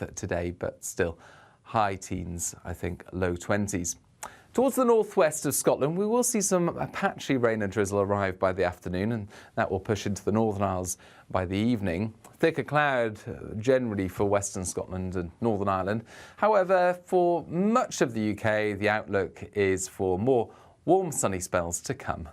both today, but still high teens, I think low 20s. Towards the northwest of Scotland, we will see some patchy rain and drizzle arrive by the afternoon, and that will push into the Northern Isles by the evening. Thicker cloud generally for Western Scotland and Northern Ireland. However, for much of the UK, the outlook is for more warm, sunny spells to come.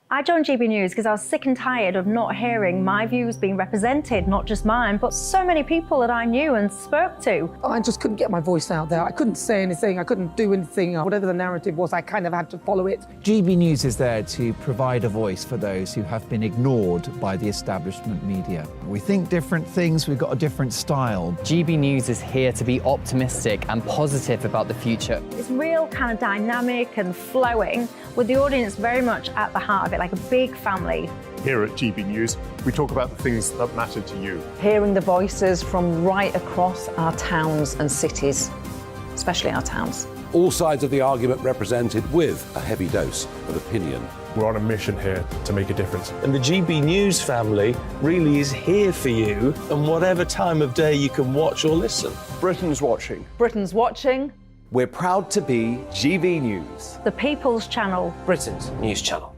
I joined GB News because I was sick and tired of not hearing my views being represented, not just mine, but so many people that I knew and spoke to. I just couldn't get my voice out there. I couldn't say anything, I couldn't do anything. Whatever the narrative was, I kind of had to follow it. GB News is there to provide a voice for those who have been ignored by the establishment media. We think different things, we've got a different style. GB News is here to be optimistic and positive about the future. It's real kind of dynamic and flowing, with the audience very much at the heart of it, like a big family. Here at GB News, we talk about the things that matter to you. Hearing the voices from right across our towns and cities, especially our towns. All sides of the argument represented with a heavy dose of opinion. We're on a mission here to make a difference. And the GB News family really is here for you, and whatever time of day you can watch or listen. Britain's watching. Britain's watching. We're proud to be GB News. The People's Channel. Britain's news channel.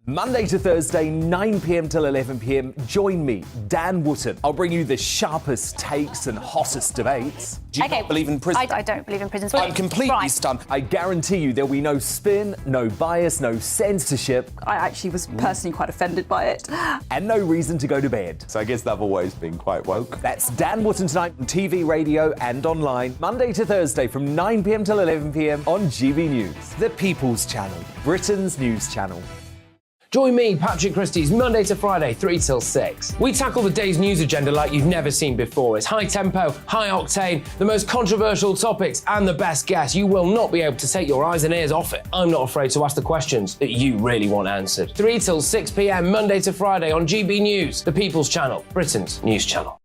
Monday to Thursday, 9 p.m. till 11 p.m. Join me, Dan Wootton. I'll bring you the sharpest takes and hottest debates. Do you not believe in prisons? I don't believe in prisons. I'm completely stunned. I guarantee you there'll be no spin, no bias, no censorship. I actually was personally quite offended by it. And no reason to go to bed. So I guess they've always been quite woke. That's Dan Wootton tonight on TV, radio and online. Monday to Thursday from 9 p.m. till 11 p.m. on GB News. The People's Channel, Britain's news channel. Join me, Patrick Christie's, Monday to Friday, 3 till 6. We tackle the day's news agenda like you've never seen before. It's high tempo, high octane, the most controversial topics and the best guests. You will not be able to take your eyes and ears off it. I'm not afraid to ask the questions that you really want answered. 3 till 6 p.m, Monday to Friday on GB News, the People's Channel, Britain's news channel.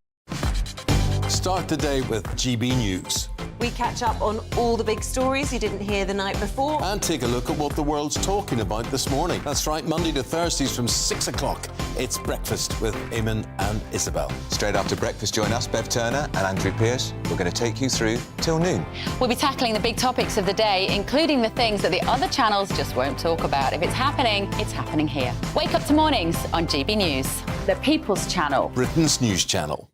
Start the day with GB News. We catch up on all the big stories you didn't hear the night before. And take a look at what the world's talking about this morning. That's right, Monday to Thursdays from 6 o'clock. It's Breakfast with Eamon and Isabel. Straight after breakfast, join us, Bev Turner and Andrew Pearce. We're going to take you through till noon. We'll be tackling the big topics of the day, including the things that the other channels just won't talk about. If it's happening here. Wake up to mornings on GB News, the People's Channel, Britain's news channel.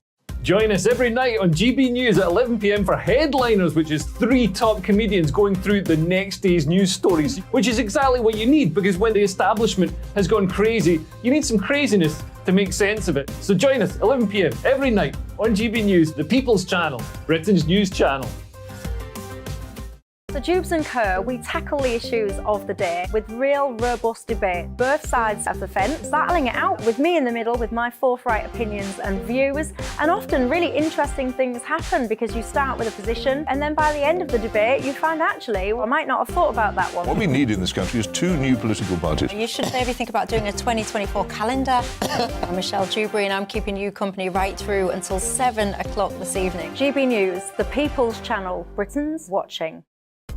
Join us every night on GB News at 11 p.m. for Headliners, which is 3 top comedians going through the next day's news stories, which is exactly what you need, because when the establishment has gone crazy, you need some craziness to make sense of it. So join us 11 p.m. every night on GB News, the People's Channel, Britain's news channel. So Jubes and Co, we tackle the issues of the day with real robust debate, both sides of the fence, battling it out with me in the middle with my forthright opinions and views. And often really interesting things happen because you start with a position and then by the end of the debate you find actually, well, I might not have thought about that one. What we need in this country is 2 new political parties. You should maybe think about doing a 2024 calendar. I'm Michelle Dewberry and I'm keeping you company right through until 7 o'clock this evening. GB News, the People's Channel, Britain's watching.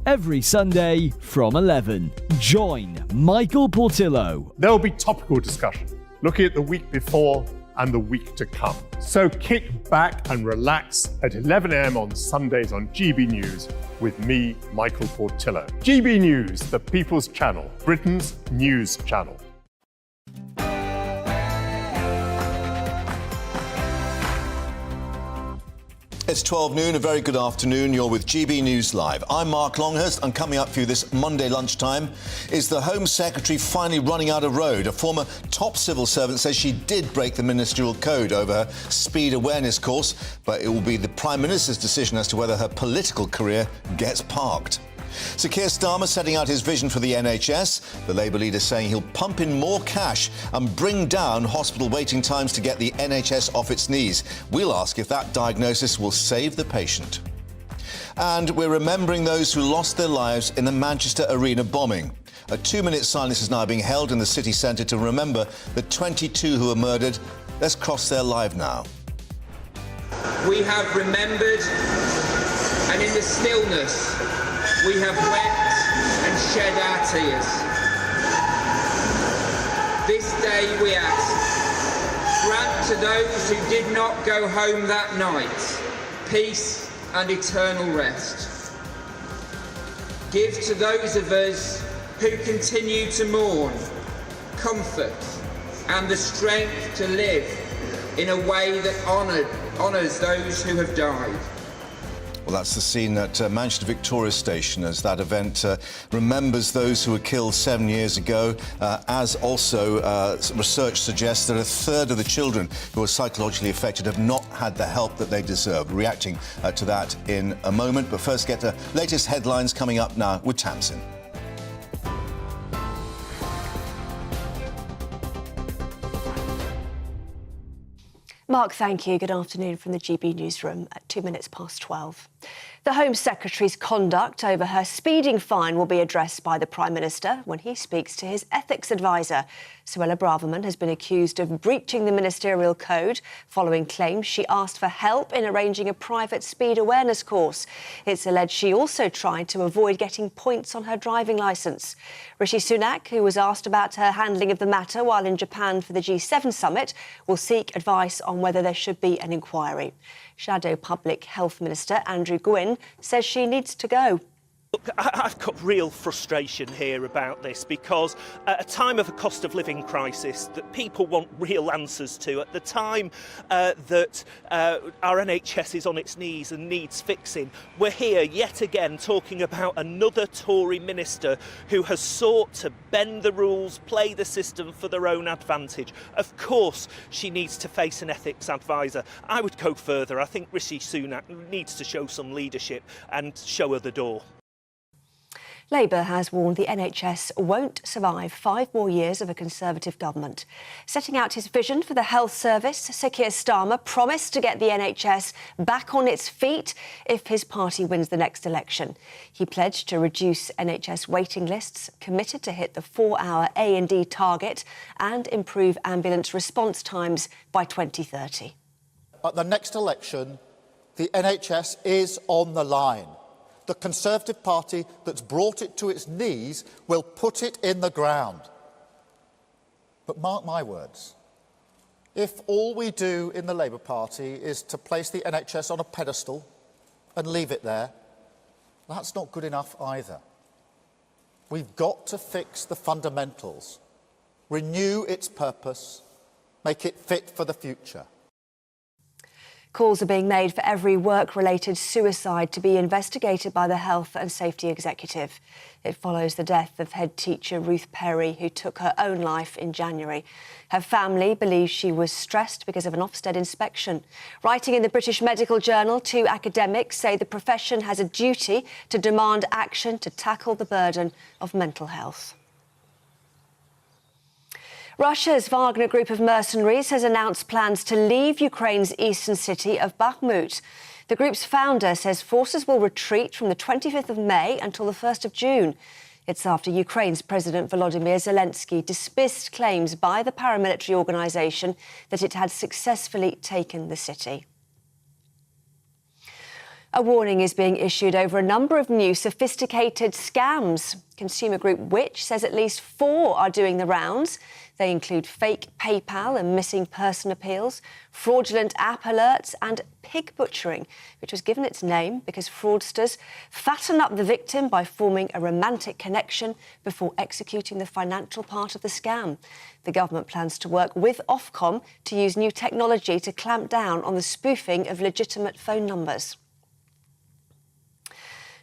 Every Sunday from 11, join Michael Portillo. There will be topical discussion, looking at the week before and the week to come. So kick back and relax at 11 a.m. on Sundays on GB News with me, Michael Portillo. GB News, the People's Channel, Britain's news channel. It's 12 noon, a very good afternoon. You're with GB News Live. I'm Mark Longhurst, and coming up for you this Monday lunchtime is the Home Secretary finally running out of road. A former top civil servant says she did break the ministerial code over her speed awareness course, but it will be the Prime Minister's decision as to whether her political career gets parked. Sir Keir Starmer setting out his vision for the NHS. The Labour leader saying he'll pump in more cash and bring down hospital waiting times to get the NHS off its knees. We'll ask if that diagnosis will save the patient. And we're remembering those who lost their lives in the Manchester Arena bombing. A 2-minute silence is now being held in the city centre to remember the 22 who were murdered. Let's cross their live now. We have remembered, and in the stillness, we have wept and shed our tears. this day we ask, grant to those who did not go home that night peace and eternal rest. Give to those of us who continue to mourn comfort and the strength to live in a way that honours those who have died. Well, that's the scene at Manchester Victoria Station as that event remembers those who were killed 7 years ago, as also research suggests that a third of the children who were psychologically affected have not had the help that they deserve. Reacting to that in a moment, but first get the latest headlines coming up now with Tamsin. Mark, thank you. Good afternoon from the GB newsroom at 2 minutes past 12. The Home Secretary's conduct over her speeding fine will be addressed by the Prime Minister when he speaks to his ethics advisor. Suella Braverman has been accused of breaching the ministerial code following claims she asked for help in arranging a private speed awareness course. It's alleged she also tried to avoid getting points on her driving licence. Rishi Sunak, who was asked about her handling of the matter while in Japan for the G7 summit, will seek advice on whether there should be an inquiry. Shadow Public Health Minister Andrew Gwynne says she needs to go. Look, I've got real frustration here about this because at a time of a cost of living crisis that people want real answers to, at the time that our NHS is on its knees and needs fixing, we're here yet again talking about another Tory minister who has sought to bend the rules, play the system for their own advantage. Of course, she needs to face an ethics advisor. I would go further. I think Rishi Sunak needs to show some leadership and show her the door. Labour has warned the NHS won't survive 5 more years of a Conservative government. Setting out his vision for the health service, Sir Keir Starmer promised to get the NHS back on its feet if his party wins the next election. He pledged to reduce NHS waiting lists, committed to hit the 4-hour A&D target and improve ambulance response times by 2030. At the next election, the NHS is on the line. The Conservative Party that's brought it to its knees will put it in the ground. But mark my words, if all we do in the Labour Party is to place the NHS on a pedestal and leave it there, that's not good enough either. We've got to fix the fundamentals, renew its purpose, make it fit for the future. Calls are being made for every work-related suicide to be investigated by the Health and Safety Executive. It follows the death of head teacher Ruth Perry, who took her own life in January. Her family believes she was stressed because of an Ofsted inspection. Writing in the British Medical Journal, 2 academics say the profession has a duty to demand action to tackle the burden of mental health. Russia's Wagner group of mercenaries has announced plans to leave Ukraine's eastern city of Bakhmut. The group's founder says forces will retreat from the 25th of May until the 1st of June. It's after Ukraine's President Volodymyr Zelensky dismissed claims by the paramilitary organisation that it had successfully taken the city. A warning is being issued over a number of new sophisticated scams. Consumer group Which says at least 4 are doing the rounds. They include fake PayPal and missing person appeals, fraudulent app alerts and pig butchering, which was given its name because fraudsters fatten up the victim by forming a romantic connection before executing the financial part of the scam. The government plans to work with Ofcom to use new technology to clamp down on the spoofing of legitimate phone numbers.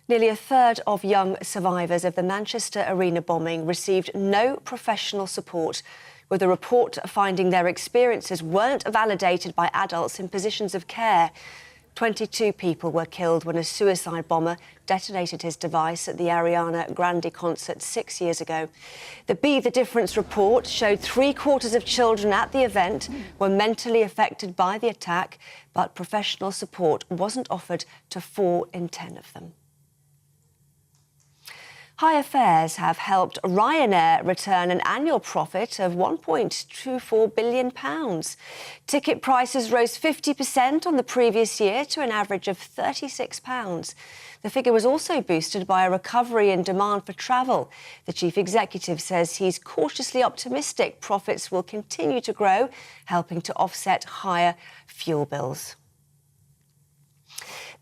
Nearly a third of young survivors of the Manchester Arena bombing received no professional support, with a report finding their experiences weren't validated by adults in positions of care. 22 people were killed when a suicide bomber detonated his device at the Ariana Grande concert 6 years ago. The Be the Difference report showed 3/4 of children at the event were mentally affected by the attack, but professional support wasn't offered to 4 in 10 of them. Higher fares have helped Ryanair return an annual profit of £1.24 billion. Ticket prices rose 50% on the previous year to an average of £36. The figure was also boosted by a recovery in demand for travel. The chief executive says he's cautiously optimistic profits will continue to grow, helping to offset higher fuel bills.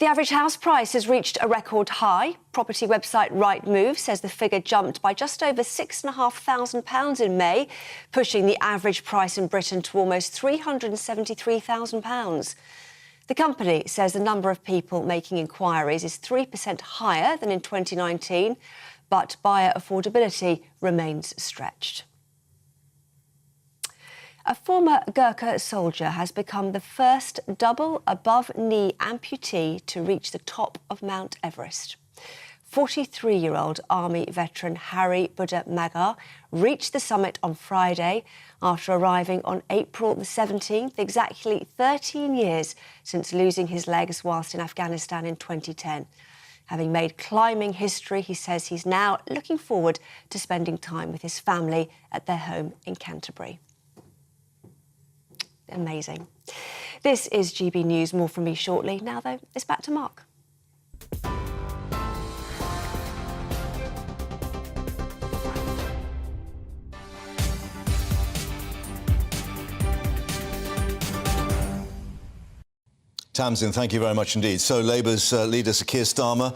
The average house price has reached a record high. Property website Rightmove says the figure jumped by just over £6,500 in May, pushing the average price in Britain to almost £373,000. The company says the number of people making inquiries is 3% higher than in 2019, but buyer affordability remains stretched. A former Gurkha soldier has become the first double above-knee amputee to reach the top of Mount Everest. 43-year-old Army veteran Harry Buddha Magar reached the summit on Friday after arriving on April the 17th, exactly 13 years since losing his legs whilst in Afghanistan in 2010. Having made climbing history, he says he's now looking forward to spending time with his family at their home in Canterbury. Amazing. This is GB News. More from me shortly. Now, though, it's back to Mark. Tamsin, thank you very much indeed. So Labour's leader Sir Keir Starmer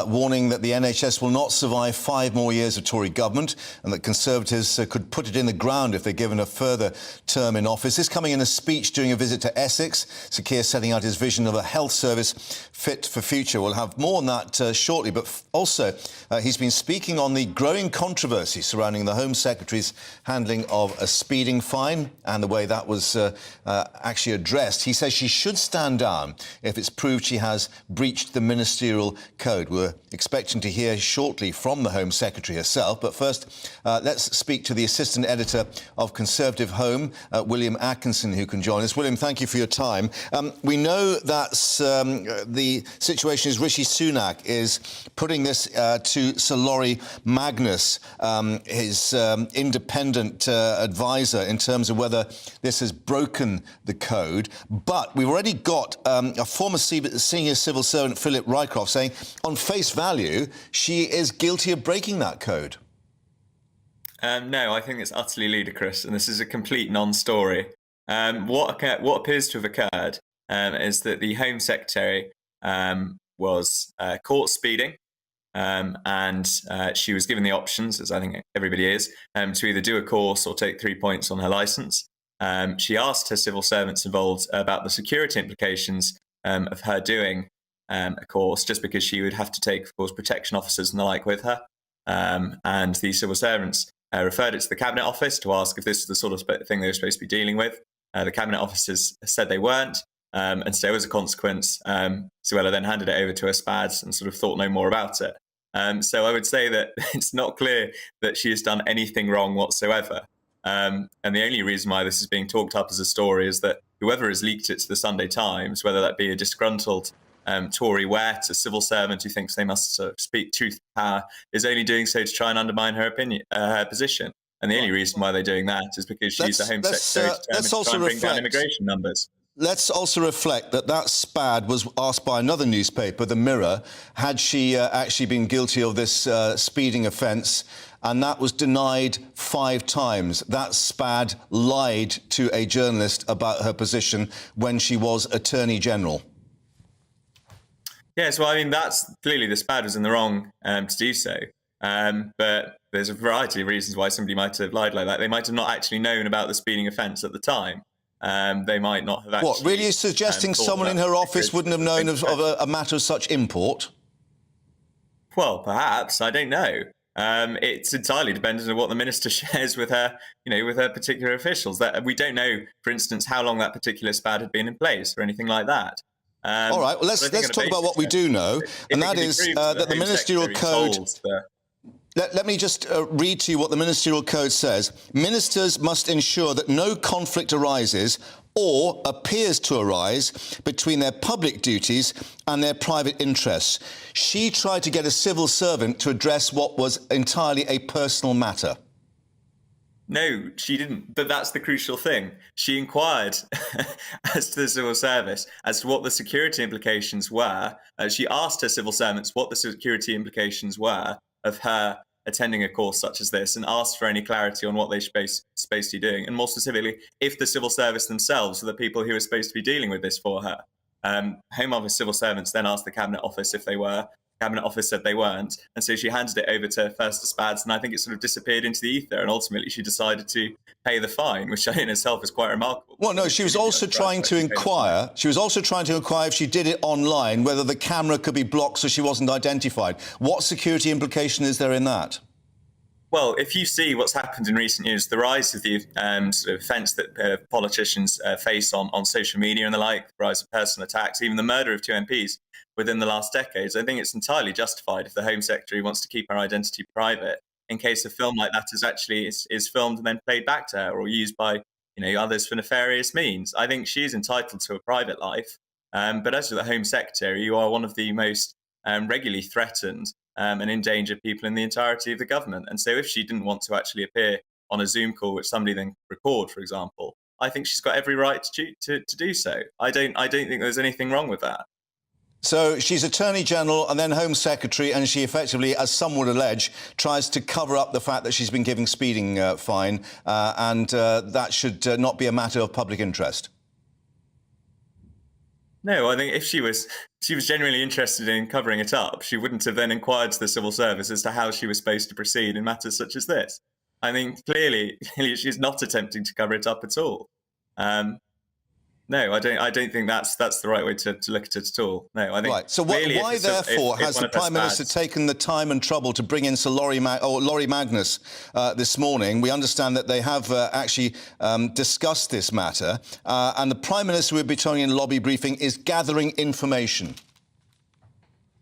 warning that the NHS will not survive 5 more years of Tory government and that Conservatives could put it in the ground if they're given a further term in office. This coming in a speech during a visit to Essex. Sir Keir setting out his vision of a health service fit for future. We'll have more on that shortly, but also he's been speaking on the growing controversy surrounding the Home Secretary's handling of a speeding fine and the way that was actually addressed. He says she should stand down if it's proved she has breached the ministerial code. We're expecting to hear shortly from the Home Secretary herself, but first let's speak to the Assistant Editor of Conservative Home, William Atkinson, who can join us. William, thank you for your time. We know that the situation is Rishi Sunak is putting this to Sir Laurie Magnus, his independent advisor, in terms of whether this has broken the code. But we've already got a former senior civil servant, Philip Rycroft, saying on face value she is guilty of breaking that code. No, I think it's utterly ludicrous, and this is a complete non-story. What appears to have occurred is that the Home Secretary was caught speeding, and she was given the options, as I think everybody is, to either do a course or take 3 points on her licence. She asked her civil servants involved about the security implications of her doing a course, just because she would have to take, of course, protection officers and the like with her. And the civil servants referred it to the Cabinet Office to ask if this is the sort of thing they were supposed to be dealing with. The Cabinet Officers said they weren't, and so as a consequence, Suella then handed it over to her SPADs and sort of thought no more about it. So I would say that it's not clear that she has done anything wrong whatsoever. And the only reason why this is being talked up as a story is that whoever has leaked it to the Sunday Times, whether that be a disgruntled Tory wet, a civil servant who thinks they must speak truth to power, is only doing so to try and undermine her opinion, her position. And the only reason why they're doing that is because she's the Home Secretary determined to try and bring down immigration numbers. Let's also reflect that SPAD was asked by another newspaper, The Mirror, had she actually been guilty of this speeding offence, and that was denied 5 times. That SPAD lied to a journalist about her position when she was Attorney General. Yes, well, I mean, that's clearly the SPAD was in the wrong to do so. But there's a variety of reasons why somebody might have lied like that. They might have not actually known about the speeding offence at the time. They might not have actually... What, really suggesting someone in her office wouldn't have known of a matter of such import? Well, perhaps. I don't know. It's entirely dependent on what the minister shares with her, with her particular officials. That we don't know, for instance, how long that particular SPAD had been in place or anything like that. All right, well, let's talk about what we do know, and that is that the ministerial code... Let me just read to you what the ministerial code says. Ministers must ensure that no conflict arises or appears to arise between their public duties and their private interests. She tried to get a civil servant to address what was entirely a personal matter. No, she didn't. But that's the crucial thing. She inquired as to the civil service as to what the security implications were. She asked her civil servants what the security implications were of her attending a course such as this, and asked for any clarity on what they should supposed to be doing, and more specifically, if the civil service themselves are the people who are supposed to be dealing with this for her. Home Office civil servants then asked the Cabinet Office if they were. Cabinet Office said they weren't, and so she handed it over to First to Spads, and I think it sort of disappeared into the ether, and ultimately she decided to pay the fine, which in itself is quite remarkable. Well, no, she was also trying to inquire. She was also trying to inquire if she did it online, whether the camera could be blocked so she wasn't identified. What security implication is there in that? Well, if you see what's happened in recent years, the rise of the sort of offence that politicians face on social media and the like, the rise of personal attacks, even the murder of 2 MPs within the last decades, I think it's entirely justified if the Home Secretary wants to keep her identity private in case a film like that is filmed and then played back to her or used by others for nefarious means. I think she is entitled to a private life, but as for the Home Secretary, you are one of the most regularly threatened and endanger people in the entirety of the government. And so if she didn't want to actually appear on a Zoom call, which somebody then record, for example, I think she's got every right to do so. I don't think there's anything wrong with that. So she's Attorney General and then Home Secretary, and she effectively, as some would allege, tries to cover up the fact that she's been giving speeding fine, and that should not be a matter of public interest. No, I think if she was genuinely interested in covering it up, she wouldn't have then inquired to the civil service as to how she was supposed to proceed in matters such as this. I mean, clearly she's not attempting to cover it up at all. No, I don't think that's the right way to look at it at all. No, I think right. So why therefore has the Prime Minister taken the time and trouble to bring in Sir Laurie Magnus this morning? We understand that they have actually discussed this matter, and the Prime Minister, we'll be telling in a lobby briefing, is gathering information.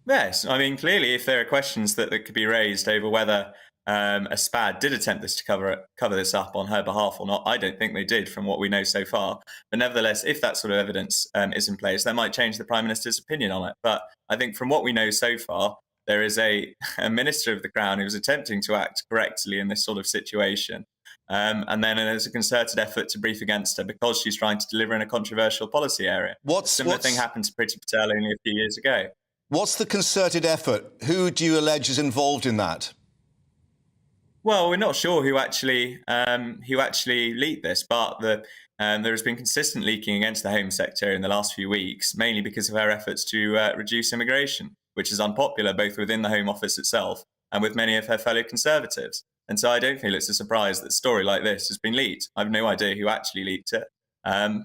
Yes, I mean, clearly, if there are questions that could be raised over whether a SPAD did attempt to cover this up on her behalf or not, I don't think they did from what we know so far. But nevertheless, if that sort of evidence is in place, that might change the Prime Minister's opinion on it. But I think from what we know so far, there is a Minister of the Crown who is attempting to act correctly in this sort of situation. And then there's a concerted effort to brief against her because she's trying to deliver in a controversial policy area. Similar thing happened to Priti Patel only a few years ago. What's the concerted effort? Who do you allege is involved in that? Well, we're not sure who actually leaked this, but there has been consistent leaking against the Home Secretary in the last few weeks, mainly because of her efforts to reduce immigration, which is unpopular both within the Home Office itself and with many of her fellow Conservatives. And so I don't feel it's a surprise that a story like this has been leaked. I have no idea who actually leaked it,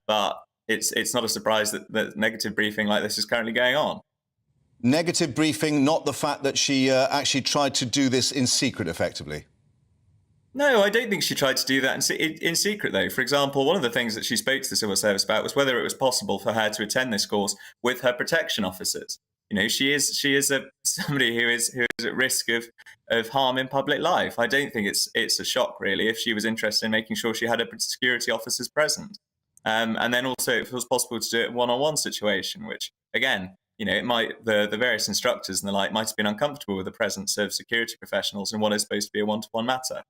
but it's not a surprise that negative briefing like this is currently going on. Negative briefing, not the fact that she actually tried to do this in secret, effectively. No, I don't think she tried to do that in secret, though. For example, one of the things that she spoke to the civil service about was whether it was possible for her to attend this course with her protection officers. She is somebody who is at risk of harm in public life. I don't think it's a shock, really, if she was interested in making sure she had her security officers present. And then also, if it was possible to do it in one-on-one situation, which, again, it might the various instructors and the like might have been uncomfortable with the presence of security professionals in what is supposed to be a one-to-one matter.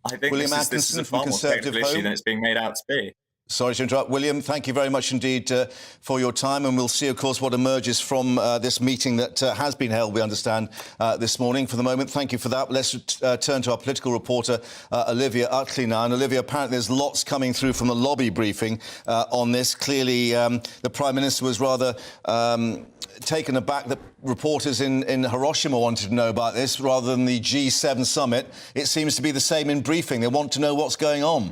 I think this is a far more technical issue than it's being made out to be. Sorry to interrupt. William, thank you very much indeed for your time, and we'll see, of course, what emerges from this meeting that has been held, we understand, this morning. For the moment, thank you for that. Let's turn to our political reporter, Olivia Utley now. And Olivia, apparently there's lots coming through from the lobby briefing on this. Clearly, the Prime Minister was rather taken aback that reporters in Hiroshima wanted to know about this rather than the G7 summit. It seems to be the same in briefing. They want to know what's going on.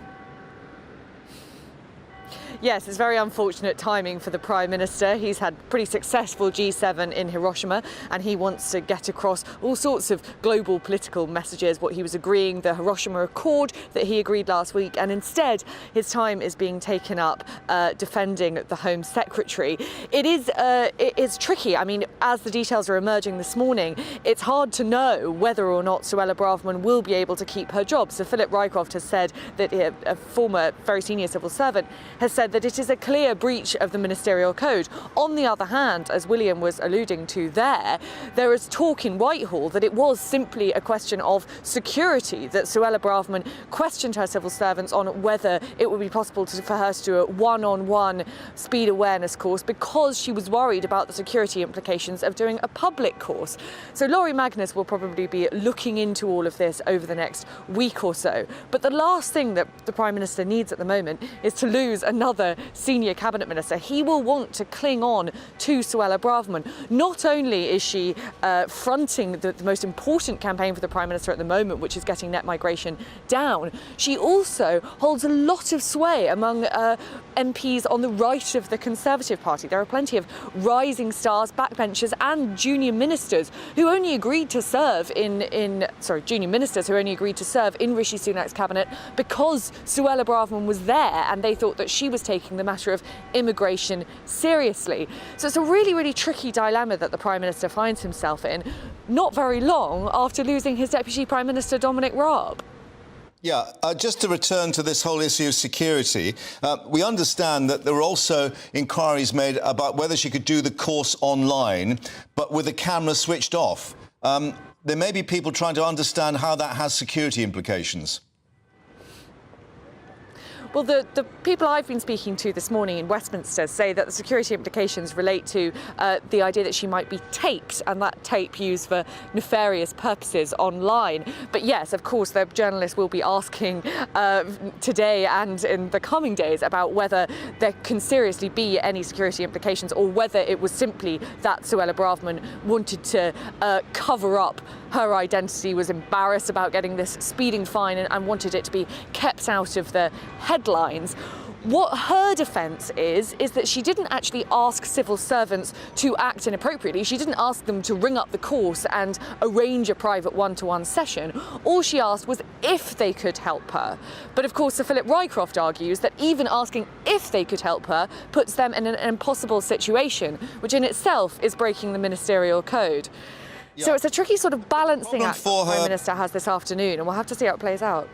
Yes, it's very unfortunate timing for the Prime Minister. He's had pretty successful G7 in Hiroshima, and he wants to get across all sorts of global political messages, what he was agreeing, the Hiroshima Accord that he agreed last week, and instead his time is being taken up defending the Home Secretary. It is tricky. I mean, as the details are emerging this morning, it's hard to know whether or not Suella Braverman will be able to keep her job. So Philip Rycroft has said that a former very senior civil servant has said said that it is a clear breach of the ministerial code. On the other hand, as William was alluding to there is talk in Whitehall that it was simply a question of security, that Suella Braverman questioned her civil servants on whether it would be possible for her to do a one-on-one speed awareness course because she was worried about the security implications of doing a public course. So Lori Magnus will probably be looking into all of this over the next week or so. But the last thing that the Prime Minister needs at the moment is to lose another senior cabinet minister. He will want to cling on to Suella Braverman. Not only is she fronting the most important campaign for the Prime Minister at the moment, which is getting net migration down, she also holds a lot of sway among MPs on the right of the Conservative Party. There are plenty of rising stars, backbenchers and junior ministers who only agreed to serve junior ministers who only agreed to serve in Rishi Sunak's cabinet because Suella Braverman was there and they thought that she was taking the matter of immigration seriously. So it's a really, really tricky dilemma that the Prime Minister finds himself in, not very long after losing his Deputy Prime Minister Dominic Raab. Yeah, just to return to this whole issue of security, we understand that there were also inquiries made about whether she could do the course online, but with the camera switched off. There may be people trying to understand how that has security implications. Well, the people I've been speaking to this morning in Westminster say that the security implications relate to the idea that she might be taped, and that tape used for nefarious purposes online. But yes, of course, the journalists will be asking today and in the coming days about whether there can seriously be any security implications or whether it was simply that Suella Braverman wanted to cover up her identity, was embarrassed about getting this speeding fine and wanted it to be kept out of the headlines. What her defence is that she didn't actually ask civil servants to act inappropriately. She didn't ask them to ring up the course and arrange a private one-to-one session. All she asked was if they could help her. But of course, Sir Philip Rycroft argues that even asking if they could help her puts them in an impossible situation, which in itself is breaking the ministerial code. Yeah. So it's a tricky sort of balancing act the Prime Minister has this afternoon, and we'll have to see how it plays out.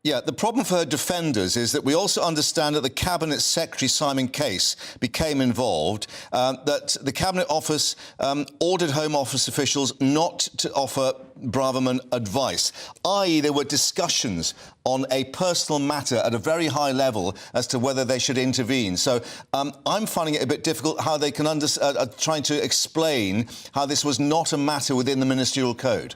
Yeah, the problem for her defenders is that we also understand that the Cabinet Secretary, Simon Case, became involved, that the Cabinet Office ordered Home Office officials not to offer Braverman advice, i.e. there were discussions on a personal matter at a very high level as to whether they should intervene. So I'm finding it a bit difficult how they can trying to explain how this was not a matter within the ministerial code.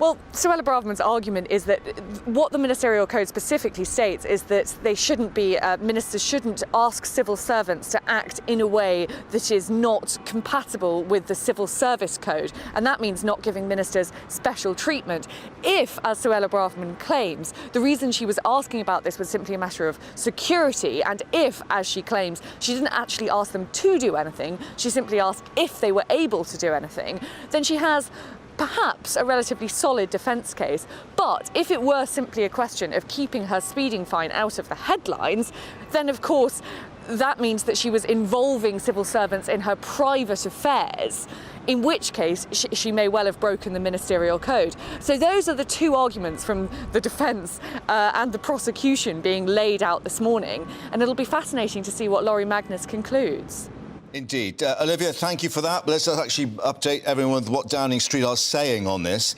Well, Suella Braverman's argument is that what the ministerial code specifically states is that they shouldn't be, ministers shouldn't ask civil servants to act in a way that is not compatible with the civil service code. And that means not giving ministers special treatment. If, as Suella Braverman claims, the reason she was asking about this was simply a matter of security, and if, as she claims, she didn't actually ask them to do anything, she simply asked if they were able to do anything, then she has perhaps a relatively solid defence case. But if it were simply a question of keeping her speeding fine out of the headlines, then of course that means that she was involving civil servants in her private affairs, in which case she may well have broken the ministerial code. So those are the two arguments from the defence and the prosecution being laid out this morning, and it'll be fascinating to see what Lori Magnus concludes. Indeed. Olivia, thank you for that. But let's actually update everyone with what Downing Street are saying on this.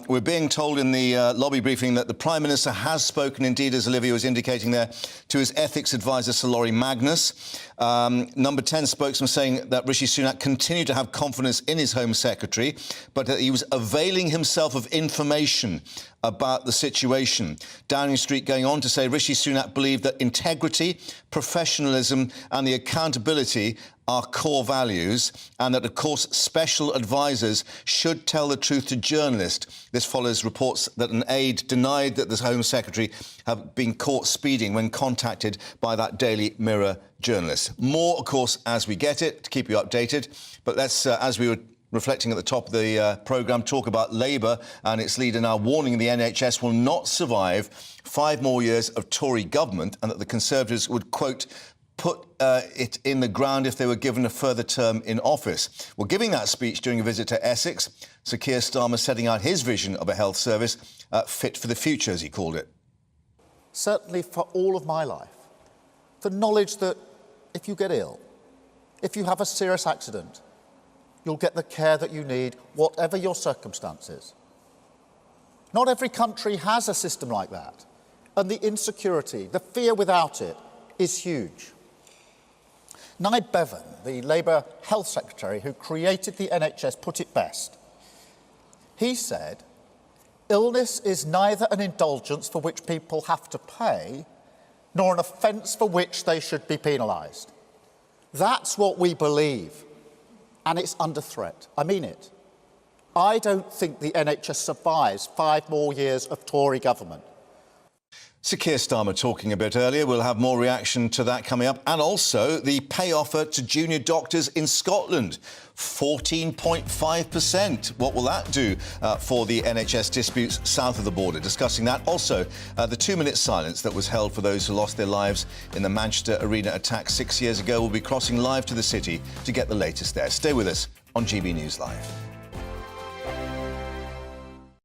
We're being told in the lobby briefing that the Prime Minister has spoken, indeed, as Olivia was indicating there, to his ethics advisor, Sir Lori Magnus. Number 10 spokesman saying that Rishi Sunak continued to have confidence in his Home Secretary, but that he was availing himself of information about the situation. Downing Street going on to say Rishi Sunak believed that integrity, professionalism and the accountability are core values, and that, of course, special advisers should tell the truth to journalists. This follows reports that an aide denied that the Home Secretary had been caught speeding when contacted by that Daily Mirror journalist. More, of course, as we get it, to keep you updated. But let's, as we were reflecting at the top of the programme, talk about Labour and its leader now warning the NHS will not survive 5 more years of Tory government, and that the Conservatives would, quote, put it in the ground if they were given a further term in office. Well, giving that speech during a visit to Essex, Sir Keir Starmer setting out his vision of a health service fit for the future, as he called it. certainly for all of my life, the knowledge that if you get ill, if you have a serious accident, you'll get the care that you need, whatever your circumstances. Not every country has a system like that, and the insecurity, the fear without it, is huge. Nye Bevan, the Labour Health Secretary who created the NHS, put it best. He said, "Illness is neither an indulgence for which people have to pay, nor an offence for which they should be penalised." That's what we believe, and it's under threat. I mean it. I don't think the NHS survives 5 more years of Tory government. Sir Keir Starmer talking a bit earlier. We'll have more reaction to that coming up. And also the pay offer to junior doctors in Scotland. 14.5%. What will that do for the NHS disputes south of the border? Discussing that. Also, the 2-minute silence that was held for those who lost their lives in the Manchester Arena attack 6 years ago will be crossing live to the city to get the latest there. Stay with us on GB News Live.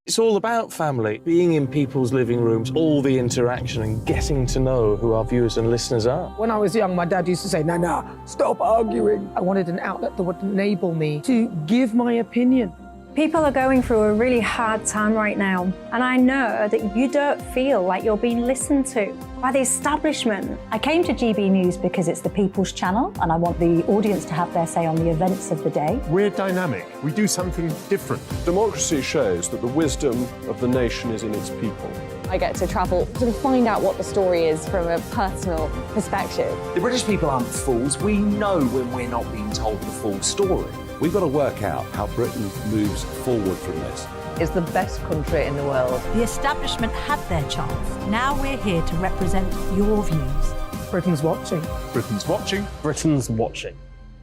It's all about family, being in people's living rooms, all the interaction and getting to know who our viewers and listeners are. When I was young, my dad used to say, "Nana, stop arguing." I wanted an outlet that would enable me to give my opinion. People are going through a really hard time right now, and I know that you don't feel like you're being listened to by the establishment. I came to GB News because it's the People's Channel, and I want the audience to have their say on the events of the day. We're dynamic. We do something different. Democracy shows that the wisdom of the nation is in its people. I get to travel to find out what the story is from a personal perspective. The British people aren't fools. We know when we're not being told the full story. We've got to work out how Britain moves forward from this. It's the best country in the world. The establishment had their chance. Now we're here to represent your views. Britain's watching. Britain's watching. Britain's watching.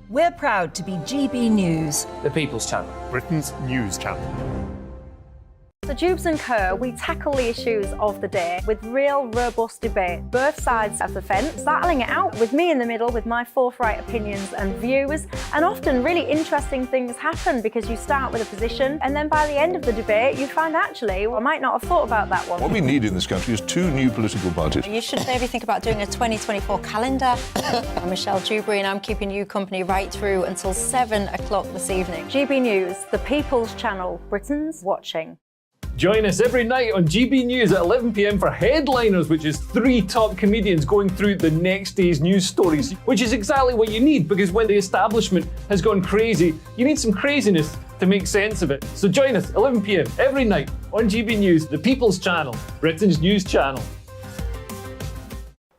We're proud to be GB News. The People's Channel. Britain's news channel. So Jubes and Co, we tackle the issues of the day with real robust debate, both sides of the fence, battling it out with me in the middle with my forthright opinions and views. And often really interesting things happen because you start with a position and then by the end of the debate you find actually, well, I might not have thought about that one. What we need in this country is 2 new political parties. You should maybe think about doing a 2024 calendar. I'm Michelle Dewberry and I'm keeping you company right through until 7 o'clock this evening. GB News, the People's Channel, Britain's watching. Join us every night on GB News at 11 p.m. for Headliners, which is 3 top comedians going through the next day's news stories, which is exactly what you need because when the establishment has gone crazy, you need some craziness to make sense of it. So join us 11 p.m. every night on GB News, the People's Channel, Britain's news channel.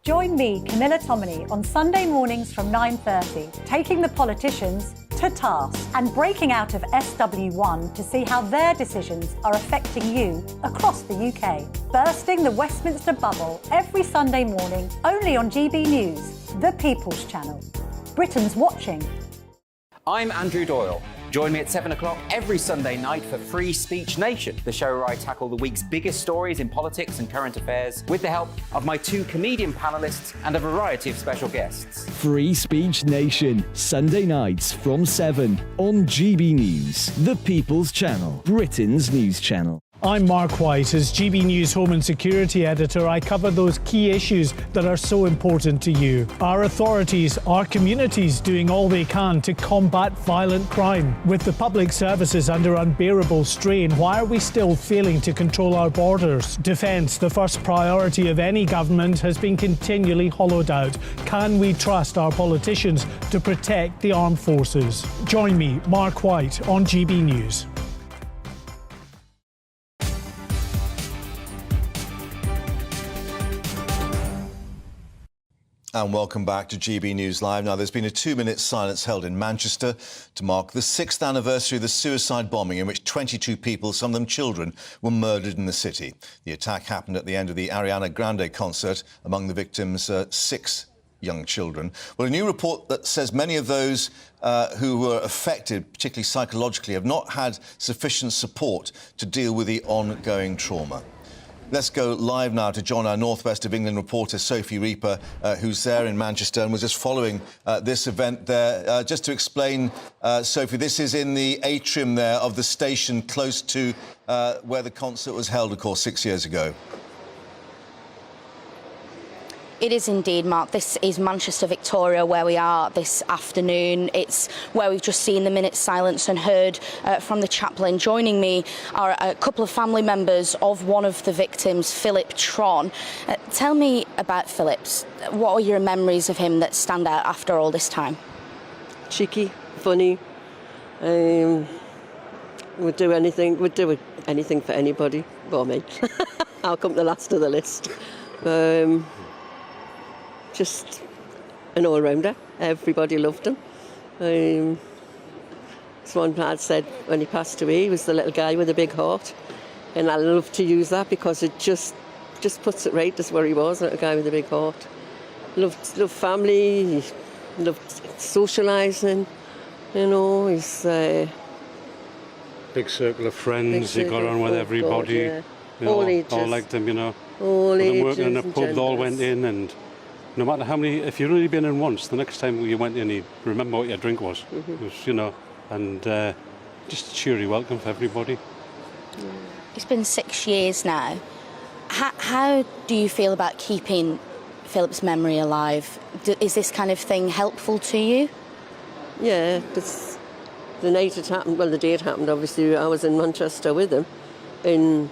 Join me, Camilla Tominey, on Sunday mornings from 9:30, taking the politicians to task and breaking out of SW1 to see how their decisions are affecting you across the UK. Bursting the Westminster bubble every Sunday morning, only on GB News, the People's Channel. Britain's watching. I'm Andrew Doyle. Join me at 7 o'clock every Sunday night for Free Speech Nation, the show where I tackle the week's biggest stories in politics and current affairs with the help of my 2 comedian panellists and a variety of special guests. Free Speech Nation, Sunday nights from 7 on GB News, the People's Channel, Britain's news channel. I'm Mark White. As GB News Home and Security Editor, I cover those key issues that are so important to you. Our authorities, our communities doing all they can to combat violent crime. With the public services under unbearable strain, why are we still failing to control our borders? Defence, the first priority of any government, has been continually hollowed out. Can we trust our politicians to protect the armed forces? Join me, Mark White, on GB News. And welcome back to GB News Live. Now, there's been a 2-minute silence held in Manchester to mark the 6th anniversary of the suicide bombing in which 22 people, some of them children, were murdered in the city. The attack happened at the end of the Ariana Grande concert. Among the victims, 6 young children. Well, a new report that says many of those who were affected, particularly psychologically, have not had sufficient support to deal with the ongoing trauma. Let's go live now to join our North West of England reporter Sophie Reaper, who's there in Manchester and was just following this event there. Just to explain, Sophie, this is in the atrium there of the station close to where the concert was held, of course, 6 years ago. It is indeed, Mark. This is Manchester Victoria, where we are this afternoon. It's where we've just seen the minute's silence and heard from the chaplain. Joining me are a couple of family members of one of the victims, Philip Tron. Tell me about Philip's. What are your memories of him that stand out after all this time? Cheeky, funny, would do anything for anybody. Well, me. I'll come the last of the list. Just an all-rounder. Everybody loved him. As one lad said when he passed away, he was the little guy with a big heart. And I love to use that because it just puts it right as where he was, a little guy with a big heart. Loved family, loved socialising, you know, he's... big circle of friends, he got on with everybody. God, yeah. You know, all ages. all liked him, you know. All with ages them working in a and pub, they all genders. went in, and no matter how many, if you'd only been in once, the next time you went in, you'd remember what your drink was. It was, you know, and just a cheery welcome for everybody. It's been 6 years now. How do you feel about keeping Philip's memory alive? Is this kind of thing helpful to you? Yeah, because the night it happened, well, the day it happened, obviously, I was in Manchester with him. And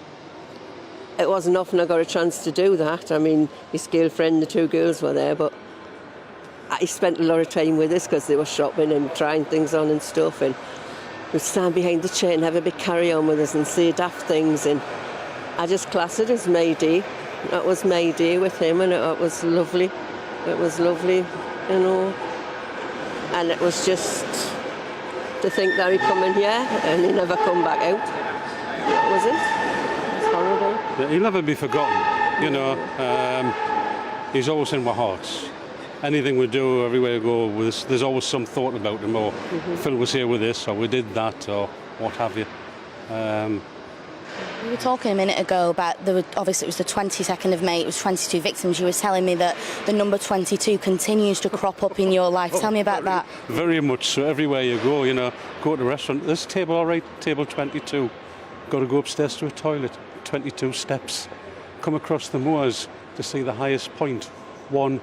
it wasn't often I got a chance to do that. I mean, his girlfriend, the two girls were there, but I spent a lot of time with us because they were shopping and trying things on and stuff. And we'd stand behind the chair and have a big carry-on with us and say daft things. And I just class it as my day. That was my day with him, and it was lovely. It was lovely, you know. And it was just to think that he'd come in here and he never come back out. That was it. It's horrible. Yeah, he'll never be forgotten, you know. He's always in our hearts. Anything we do, everywhere we go, there's always some thought about him, or Phil was here with this, or we did that, or what have you. We were talking a minute ago about, obviously it was the 22nd of May, it was 22 victims. You were telling me that the number 22 continues to crop up in your life. Tell me about that. Very much so. Everywhere you go, you know, go to a restaurant, this table, all right, table 22. Got to go upstairs to a toilet, 22 steps. Come across the moors to see the highest point, 1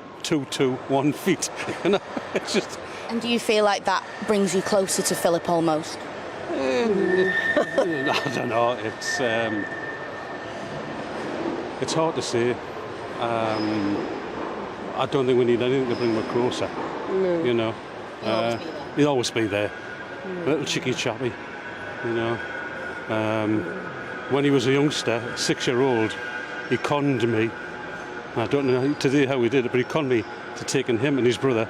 feet. You know, it's just... And do you feel like that brings you closer to Philip almost? I don't know. It's hard to say. I don't think we need anything to bring him closer. No. You know, he'll always be there. A little cheeky chappy. You know, when he was a youngster, 6-year-old, he conned me. I don't know today how he did it, but he conned me to taking him and his brother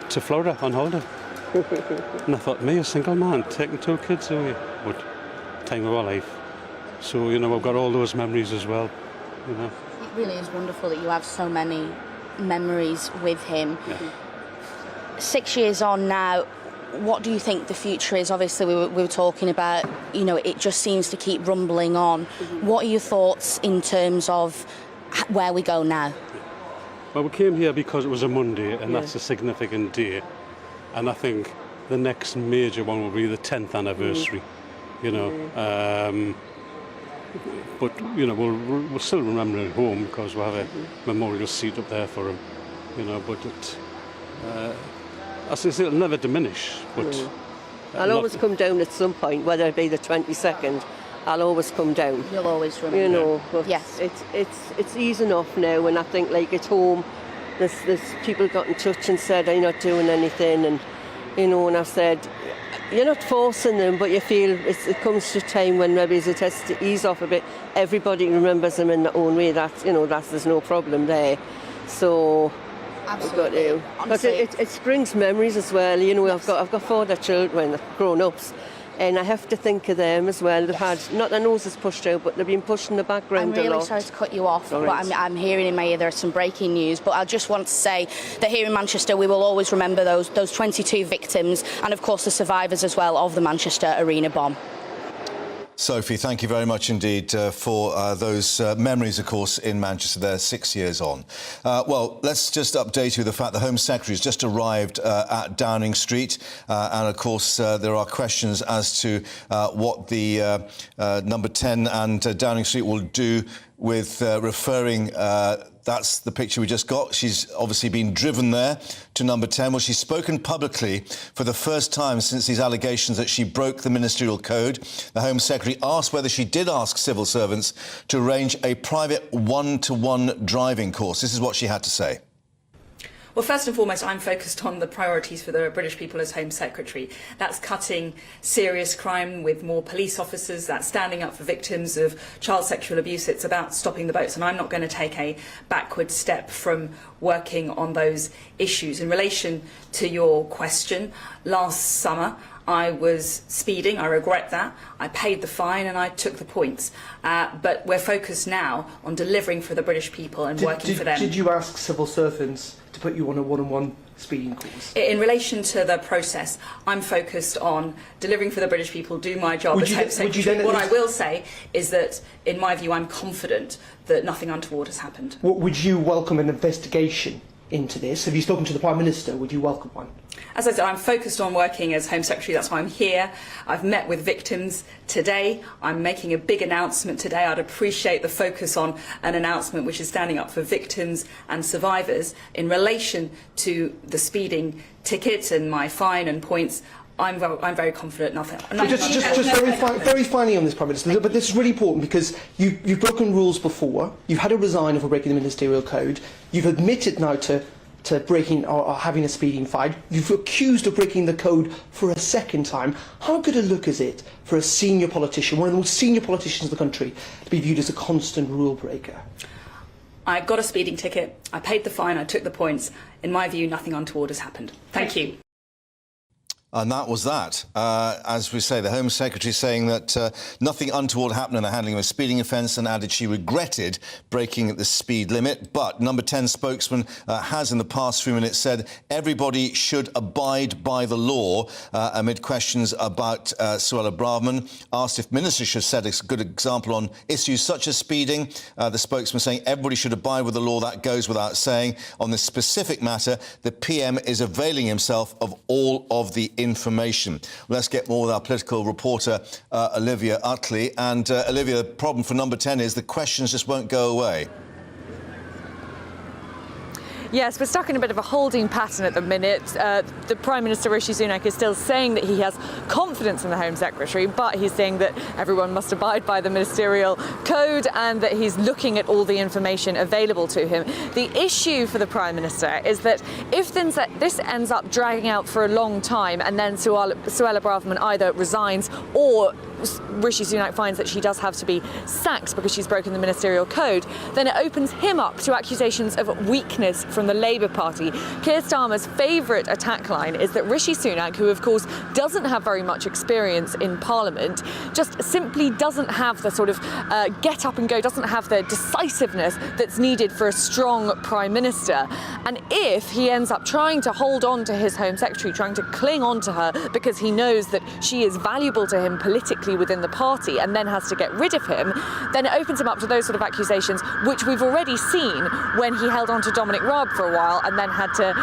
to Florida on holiday. And I thought, me, a single man, taking 2 kids away, but time of our life. So, you know, I've got all those memories as well, you know. It really is wonderful that you have so many memories with him. Yeah. 6 years on now, what do you think the future is? Obviously, we were talking about, you know, it just seems to keep rumbling on. What are your thoughts in terms of where we go now? Well, we came here because it was a Monday, and Yeah. that's a significant day. And I think the next major one will be the 10th anniversary, you know. But, you know, we'll still remember him home because we'll have a memorial seat up there for him, you know. But as I say, it'll never diminish. But I'll always come down at some point, whether it be the 22nd. I'll always come down. You'll always remember. You know, but yes. It's easy enough now, and I think like at home, there's people got in touch and said, "Are you not doing anything?" And you know, and I said, "You're not forcing them, but you feel it comes to a time when maybe it has to ease off a bit. Everybody remembers them in their own way. That's there's no problem there." So. Absolutely. Because it brings memories as well. You know, I've got 4 other children, grown-ups, and I have to think of them as well. They've had not their noses pushed out, but they've been pushed in the background I'm a lot. really sorry to cut you off, All but right. I'm hearing in my ear there's some breaking news. But I just want to say that here in Manchester, we will always remember those 22 victims, and of course the survivors as well of the Manchester Arena bomb. Sophie, thank you very much indeed for those memories, of course, in Manchester. They're 6 years on. Well, let's just update you with the fact the Home Secretary has just arrived at Downing Street. And, of course, there are questions as to what the number 10 and Downing Street will do with referring, that's the picture we just got. She's obviously been driven there to number 10. Well, she's spoken publicly for the first time since these allegations that she broke the ministerial code. The Home Secretary asked whether she did ask civil servants to arrange a private one-to-one driving course. This is what she had to say. Well, first and foremost, I'm focused on the priorities for the British people as Home Secretary. That's cutting serious crime with more police officers, that's standing up for victims of child sexual abuse, it's about stopping the boats, and I'm not going to take a backward step from working on those issues. In relation to your question, last summer I was speeding, I regret that. I paid the fine and I took the points. But we're focused now on delivering for the British people and working for them. Did you ask civil servants to put you on a one-on-one speeding course? In relation to the process, I'm focused on delivering for the British people, do my job as Home Secretary. What I will say is that, in my view, I'm confident that nothing untoward has happened. Would you welcome an investigation into this? Have you spoken to the Prime Minister? Would you welcome one? As I said, I'm focused on working as Home Secretary, that's why I'm here. I've met with victims today. I'm making a big announcement today. I'd appreciate the focus on an announcement which is standing up for victims and survivors. In relation to the speeding tickets and my fine and points, I'm very confident nothing. Just very finally on this, Prime Minister, but this is really important because you've broken rules before. You've had to resign for breaking the ministerial code. You've admitted now to breaking or having a speeding fine. You've accused of breaking the code for a second time. How good a look is it for a senior politician, one of the most senior politicians in the country, to be viewed as a constant rule breaker? I got a speeding ticket. I paid the fine. I took the points. In my view, nothing untoward has happened. Thank you. And that was that. As we say, the Home Secretary saying that nothing untoward happened in the handling of a speeding offence, and added she regretted breaking the speed limit. But number 10 spokesman has in the past few minutes said everybody should abide by the law amid questions about Suella Braverman. Asked if ministers should set a good example on issues such as speeding. The spokesman saying everybody should abide with the law, that goes without saying. On this specific matter, the PM is availing himself of all of the information. Let's get more with our political reporter, Olivia Utley. And Olivia, the problem for number 10 is the questions just won't go away. Yes, we're stuck in a bit of a holding pattern at the minute. The Prime Minister, Rishi Sunak, is still saying that he has confidence in the Home Secretary, but he's saying that everyone must abide by the ministerial code and that he's looking at all the information available to him. The issue for the Prime Minister is that if this ends up dragging out for a long time and then Suella Braverman either resigns or Rishi Sunak finds that she does have to be sacked because she's broken the ministerial code, then it opens him up to accusations of weakness from the Labour Party. Keir Starmer's favourite attack line is that Rishi Sunak, who of course doesn't have very much experience in Parliament, just simply doesn't have the sort of get up and go, doesn't have the decisiveness that's needed for a strong Prime Minister. And if he ends up trying to hold on to his Home Secretary, trying to cling on to her because he knows that she is valuable to him politically within the party and then has to get rid of him, then it opens him up to those sort of accusations, which we've already seen when he held on to Dominic Raab for a while and then had to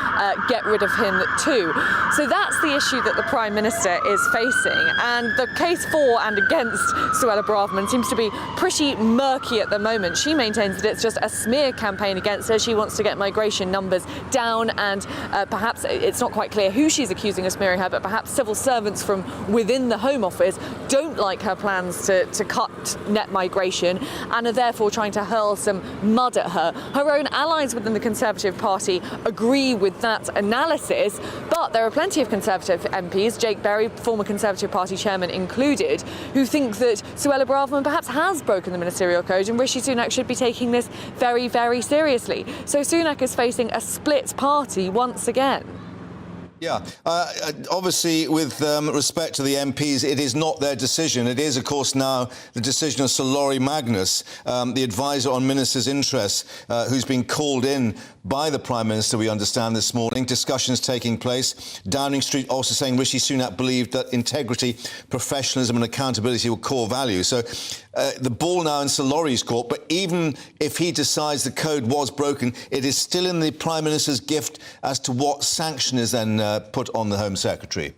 get rid of him too. So that's the issue that the Prime Minister is facing, and the case for and against Suella Braverman seems to be pretty murky at the moment. She maintains that it's just a smear campaign against her. She wants to get migration numbers down, and perhaps it's not quite clear who she's accusing of smearing her, but perhaps civil servants from within the Home Office don't like her plans to cut net migration and are therefore trying to hurl some mud at her. Her own allies within the Conservative Party agree with that analysis, but there are plenty of Conservative MPs, Jake Berry, former Conservative Party chairman included, who think that Suella Braverman perhaps has broken the ministerial code and Rishi Sunak should be taking this very, very seriously. So Sunak is facing a split party once again. Yeah, obviously, with respect to the MPs, it is not their decision. It is, of course, now the decision of Sir Laurie Magnus, the advisor on ministers' interests, who's been called in by the Prime Minister, we understand, this morning. Discussions taking place. Downing Street also saying Rishi Sunak believed that integrity, professionalism and accountability were core values. So the ball now in Sir Laurie's court, but even if he decides the code was broken, it is still in the Prime Minister's gift as to what sanction is then put on the Home Secretary.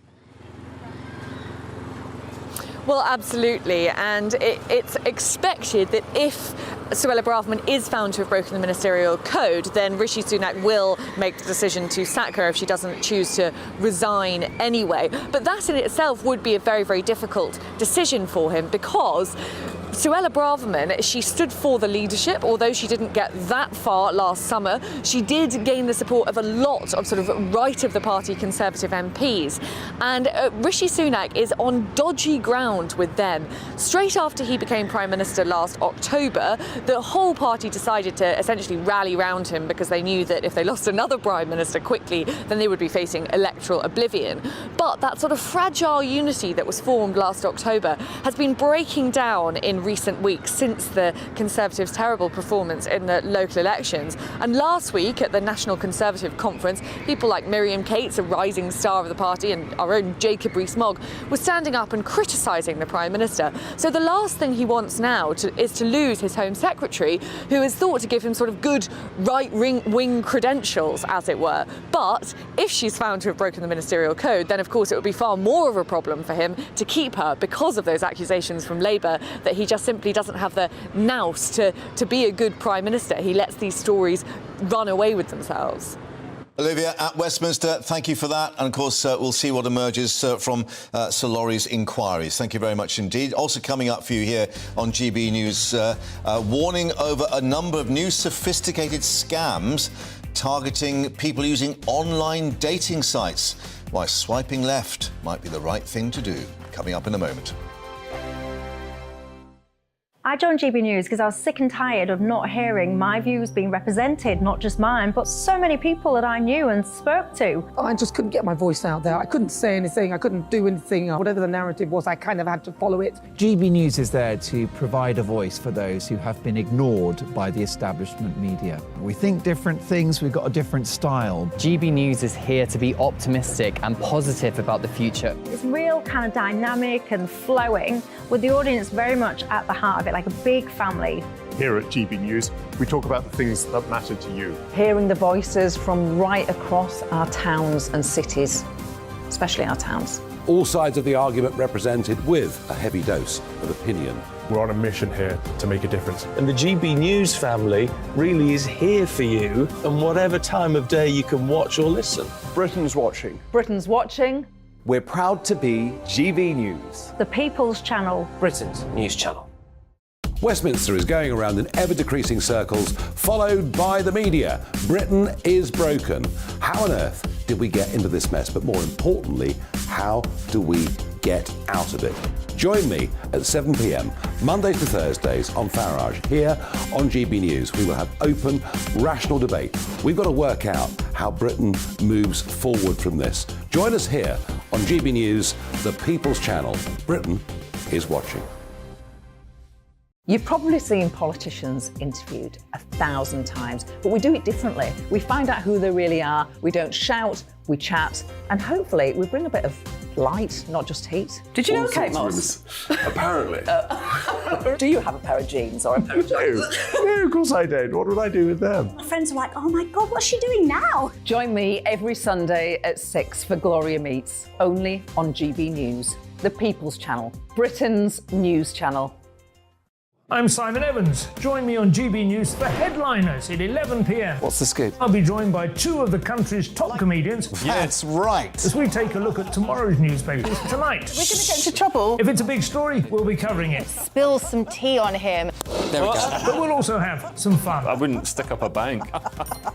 Well, absolutely, and it's expected that if Suella Braverman is found to have broken the ministerial code, then Rishi Sunak will make the decision to sack her if she doesn't choose to resign anyway. But that in itself would be a very, very difficult decision for him, because Suella Braverman, she stood for the leadership. Although she didn't get that far last summer, she did gain the support of a lot of sort of right of the party Conservative MPs. And Rishi Sunak is on dodgy ground with them. Straight after he became Prime Minister last October, the whole party decided to essentially rally round him, because they knew that if they lost another Prime Minister quickly, then they would be facing electoral oblivion. But that sort of fragile unity that was formed last October has been breaking down in recent weeks since the Conservatives' terrible performance in the local elections. And last week at the National Conservative Conference, people like Miriam Cates, a rising star of the party, and our own Jacob Rees-Mogg were standing up and criticising the Prime Minister. So the last thing he wants now is to lose his Home Secretary, who is thought to give him sort of good right-wing credentials, as it were. But if she's found to have broken the ministerial code, then of course it would be far more of a problem for him to keep her, because of those accusations from Labour that he just simply doesn't have the nous to be a good Prime Minister. He lets these stories run away with themselves. Olivia, at Westminster, thank you for that. And, of course, we'll see what emerges from Sir Laurie's inquiries. Thank you very much indeed. Also coming up for you here on GB News, warning over a number of new sophisticated scams targeting people using online dating sites. Why swiping left might be the right thing to do. Coming up in a moment. I joined GB News because I was sick and tired of not hearing my views being represented, not just mine, but so many people that I knew and spoke to. I just couldn't get my voice out there. I couldn't say anything. I couldn't do anything. Whatever the narrative was, I kind of had to follow it. GB News is there to provide a voice for those who have been ignored by the establishment media. We think different things, we've got a different style. GB News is here to be optimistic and positive about the future. It's real kind of dynamic and flowing, with the audience very much at the heart of it, like a big family. Here at GB News, we talk about the things that matter to you. Hearing the voices from right across our towns and cities, especially our towns. All sides of the argument represented with a heavy dose of opinion. We're on a mission here to make a difference. And the GB News family really is here for you, and whatever time of day you can watch or listen. Britain's watching. Britain's watching. We're proud to be GB News. The People's Channel. Britain's news channel. Westminster is going around in ever-decreasing circles, followed by the media. Britain is broken. How on earth did we get into this mess? But more importantly, how do we get out of it? Join me at 7 p.m, Mondays to Thursdays on Farage, here on GB News. We will have open, rational debate. We've got to work out how Britain moves forward from this. Join us here on GB News, the People's Channel. Britain is watching. You've probably seen politicians interviewed 1,000 times, but we do it differently. We find out who they really are, we don't shout, we chat, and hopefully we bring a bit of light, not just heat. Did you know Kate Moss? Apparently. Do you have a pair of jeans or a pair of jeans? No, of course I don't. What would I do with them? My friends are like, oh my God, what's she doing now? Join me every Sunday at 6 for Gloria Meets, only on GB News, the People's Channel, Britain's news channel. I'm Simon Evans. Join me on GB News for Headliners at 11 p.m. What's the scoop? I'll be joined by two of the country's top comedians. That's right. As we take a look at tomorrow's newspapers tonight. We're going to get into trouble. If it's a big story, we'll be covering it. Spill some tea on him. There we go. But we'll also have some fun. I wouldn't stick up a bank.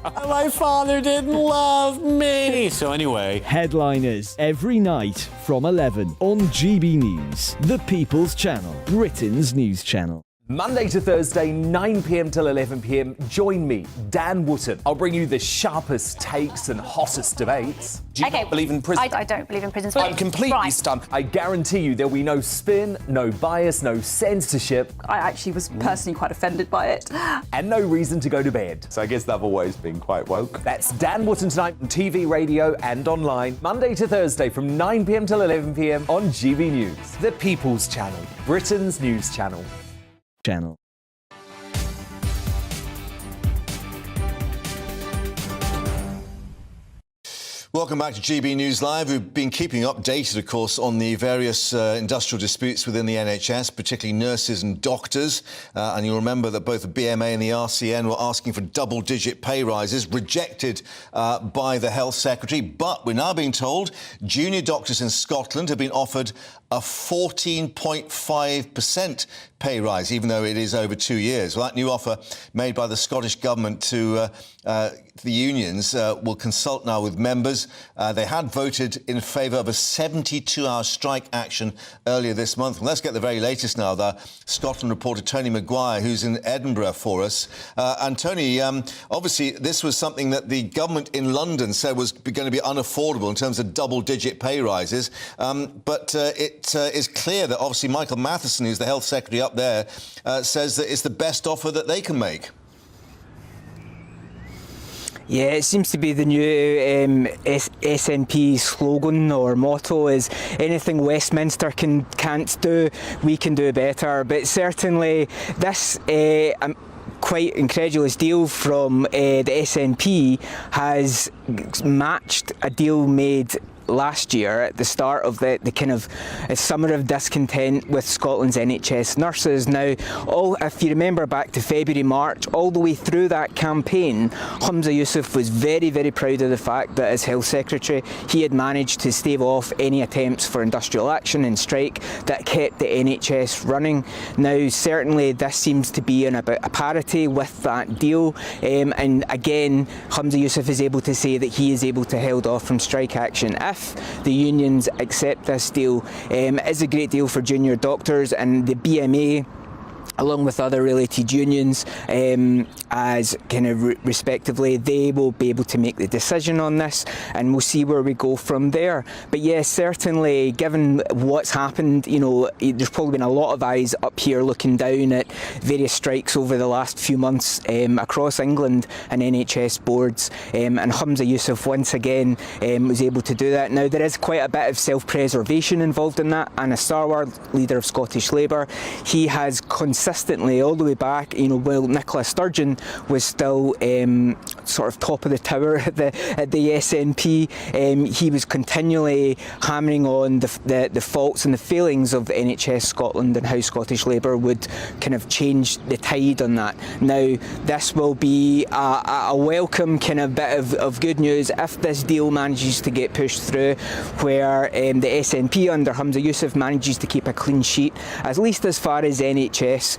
My father didn't love me. So anyway. Headliners every night from 11 on GB News, the People's Channel, Britain's news channel. Monday to Thursday, 9 p.m. till 11 p.m. Join me, Dan Wootton. I'll bring you the sharpest takes and hottest debates. Do you not believe in prison? I don't believe in prison. I'm completely stunned. I guarantee you there'll be no spin, no bias, no censorship. I actually was personally quite offended by it. And no reason to go to bed. So I guess they've always been quite woke. That's Dan Wootton tonight on TV, radio and online. Monday to Thursday from 9 p.m. till 11 p.m. on GB News. The People's Channel, Britain's news channel. Welcome back to GB News Live. We've been keeping you updated, of course, on the various industrial disputes within the NHS, particularly nurses and doctors. And you'll remember that both the BMA and the RCN were asking for double-digit pay rises, rejected by the Health Secretary. But we're now being told junior doctors in Scotland have been offered a 14.5% pay rise, even though it is over 2 years. Well, that new offer made by the Scottish Government to the unions will consult now with members. They had voted in favour of a 72-hour strike action earlier this month. Well, let's get the very latest now. The Scotland reporter Tony Maguire, who's in Edinburgh for us. And Tony, obviously this was something that the government in London said was going to be unaffordable in terms of double-digit pay rises. But it is clear that obviously Michael Matheson, who's the Health Secretary up there, says that it's the best offer that they can make. Yeah, it seems to be the new SNP slogan or motto is anything Westminster can't do, we can do better. But certainly this quite incredulous deal from the SNP has matched a deal made last year at the start of the kind of summer of discontent with Scotland's NHS nurses. Now, if you remember back to February, March, all the way through that campaign, Humza Yousaf was very, very proud of the fact that as Health Secretary, he had managed to stave off any attempts for industrial action and strike that kept the NHS running. Now, certainly this seems to be in about a parity with that deal. And again, Humza Yousaf is able to say that he is able to hold off from strike action. If the unions accept this deal, it is a great deal for junior doctors, and the BMA, along with other related unions, as kind of respectively, they will be able to make the decision on this, and we'll see where we go from there. But yes, certainly, given what's happened, you know, there's probably been a lot of eyes up here looking down at various strikes over the last few months across England and NHS boards, and Humza Yousaf once again was able to do that. Now, there is quite a bit of self-preservation involved in that, and a stalwart leader of Scottish Labour, he has consistently, all the way back, you know, while Nicola Sturgeon was still sort of top of the tower at the SNP, he was continually hammering on the faults and the failings of the NHS Scotland and how Scottish Labour would kind of change the tide on that. Now, this will be a welcome kind of bit of good news if this deal manages to get pushed through, where the SNP under Humza Yousaf manages to keep a clean sheet, at least as far as NHS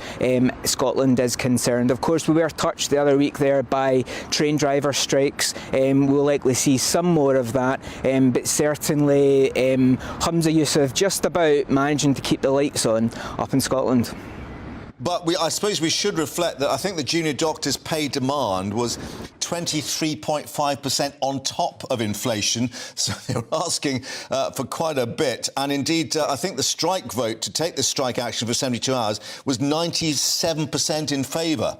Scotland is concerned. Of course, we were touched the other week there by train driver strikes. We'll likely see some more of that, but certainly Humza Yousaf just about managing to keep the lights on up in Scotland. But I suppose we should reflect that I think the junior doctors' pay demand was 23.5% on top of inflation, so they were asking for quite a bit. And indeed, I think the strike vote to take the strike action for 72 hours was 97% in favour.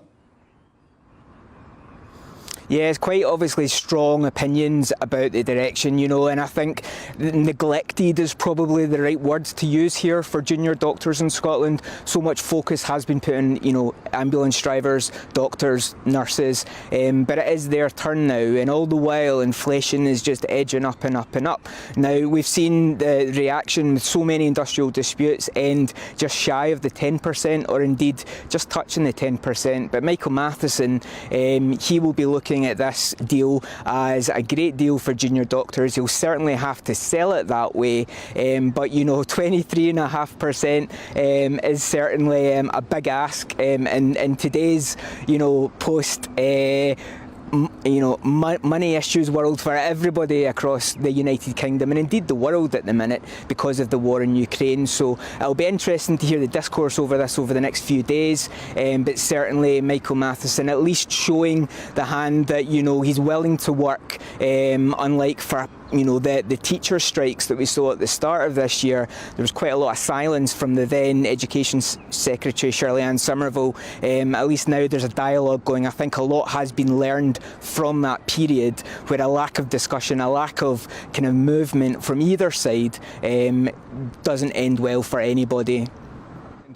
Yeah, it's quite obviously strong opinions about the direction, you know, and I think neglected is probably the right words to use here for junior doctors in Scotland. So much focus has been put on, you know, ambulance drivers, doctors, nurses, but it is their turn now, and all the while inflation is just edging up and up and up. Now, we've seen the reaction with so many industrial disputes end just shy of the 10%, or indeed just touching the 10%, but Michael Matheson, he will be looking at this deal as a great deal for junior doctors. He'll certainly have to sell it that way, but you know, 23.5% is certainly a big ask in today's, you know, post you know, money issues world for everybody across the United Kingdom and indeed the world at the minute because of the war in Ukraine. So it'll be interesting to hear the discourse over this over the next few days, but certainly Michael Matheson at least showing the hand that, you know, he's willing to work, unlike for, you know, the teacher strikes that we saw at the start of this year. There was quite a lot of silence from the then Education Secretary Shirley-Ann Somerville. At least now there's a dialogue going. I think a lot has been learned from that period where a lack of discussion, a lack of kind of movement from either side doesn't end well for anybody.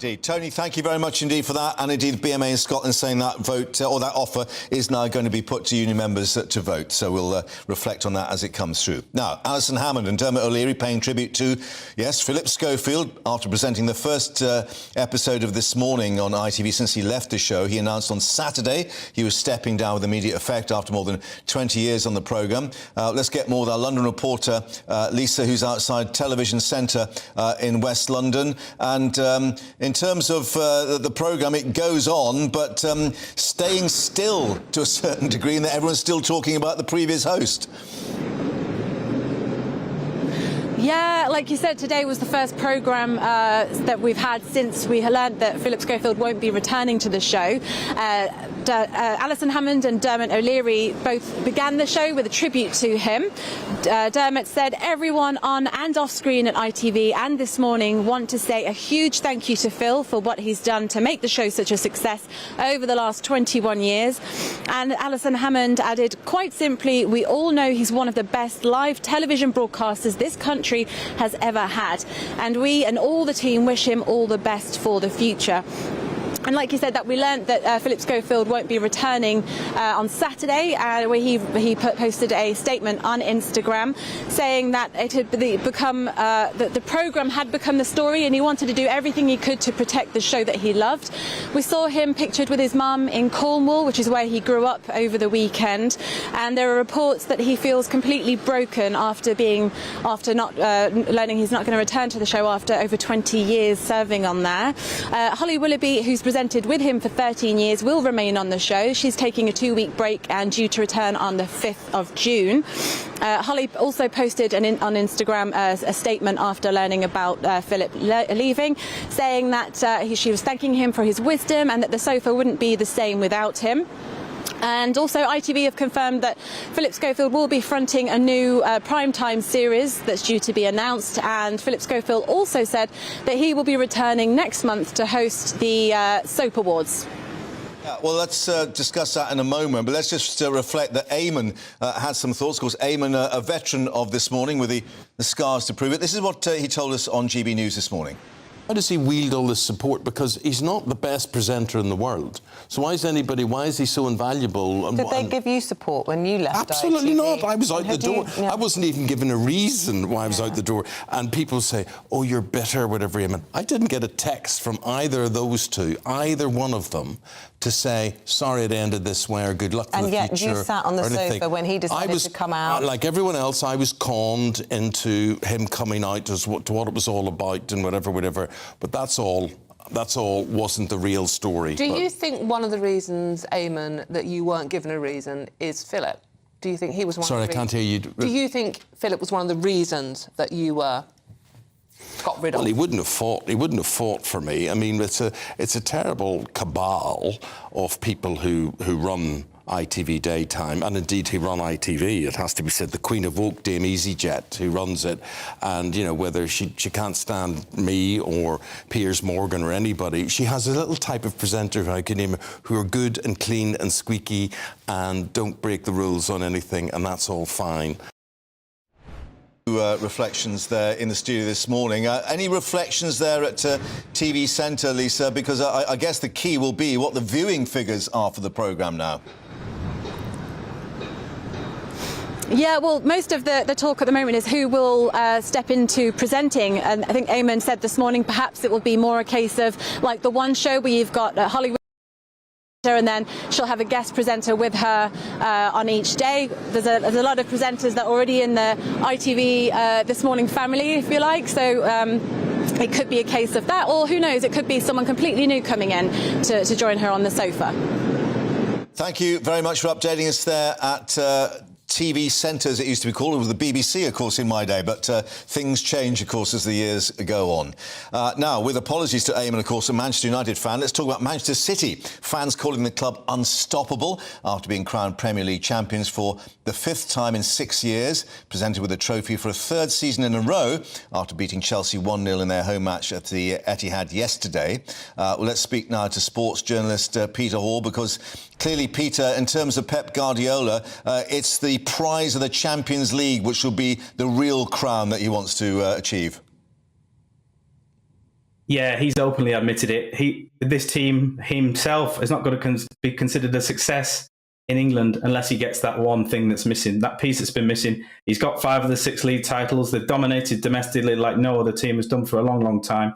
Indeed. Tony, thank you very much indeed for that. And indeed, the BMA in Scotland saying that vote or that offer is now going to be put to union members to vote. So we'll reflect on that as it comes through. Now, Alison Hammond and Dermot O'Leary paying tribute to, yes, Philip Schofield. After presenting the first episode of This Morning on ITV since he left the show, he announced on Saturday he was stepping down with immediate effect after more than 20 years on the programme. Let's get more with our London reporter, Lisa, who's outside Television Centre in West London. And in terms of the programme, it goes on, but staying still to a certain degree, and that everyone's still talking about the previous host. Yeah, like you said, today was the first programme that we've had since we learned that Philip Schofield won't be returning to the show. Alison Hammond and Dermot O'Leary both began the show with a tribute to him. Dermot said, everyone on and off screen at ITV and This Morning want to say a huge thank you to Phil for what he's done to make the show such a success over the last 21 years. And Alison Hammond added, quite simply, we all know he's one of the best live television broadcasters this country has ever had. And we and all the team wish him all the best for the future. And like you said, that we learnt that Philip Schofield won't be returning on Saturday, where he posted a statement on Instagram saying that it had become that the programme had become the story, and he wanted to do everything he could to protect the show that he loved. We saw him pictured with his mum in Cornwall, which is where he grew up, over the weekend, and there are reports that he feels completely broken after not learning he's not going to return to the show after over 20 years serving on there. Holly Willoughby, who's presented with him for 13 years, will remain on the show. She's taking a 2-week break and due to return on the 5th of June. Holly also posted on Instagram a statement after learning about Philip leaving, saying that she was thanking him for his wisdom and that the sofa wouldn't be the same without him. And also ITV have confirmed that Philip Schofield will be fronting a new primetime series that's due to be announced, and Philip Schofield also said that he will be returning next month to host the Soap Awards. Yeah, well, let's discuss that in a moment, but let's just reflect that Eamon had some thoughts. Of course, Eamon, a veteran of This Morning with the scars to prove it. This is what he told us on GB News this morning. How does he wield all this support? Because he's not the best presenter in the world. So why is he so invaluable? Did they give you support when you left? Absolutely ITV? not. I was out the door. I wasn't even given a reason why I was out the door. And people say, oh, you're bitter, whatever. I didn't get a text from either of those two, either one of them, to say, sorry it ended this way, or good luck for the future. And yet you sat on the sofa when he decided to come out. Like everyone else, I was conned into him coming out to what it was all about and whatever. But that's all wasn't the real story. Do you think one of the reasons, Eamon, that you weren't given a reason is Philip? Do you think he was one of the reasons? Sorry, I can't hear you. Do you think Philip was one of the reasons that you got rid of? Well, he wouldn't have fought for me. I mean, it's a terrible cabal of people who run ITV daytime, and indeed who run ITV, it has to be said. The Queen of Oak, Dame EasyJet, who runs it, and, you know, whether she can't stand me or Piers Morgan or anybody, she has a little type of presenter who I can name, who are good and clean and squeaky and don't break the rules on anything, and that's all fine. Reflections there in the studio this morning. Any reflections there at TV Centre, Lisa? Because I guess the key will be what the viewing figures are for the programme now. Yeah, well, most of the talk at the moment is who will step into presenting. And I think Eamon said this morning perhaps it will be more a case of like the one show where you've got Hollywood, and then she'll have a guest presenter with her on each day. There's a lot of presenters that are already in the ITV This Morning family, if you like. So it could be a case of that, or who knows, it could be someone completely new coming in to join her on the sofa. Thank you very much for updating us there at TV Centre, as it used to be called. It was the BBC, of course, in my day, but things change, of course, as the years go on. Now, with apologies to Eamon, of course, a Manchester United fan, let's talk about Manchester City. Fans calling the club unstoppable after being crowned Premier League champions for the 5th time in 6 years, presented with a trophy for a 3rd season in a row after beating Chelsea 1-0 in their home match at the Etihad yesterday. Well, let's speak now to sports journalist Peter Hall, because clearly, Peter, in terms of Pep Guardiola, it's the prize of the Champions League which will be the real crown that he wants to achieve. Yeah, he's openly admitted it. This team himself is not going to be considered a success in England unless he gets that one thing that's missing, that piece that's been missing. He's got 5 of the 6 league titles. They've dominated domestically like no other team has done for a long, long time.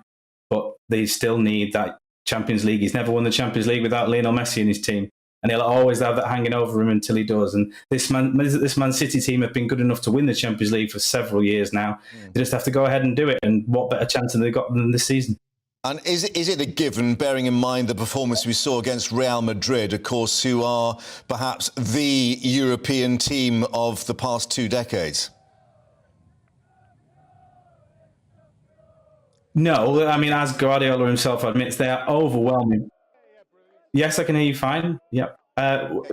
But they still need that Champions League. He's never won the Champions League without Lionel Messi in his team. And he'll always have that hanging over him until he does. And this Man City team have been good enough to win the Champions League for several years now. They just have to go ahead and do it. And what better chance have they got than this season? And is it a given, bearing in mind the performance we saw against Real Madrid, of course, who are perhaps the European team of the past 2 decades? No, I mean, as Guardiola himself admits, they are overwhelming. Yes, I can hear you fine. Yep.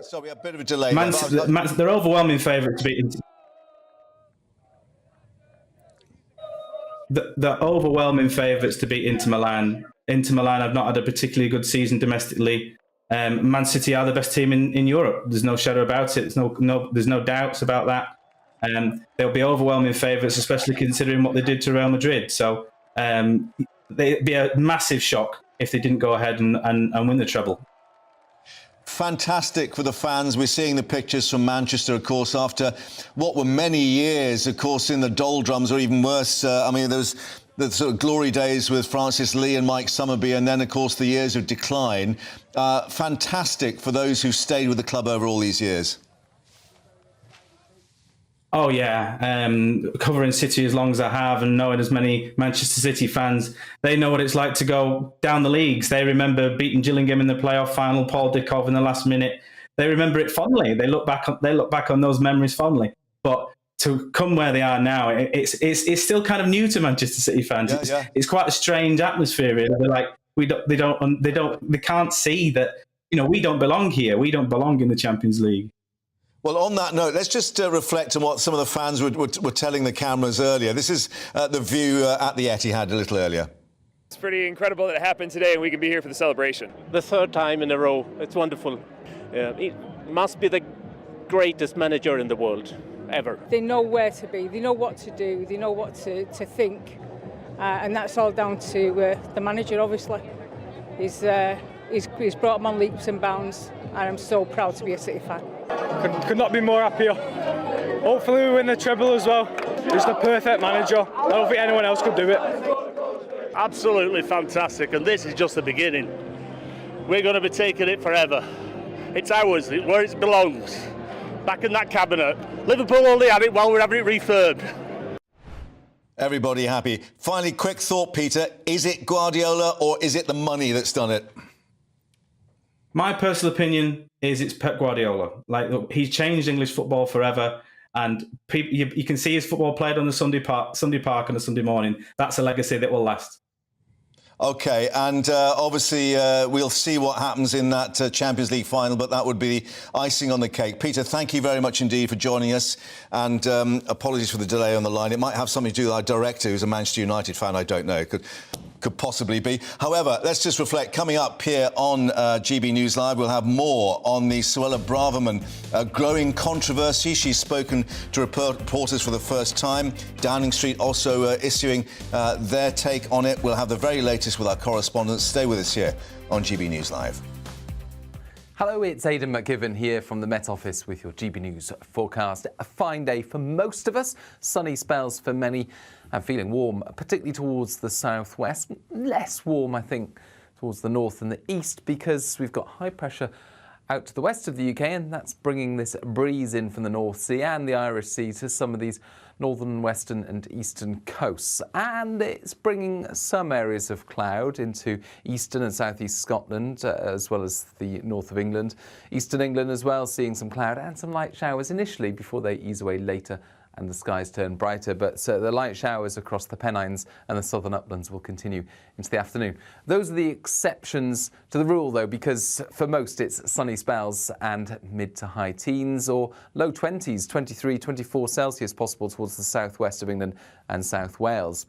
Sorry, a bit of a delay. They're overwhelming favourites to beat. The overwhelming favourites to beat Inter Milan. Inter Milan have not had a particularly good season domestically. Man City are the best team in Europe. There's no shadow about it. There's no doubts about that. They'll be overwhelming favourites, especially considering what they did to Real Madrid. So it'd be a massive shock if they didn't go ahead and win the treble. Fantastic for the fans. We're seeing the pictures from Manchester, of course, after what were many years, of course, in the doldrums, or even worse. I mean, there was the sort of glory days with Francis Lee and Mike Summerby, and then, of course, the years of decline. Fantastic for those who stayed with the club over all these years. Oh, yeah. Covering City as long as I have and knowing as many Manchester City fans, they know what it's like to go down the leagues. They remember beating Gillingham in the playoff final, Paul Dickov in the last minute. They remember it fondly. They look back on those memories fondly. But to come where they are now, it's still kind of new to Manchester City fans. It's quite a strange atmosphere. Really. They're like, they can't see that, we don't belong here. We don't belong in the Champions League. Well, on that note, let's just reflect on what some of the fans were telling the cameras earlier. This is the view at the Etihad a little earlier. It's pretty incredible that it happened today and we can be here for the celebration. The 3rd time in a row. It's wonderful. He must be the greatest manager in the world, ever. They know where to be, they know what to do, they know what to think. And that's all down to the manager, obviously. He's brought them on leaps and bounds, and I'm so proud to be a City fan. Could not be more happier. Hopefully we win the treble as well. He's the perfect manager. I don't think anyone else could do it. Absolutely fantastic, and this is just the beginning. We're going to be taking it forever. It's ours, where it belongs. Back in that cabinet. Liverpool only had it while we're having it refurbed. Everybody happy. Finally, quick thought, Peter. Is it Guardiola or is it the money that's done it? My personal opinion is it's Pep Guardiola. Like, he's changed English football forever, and you can see his football played on the Sunday Park on a Sunday morning. That's a legacy that will last. OK, and obviously we'll see what happens in that Champions League final, but that would be icing on the cake. Peter, thank you very much indeed for joining us, and apologies for the delay on the line. It might have something to do with our director, who's a Manchester United fan, I don't know. It could possibly be. However, let's just reflect. Coming up here on GB News Live, we'll have more on the Suella Braverman growing controversy. She's spoken to reporters for the first time. Downing Street also issuing their take on it. We'll have the very latest with our correspondents. Stay with us here on GB News Live. Hello, it's Aidan McGivern here from the Met Office with your GB News forecast. A fine day for most of us, sunny spells for many, and feeling warm, particularly towards the southwest. Less warm, I think, towards the north and the east, because we've got high pressure out to the west of the UK, and that's bringing this breeze in from the North Sea and the Irish Sea to some of these northern, western and eastern coasts. And it's bringing some areas of cloud into eastern and southeast Scotland, as well as the north of England. Eastern England as well, seeing some cloud and some light showers initially before they ease away later and the skies turn brighter. But the light showers across the Pennines and the southern uplands will continue into the afternoon. Those are the exceptions to the rule, though, because for most it's sunny spells and mid to high teens or low 20s, 23, 24 Celsius possible towards the southwest of England and South Wales.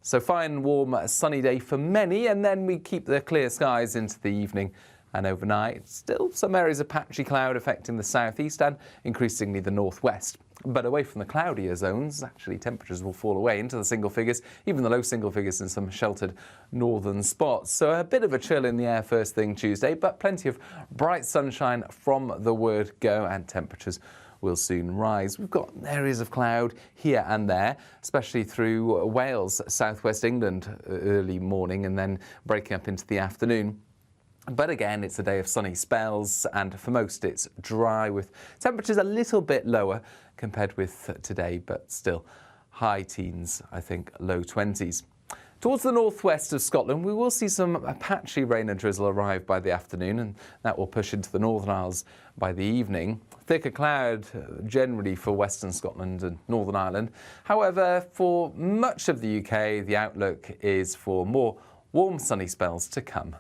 So fine, warm, sunny day for many, and then we keep the clear skies into the evening And overnight, still some areas of patchy cloud affecting the southeast and increasingly the northwest. But away from the cloudier zones, actually temperatures will fall away into the single figures, even the low single figures in some sheltered northern spots. So a bit of a chill in the air first thing Tuesday, but plenty of bright sunshine from the word go, and temperatures will soon rise. We've got areas of cloud here and there, especially through Wales, southwest England early morning and then breaking up into the afternoon. But again, it's a day of sunny spells, and for most it's dry, with temperatures a little bit lower compared with today, but still high teens, I think low 20s. Towards the northwest of Scotland, we will see some patchy rain and drizzle arrive by the afternoon, and that will push into the Northern Isles by the evening. Thicker cloud generally for Western Scotland and Northern Ireland. However, for much of the UK, the outlook is for more warm sunny spells to come.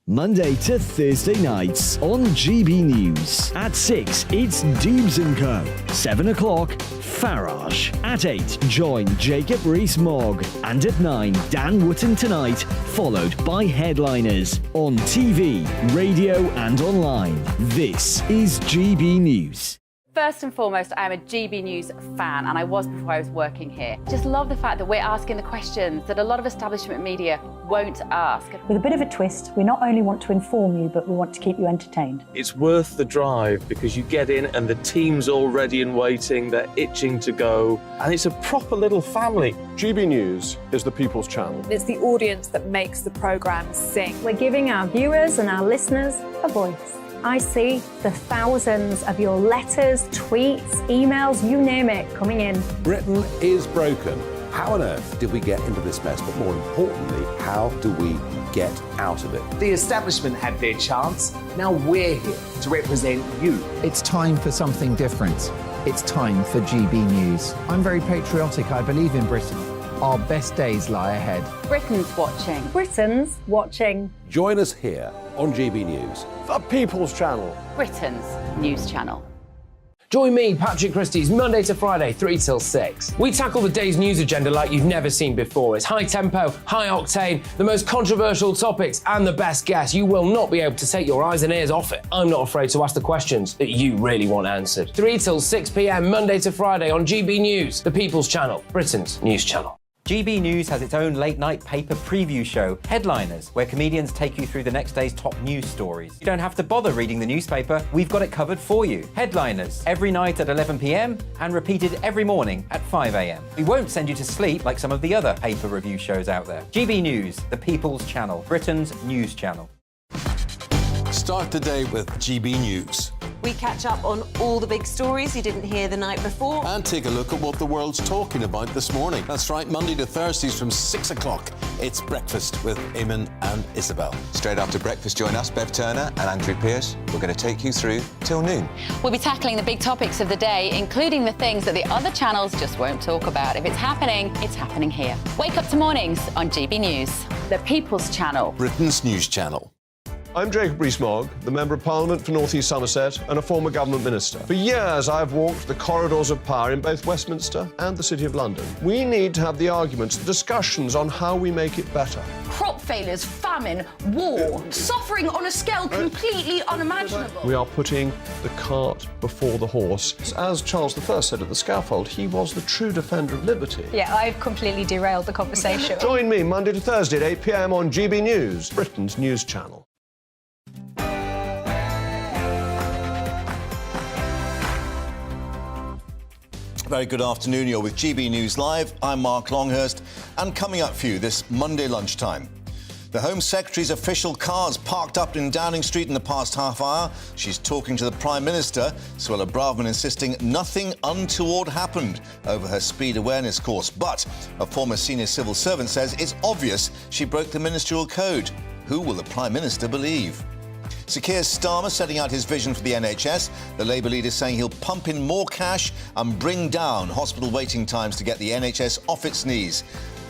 Monday to Thursday nights on GB News. At 6, it's Dubes & Co. 7 o'clock, Farage. At 8, join Jacob Rees-Mogg. And at 9, Dan Wootton Tonight, followed by Headliners. On TV, radio and online. This is GB News. First and foremost, I am a GB News fan, and I was before I was working here. Just love the fact that we're asking the questions that a lot of establishment media won't ask. With a bit of a twist, we not only want to inform you, but we want to keep you entertained. It's worth the drive because you get in and the team's all ready and waiting, they're itching to go, and it's a proper little family. GB News is the People's Channel. It's the audience that makes the programme sing. We're giving our viewers and our listeners a voice. I see the thousands of your letters, tweets, emails, you name it, coming in. Britain is broken. How on earth did we get into this mess? But more importantly, how do we get out of it? The establishment had their chance. Now we're here to represent you. It's time for something different. It's time for GB News. I'm very patriotic. I believe in Britain. Our best days lie ahead. Britain's watching. Britain's watching. Join us here on GB News. The People's Channel. Britain's news channel. Join me, Patrick Christie's, Monday to Friday, 3 till 6. We tackle the day's news agenda like you've never seen before. It's high tempo, high octane, the most controversial topics and the best guests. You will not be able to take your eyes and ears off it. I'm not afraid to ask the questions that you really want answered. 3 till 6 p.m, Monday to Friday on GB News, the People's Channel, Britain's news channel. GB News has its own late-night paper preview show, Headliners, where comedians take you through the next day's top news stories. You don't have to bother reading the newspaper, we've got it covered for you. Headliners, every night at 11 p.m, and repeated every morning at 5 a.m. We won't send you to sleep like some of the other paper review shows out there. GB News, the People's Channel, Britain's news channel. Start the day with GB News. We catch up on all the big stories you didn't hear the night before. And take a look at what the world's talking about this morning. That's right, Monday to Thursdays from 6 o'clock. It's Breakfast with Eamon and Isabel. Straight after breakfast, join us, Bev Turner and Andrew Pearce. We're going to take you through till noon. We'll be tackling the big topics of the day, including the things that the other channels just won't talk about. If it's happening here. Wake up to mornings on GB News, the People's Channel. Britain's news channel. I'm Jacob Rees-Mogg, the Member of Parliament for North East Somerset and a former government minister. For years, I've walked the corridors of power in both Westminster and the City of London. We need to have the arguments, the discussions on how we make it better. Crop failures, famine, war, suffering on a scale completely unimaginable. We are putting the cart before the horse. As Charles I said at the scaffold, he was the true defender of liberty. Yeah, I've completely derailed the conversation. Join me Monday to Thursday at 8 p.m. on GB News, Britain's news channel. Very good afternoon. You're with GB News Live. I'm Mark Longhurst, and coming up for you this Monday lunchtime. The Home Secretary's official car's parked up in Downing Street in the past half hour. She's talking to the Prime Minister, Suella Braverman, insisting nothing untoward happened over her speed awareness course. But a former senior civil servant says it's obvious she broke the ministerial code. Who will the Prime Minister believe? Sir Keir Starmer setting out his vision for the NHS. The Labour leader saying he'll pump in more cash and bring down hospital waiting times to get the NHS off its knees.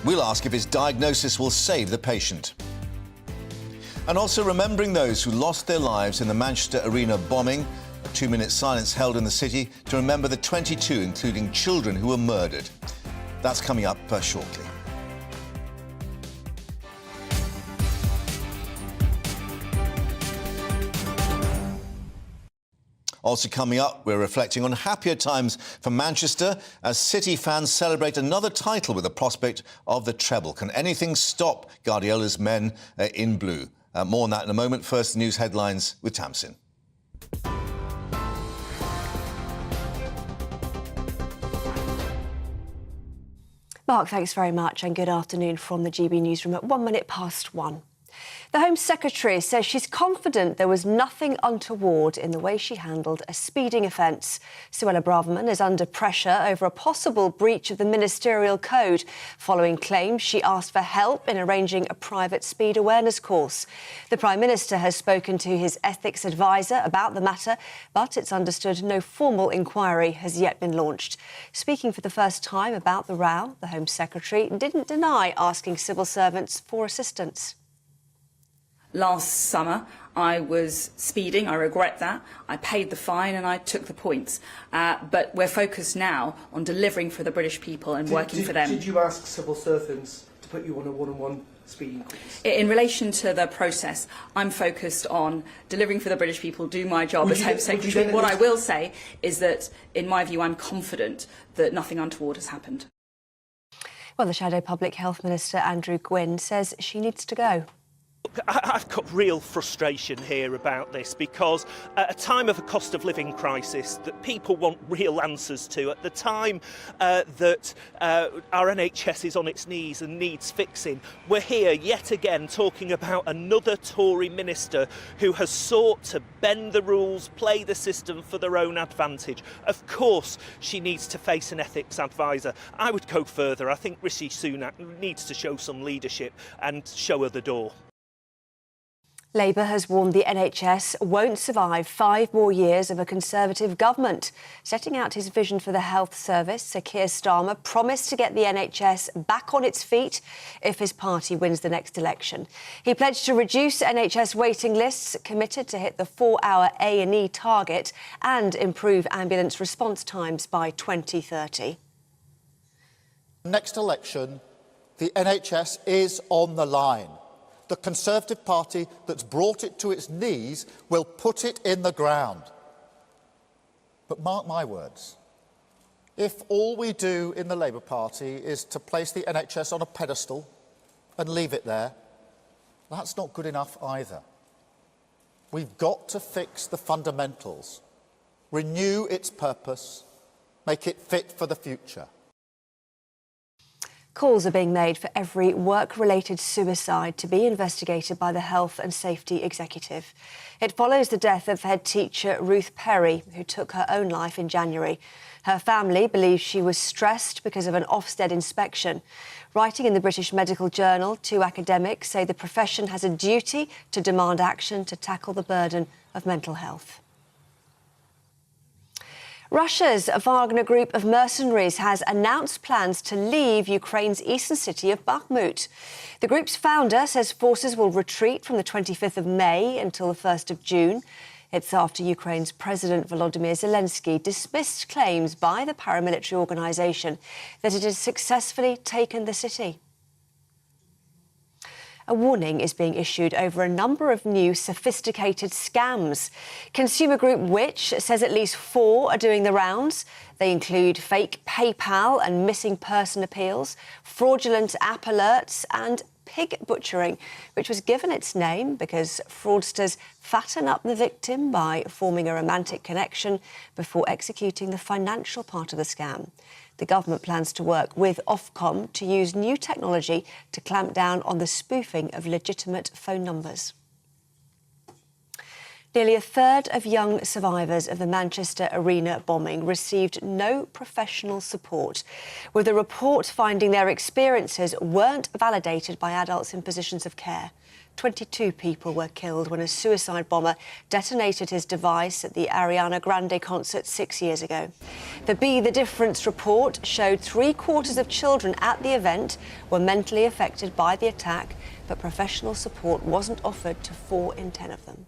We'll ask if his diagnosis will save the patient. And also remembering those who lost their lives in the Manchester Arena bombing. A 2-minute silence held in the city to remember the 22, including children, who were murdered. That's coming up shortly. Also coming up, we're reflecting on happier times for Manchester as City fans celebrate another title with the prospect of the treble. Can anything stop Guardiola's men in blue? More on that in a moment. First, the news headlines with Tamsin. Mark, thanks very much and good afternoon from the GB Newsroom at 1:01. The Home Secretary says she's confident there was nothing untoward in the way she handled a speeding offence. Suella Braverman is under pressure over a possible breach of the ministerial code following claims she asked for help in arranging a private speed awareness course. The Prime Minister has spoken to his ethics advisor about the matter, but it's understood no formal inquiry has yet been launched. Speaking for the first time about the row, the Home Secretary didn't deny asking civil servants for assistance. Last summer, I was speeding. I regret that. I paid the fine and I took the points. But we're focused now on delivering for the British people and working for them. Did you ask civil servants to put you on a one-on-one speeding course? In relation to the process, I'm focused on delivering for the British people, do my job as Home Secretary. What I will say is that, in my view, I'm confident that nothing untoward has happened. Well, the Shadow Public Health Minister, Andrew Gwynn, says she needs to go. I've got real frustration here about this because at a time of a cost of living crisis that people want real answers to, at the time that our NHS is on its knees and needs fixing, we're here yet again talking about another Tory minister who has sought to bend the rules, play the system for their own advantage. Of course she needs to face an ethics advisor. I would go further. I think Rishi Sunak needs to show some leadership and show her the door. Labour has warned the NHS won't survive 5 more years of a Conservative government. Setting out his vision for the health service, Sir Keir Starmer promised to get the NHS back on its feet if his party wins the next election. He pledged to reduce NHS waiting lists, committed to hit the 4-hour A&E target and improve ambulance response times by 2030. Next election, the NHS is on the line. The Conservative Party that's brought it to its knees will put it in the ground. But mark my words, if all we do in the Labour Party is to place the NHS on a pedestal and leave it there, that's not good enough either. We've got to fix the fundamentals, renew its purpose, make it fit for the future. Calls are being made for every work-related suicide to be investigated by the Health and Safety Executive. It follows the death of head teacher Ruth Perry, who took her own life in January. Her family believes she was stressed because of an Ofsted inspection. Writing in the British Medical Journal, 2 academics say the profession has a duty to demand action to tackle the burden of mental health. Russia's Wagner group of mercenaries has announced plans to leave Ukraine's eastern city of Bakhmut. The group's founder says forces will retreat from the 25th of May until the 1st of June. It's after Ukraine's President Volodymyr Zelensky dismissed claims by the paramilitary organisation that it has successfully taken the city. A warning is being issued over a number of new sophisticated scams. Consumer group Which says at least 4 are doing the rounds. They include fake PayPal and missing person appeals, fraudulent app alerts and pig butchering, which was given its name because fraudsters fatten up the victim by forming a romantic connection before executing the financial part of the scam. The government plans to work with Ofcom to use new technology to clamp down on the spoofing of legitimate phone numbers. Nearly a third of young survivors of the Manchester Arena bombing received no professional support, with a report finding their experiences weren't validated by adults in positions of care. 22 people were killed when a suicide bomber detonated his device at the Ariana Grande concert 6 years ago. The Be the Difference report showed 3/4 of children at the event were mentally affected by the attack, but professional support wasn't offered to 4 in 10 of them.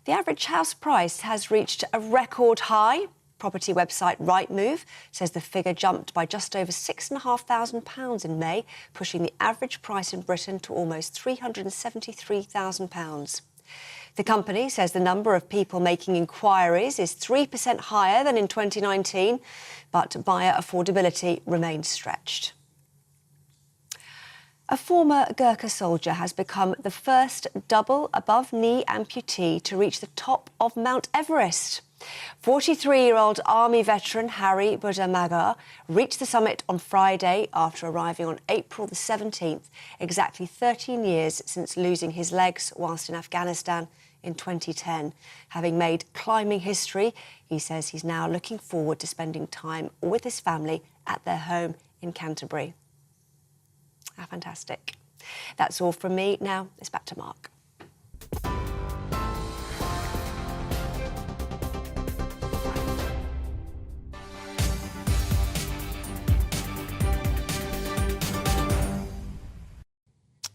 The average house price has reached a record high. Property website Rightmove says the figure jumped by just over £6,500 in May, pushing the average price in Britain to almost £373,000. The company says the number of people making inquiries is 3% higher than in 2019, but buyer affordability remains stretched. A former Gurkha soldier has become the first double above-knee amputee to reach the top of Mount Everest. 43-year-old Army veteran Harry Budamagar reached the summit on Friday after arriving on April the 17th, exactly 13 years since losing his legs whilst in Afghanistan in 2010. Having made climbing history, he says he's now looking forward to spending time with his family at their home in Canterbury. How fantastic. That's all from me. Now it's back to Mark.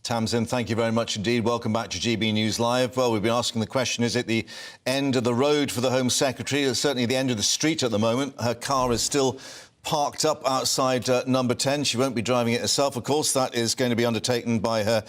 Tamsin, thank you very much indeed. Welcome back to GB News Live. Well, we've been asking the question, is it the end of the road for the Home Secretary? It's certainly the end of the street at the moment. Her car is still parked up outside number 10. She won't be driving it herself, of course. That is going to be undertaken by her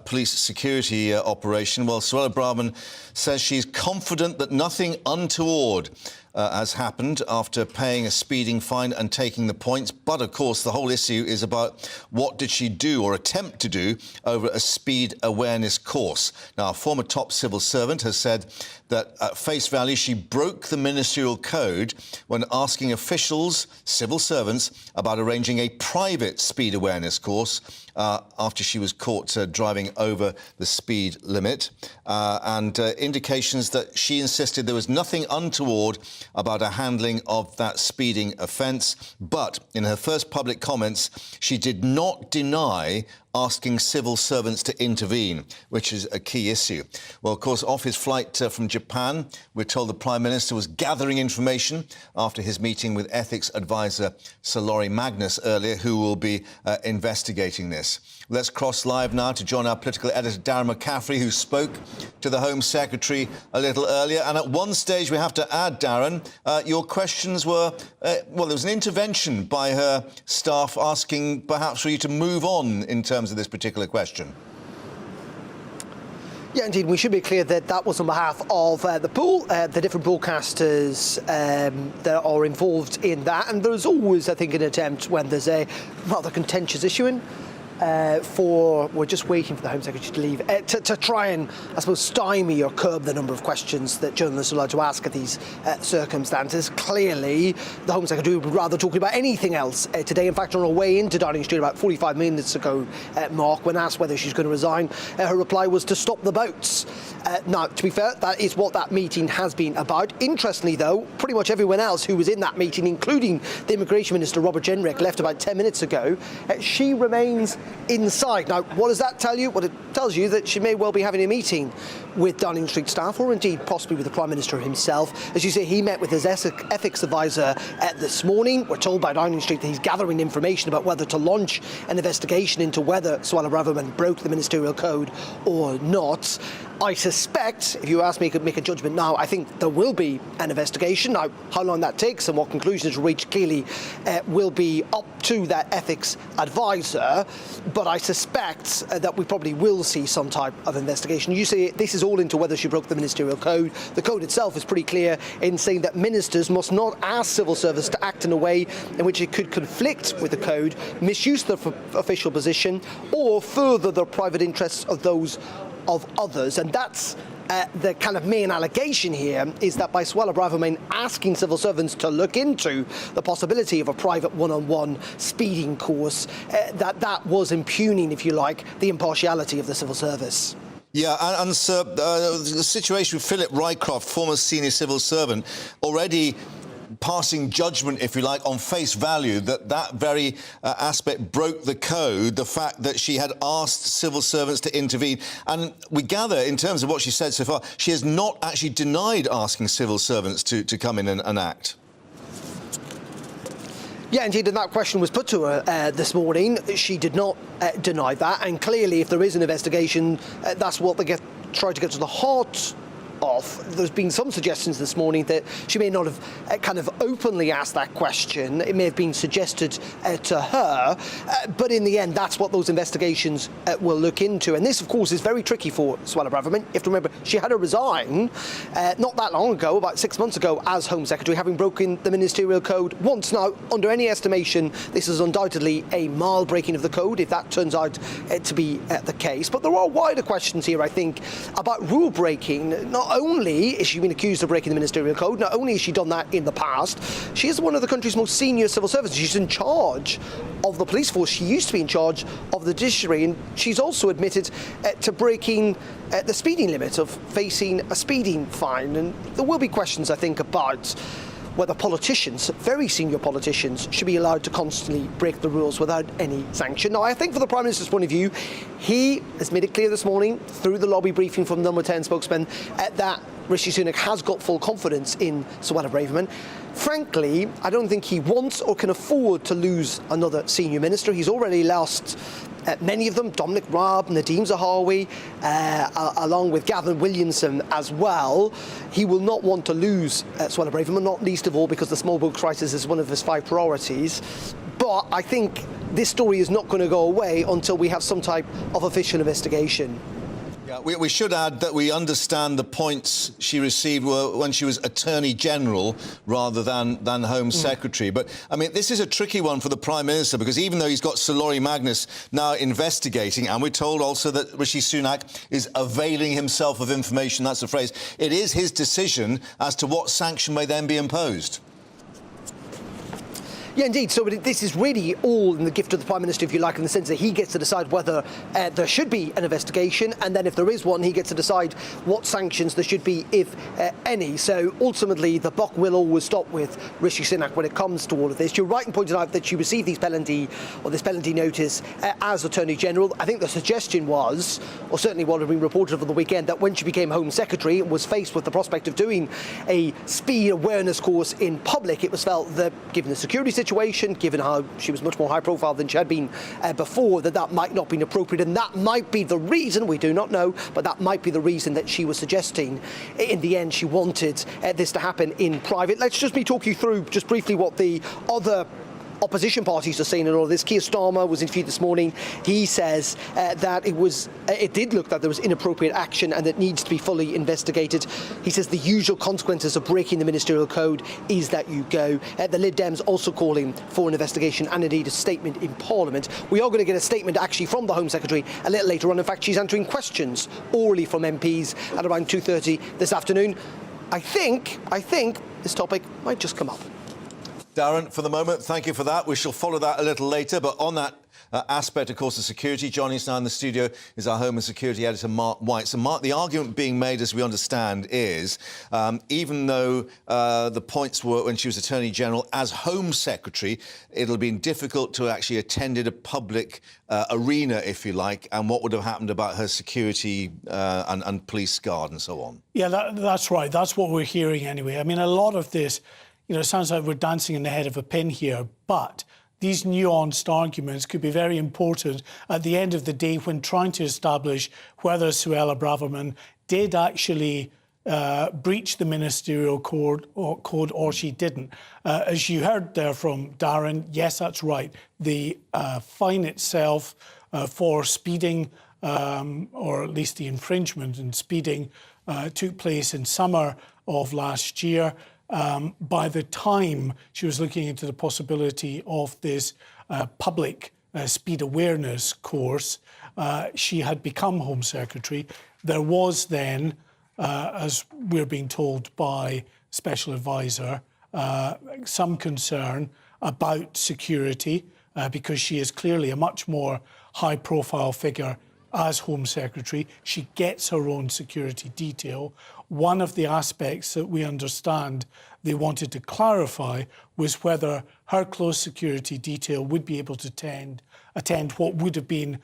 police security operation. Well, Suella Braverman says she's confident that nothing untoward has happened after paying a speeding fine and taking the points. But, of course, the whole issue is about what did she do or attempt to do over a speed awareness course. Now, a former top civil servant has said that at face value she broke the ministerial code when asking officials, civil servants, about arranging a private speed awareness course after she was caught driving over the speed limit. And indications that she insisted there was nothing untoward about her handling of that speeding offence. But in her first public comments, she did not deny asking civil servants to intervene, which is a key issue. Well, of course, off his flight from Japan, we're told the Prime Minister was gathering information after his meeting with ethics advisor Sir Laurie Magnus earlier, who will be investigating this. Let's cross live now to join our political editor, Darren McCaffrey, who spoke to the Home Secretary a little earlier. And at one stage, we have to add, Darren, your questions were, well, there was an intervention by her staff asking perhaps for you to move on in terms of this particular question. Yeah, indeed. We should be clear that that was on behalf of the pool, the different broadcasters that are involved in that. And there's always, I think, an attempt when there's a rather contentious issue in. We're just waiting for the Home Secretary to leave, to try and, I suppose, stymie or curb the number of questions that journalists are allowed to ask at these circumstances. Clearly, the Home Secretary would rather talk about anything else today. In fact, on her way into Downing Street about 45 minutes ago, Mark, when asked whether she's going to resign, her reply was to stop the boats. Now, to be fair, that is what that meeting has been about. Interestingly, though, pretty much everyone else who was in that meeting, including the Immigration Minister, Robert Jenrick, left about 10 minutes ago. She remains inside. Now, what does that tell you? Well, it tells you that she may well be having a meeting with Downing Street staff, or indeed possibly with the Prime Minister himself. As you say, he met with his ethics advisor this morning. We're told by Downing Street that he's gathering information about whether to launch an investigation into whether Suella Braverman broke the ministerial code or not. I suspect, if you ask me, could make a judgment now, I think there will be an investigation. Now, how long that takes and what conclusions reached clearly will be up to that ethics advisor. But I suspect that we probably will see some type of investigation. You say this is all into whether she broke the ministerial code. The code itself is pretty clear in saying that ministers must not ask civil service to act in a way in which it could conflict with the code, misuse their official position, or further the private interests of those of others. And that's the kind of main allegation here, is that by Suella Braverman asking civil servants to look into the possibility of a private one-on-one speeding course, that was impugning, if you like, the impartiality of the civil service. Yeah, and sir, the situation with Philip Rycroft, former senior civil servant, already passing judgment, if you like, on face value, that very aspect broke the code, the fact that she had asked civil servants to intervene. And we gather, in terms of what she said so far, she has not actually denied asking civil servants to come in and act. Yeah, indeed, and that question was put to her this morning. She did not deny that, and clearly, if there is an investigation, that's what they try to get to the heart off. There's been some suggestions this morning that she may not have kind of openly asked that question. It may have been suggested to her, but in the end, that's what those investigations will look into. And this, of course, is very tricky for Suella Braverman. You have to remember, she had to resign not that long ago, about 6 months ago, as Home Secretary, having broken the ministerial code once. Now, under any estimation, this is undoubtedly a mild breaking of the code, if that turns out to be the case. But there are wider questions here, I think, about rule breaking. Not only is she been accused of breaking the ministerial code, not only has she done that in the past, she is one of the country's most senior civil servants. She's in charge of the police force. She used to be in charge of the judiciary, and she's also admitted to breaking the speeding limit, of facing a speeding fine. And there will be questions, I think, about whether politicians, very senior politicians, should be allowed to constantly break the rules without any sanction. Now, I think from the Prime Minister's point of view, he has made it clear this morning through the lobby briefing from Number 10 spokesman that Rishi Sunak has got full confidence in Suella Braverman. Frankly, I don't think he wants or can afford to lose another senior minister. He's already lost many of them, Dominic Raab, Nadhim Zahawi, along with Gavin Williamson as well. He will not want to lose Suella Braverman, not least of all because the small book crisis is one of his 5 priorities. But I think this story is not going to go away until we have some type of official investigation. Yeah, we should add that we understand the points she received were when she was Attorney General rather than Home Secretary. But, I mean, this is a tricky one for the Prime Minister because even though he's got Sir Laurie Magnus now investigating, and we're told also that Rishi Sunak is availing himself of information, that's the phrase, it is his decision as to what sanction may then be imposed. Yeah, indeed. So this is really all in the gift of the Prime Minister, if you like, in the sense that he gets to decide whether there should be an investigation, and then if there is one, he gets to decide what sanctions there should be, if any. So ultimately, the buck will always stop with Rishi Sunak when it comes to all of this. You're right in pointing out that she received this penalty notice as Attorney General. I think the suggestion was, or certainly what had been reported over the weekend, that when she became Home Secretary and was faced with the prospect of doing a speed awareness course in public, it was felt that, given the security situation, given how she was much more high profile than she had been before, that might not be appropriate, and that might be the reason, we do not know, but that might be the reason that she was suggesting in the end she wanted this to happen in private. Let's just talk you through just briefly what the other opposition parties are saying in all of this. Keir Starmer was interviewed this morning. He says that it did look that there was inappropriate action and that needs to be fully investigated. He says the usual consequences of breaking the ministerial code is that you go. The Lib Dems also calling for an investigation and indeed a statement in Parliament. We are going to get a statement actually from the Home Secretary a little later on. In fact, she's answering questions orally from MPs at around 2:30 this afternoon. I think this topic might just come up. Darren, for the moment, thank you for that. We shall follow that a little later. But on that aspect, of course, of security, joining us now in the studio is our Home and Security Editor, Mark White. So, Mark, the argument being made, as we understand, is even though the points were when she was Attorney General, as Home Secretary, it'll be difficult to actually attend a public arena, if you like, and what would have happened about her security and police guard and so on. Yeah, that's right. That's what we're hearing anyway. I mean, a lot of this, it sounds like we're dancing in the head of a pin here, but these nuanced arguments could be very important at the end of the day when trying to establish whether Suella Braverman did actually breach the ministerial code or she didn't. As you heard there from Darren, yes, that's right. The fine itself for speeding, or at least the infringement in speeding, took place in summer of last year. By the time she was looking into the possibility of this public speed awareness course, she had become Home Secretary. There was then, as we're being told by Special Advisor, some concern about security because she is clearly a much more high-profile figure as Home Secretary. She gets her own security detail. One of the aspects that we understand they wanted to clarify was whether her close security detail would be able to attend what would have been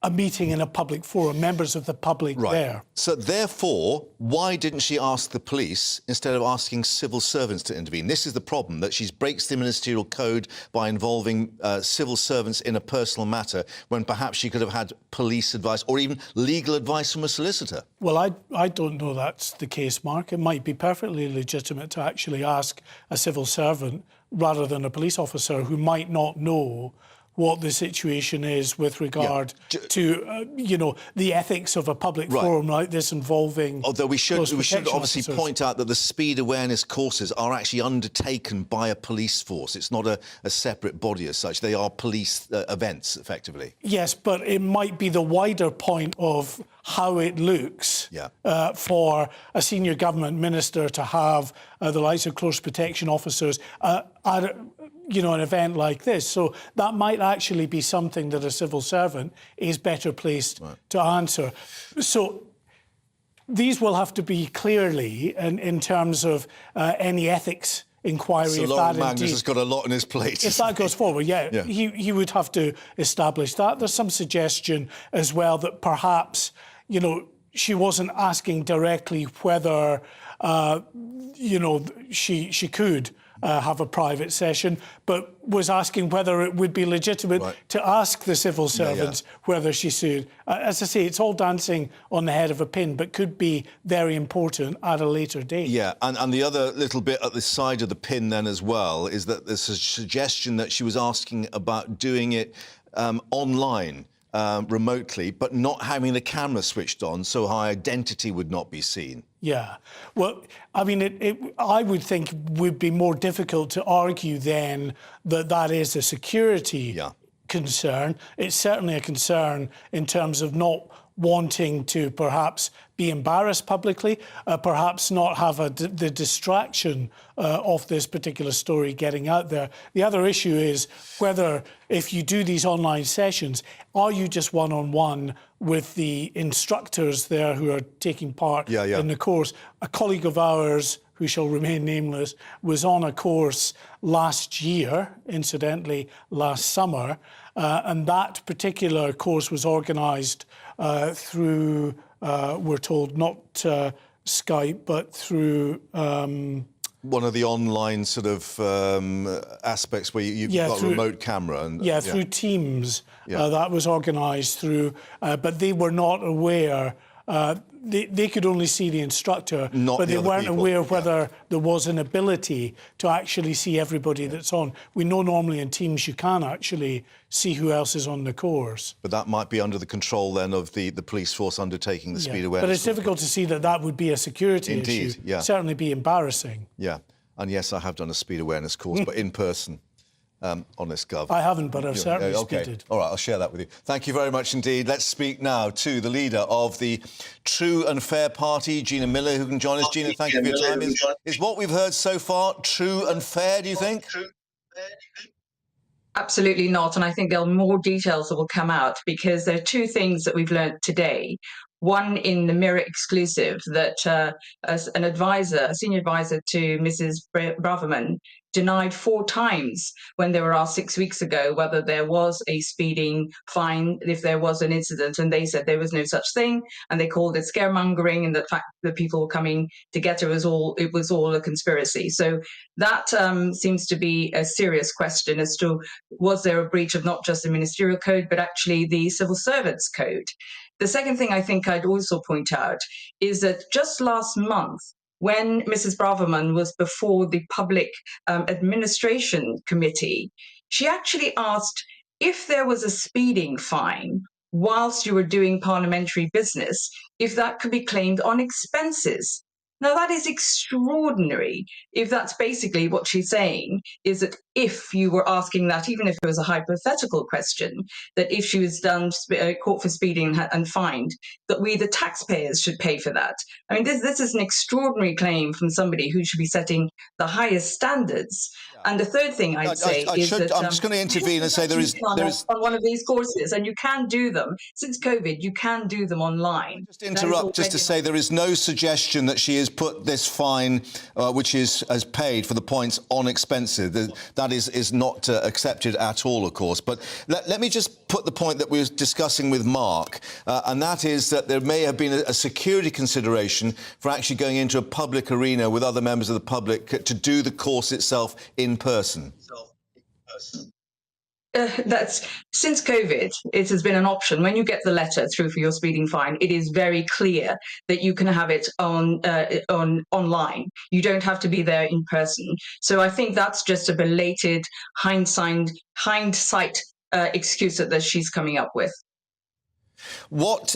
a meeting in a public forum, members of the public there. So therefore, why didn't she ask the police instead of asking civil servants to intervene? This is the problem, that she breaks the ministerial code by involving civil servants in a personal matter when perhaps she could have had police advice or even legal advice from a solicitor. Well, I don't know that's the case, Mark. It might be perfectly legitimate to actually ask a civil servant rather than a police officer who might not know what the situation is with regard to, you know, the ethics of a public forum like this involving. Although we should obviously officers. point out that the speed awareness courses are actually undertaken by a police force. It's not a separate body as such. They are police events, effectively. Yes, but it might be the wider point of how it looks for a senior government minister to have the likes of close protection officers at an event like this. So that might actually be something that a civil servant is better placed to answer. So these will have to be clearly in terms of any ethics inquiry. So if Lauren that Magnus has got a lot on his plate. If that goes forward, he would have to establish that. There's some suggestion as well that perhaps, you know, she wasn't asking directly whether, she could have a private session, but was asking whether it would be legitimate to ask the civil servants whether she should. As I say, it's all dancing on the head of a pin, but could be very important at a later date. Yeah, and the other little bit at the side of the pin then as well is that there's a suggestion that she was asking about doing it online. Remotely, but not having the camera switched on, so her identity would not be seen. Yeah, well, I mean, I would think would be more difficult to argue then that is a security concern. It's certainly a concern in terms of not wanting to perhaps be embarrassed publicly, perhaps not have the distraction of this particular story getting out there. The other issue is whether, if you do these online sessions, are you just one-on-one with the instructors there who are taking part in the course? A colleague of ours, who shall remain nameless, was on a course last year, incidentally, last summer, and that particular course was organised through, we're told, not Skype, but through... one of the online sort of aspects where you've got a remote camera. And, through Teams. That was organised through... but they were not aware... They could only see the instructor, but they weren't aware whether there was an ability to actually see everybody that's on. We know normally in Teams you can actually see who else is on the course. But that might be under the control then of the police force undertaking the speed awareness. But it's difficult to see that would be a security issue. Certainly be embarrassing. Yeah, and yes, I have done a speed awareness course, but in person. Honest Gov. I haven't, but I've certainly speeded. All right, I'll share that with you. Thank you very much indeed. Let's speak now to the leader of the True and Fair Party, Gina Miller, who can join us. Gina, thank you for your time. Is what we've heard so far true and fair, do you think? Absolutely not. And I think there are more details that will come out, because there are two things that we've learned today. One in the Mirror exclusive, that as an advisor, a senior advisor to Mrs. Braverman, denied 4 times when they were asked 6 weeks ago whether there was a speeding fine if there was an incident, and they said there was no such thing, and they called it scaremongering, and the fact that people were coming to get her was all a conspiracy. So that seems to be a serious question as to, was there a breach of not just the ministerial code but actually the civil servants code? The second thing I think I'd also point out is that just last month, when Mrs. Braverman was before the Public Administration Committee, she actually asked if there was a speeding fine whilst you were doing parliamentary business, if that could be claimed on expenses. Now, that is extraordinary. If that's basically what she's saying, is that if you were asking that, even if it was a hypothetical question, that if she was caught for speeding and fined, that we, the taxpayers, should pay for that. I mean, this is an extraordinary claim from somebody who should be setting the highest standards. And the third thing I'd say is that... I'm just going to intervene and say there is... on one of these courses, and you can do them. Since COVID, you can do them online. Just interrupt just to say there is no suggestion that she is put this fine, which is as paid for the points on expenses. That is not accepted at all, of course. But let me just put the point that we were discussing with Mark, and that is that there may have been a security consideration for actually going into a public arena with other members of the public to do the course itself in person. That's since COVID, it has been an option. When you get the letter through for your speeding fine, it is very clear that you can have it on online. You don't have to be there in person. So I think that's just a belated hindsight excuse that she's coming up with. What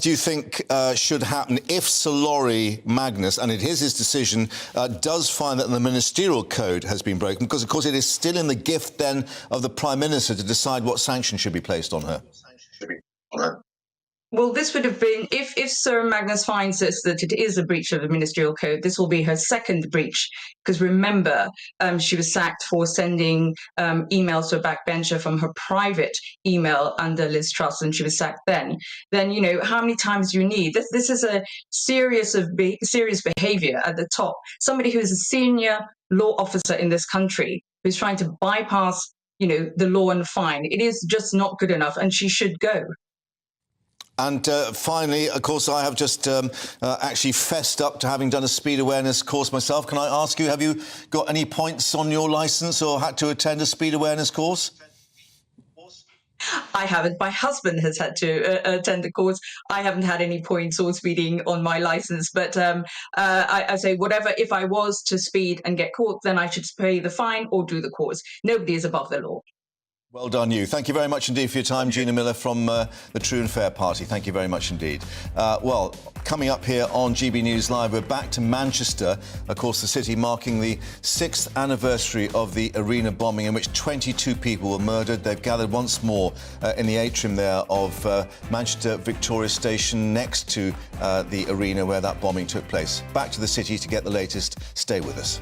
do you think should happen if Sir Laurie Magnus, and it is his decision, does find that the ministerial code has been broken? Because, of course, it is still in the gift, then, of the Prime Minister to decide what sanction should be placed on her. Well, this would have been, if Sir Magnus finds us that it is a breach of the ministerial code, this will be her second breach. Because remember, she was sacked for sending emails to a backbencher from her private email under Liz Truss, and she was sacked then. Then, you know, how many times do you need? This is a serious behaviour at the top. Somebody who is a senior law officer in this country who's trying to bypass, you know, the law and fine. It is just not good enough, and she should go. And finally, of course, I have just actually fessed up to having done a speed awareness course myself. Can I ask you, have you got any points on your licence or had to attend a speed awareness course? I haven't. My husband has had to attend the course. I haven't had any points or speeding on my licence. But I say whatever, if I was to speed and get caught, then I should pay the fine or do the course. Nobody is above the law. Well done, you. Thank you very much indeed for your time, Gina Miller from the True and Fair Party. Thank you very much indeed. Well, coming up here on GB News Live, we're back to Manchester, of course, the city marking the 6th anniversary of the arena bombing in which 22 people were murdered. They've gathered once more in the atrium there of Manchester Victoria Station next to the arena where that bombing took place. Back to the city to get the latest. Stay with us.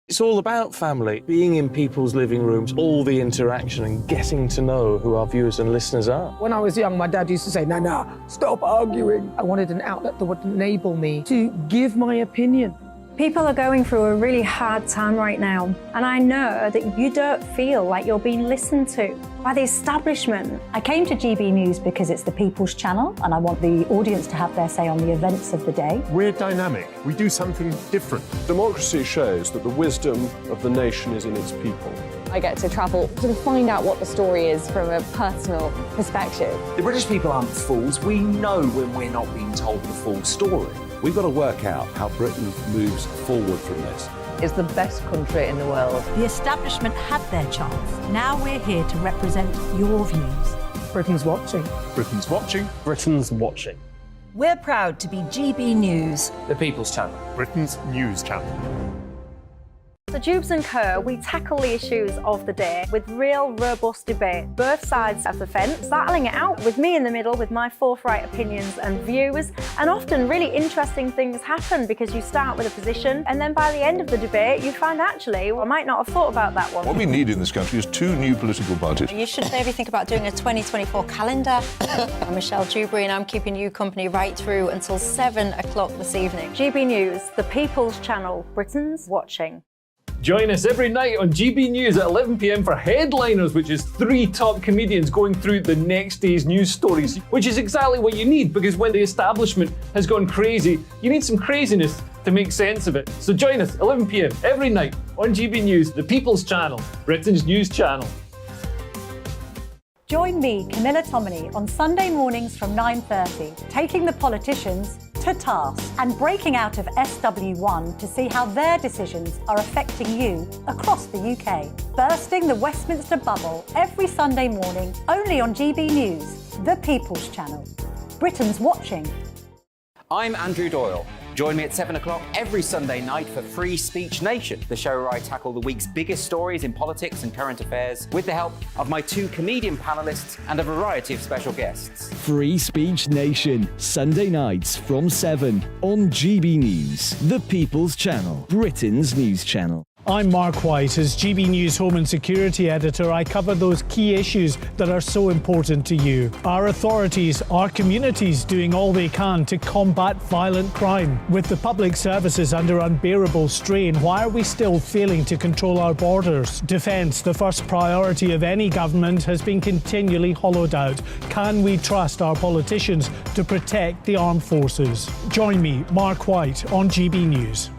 It's all about family, being in people's living rooms, all the interaction and getting to know who our viewers and listeners are. When I was young, my dad used to say, Nana, stop arguing. I wanted an outlet that would enable me to give my opinion. People are going through a really hard time right now, and I know that you don't feel like you're being listened to by the establishment. I came to GB News because it's the People's Channel, and I want the audience to have their say on the events of the day. We're dynamic. We do something different. Democracy shows that the wisdom of the nation is in its people. I get to travel to find out what the story is from a personal perspective. The British people aren't fools. We know when we're not being told the full story. We've got to work out how Britain moves forward from this. It's the best country in the world. The establishment had their chance. Now we're here to represent your views. Britain's watching. Britain's watching. Britain's watching. We're proud to be GB News. The People's Channel. Britain's news channel. So Jubes & Co, we tackle the issues of the day with real robust debate, both sides of the fence, battling it out with me in the middle with my forthright opinions and views. And often really interesting things happen because you start with a position and then by the end of the debate you find actually, well, I might not have thought about that one. What we need in this country is 2 new political parties. You should maybe think about doing a 2024 calendar. I'm Michelle Dewberry and I'm keeping you company right through until 7 o'clock this evening. GB News, the People's Channel, Britain's watching. Join us every night on GB News at 11 p.m. for Headliners, which is 3 top comedians going through the next day's news stories, which is exactly what you need, because when the establishment has gone crazy, you need some craziness to make sense of it. So join us 11 p.m. every night on GB News, the People's Channel, Britain's news channel. Join me, Camilla Tominey, on Sunday mornings from 9:30, taking the politicians to task and breaking out of SW1 to see how their decisions are affecting you across the UK. Bursting the Westminster bubble every Sunday morning, only on GB News, the People's Channel. Britain's watching. I'm Andrew Doyle. Join me at 7 o'clock every Sunday night for Free Speech Nation, the show where I tackle the week's biggest stories in politics and current affairs with the help of my 2 comedian panellists and a variety of special guests. Free Speech Nation, Sunday nights from 7 on GB News, the People's Channel, Britain's news channel. I'm Mark White. As GB News Home and Security Editor, I cover those key issues that are so important to you. Our authorities, our communities doing all they can to combat violent crime. With the public services under unbearable strain, why are we still failing to control our borders? Defence, the first priority of any government, has been continually hollowed out. Can we trust our politicians to protect the armed forces? Join me, Mark White, on GB News.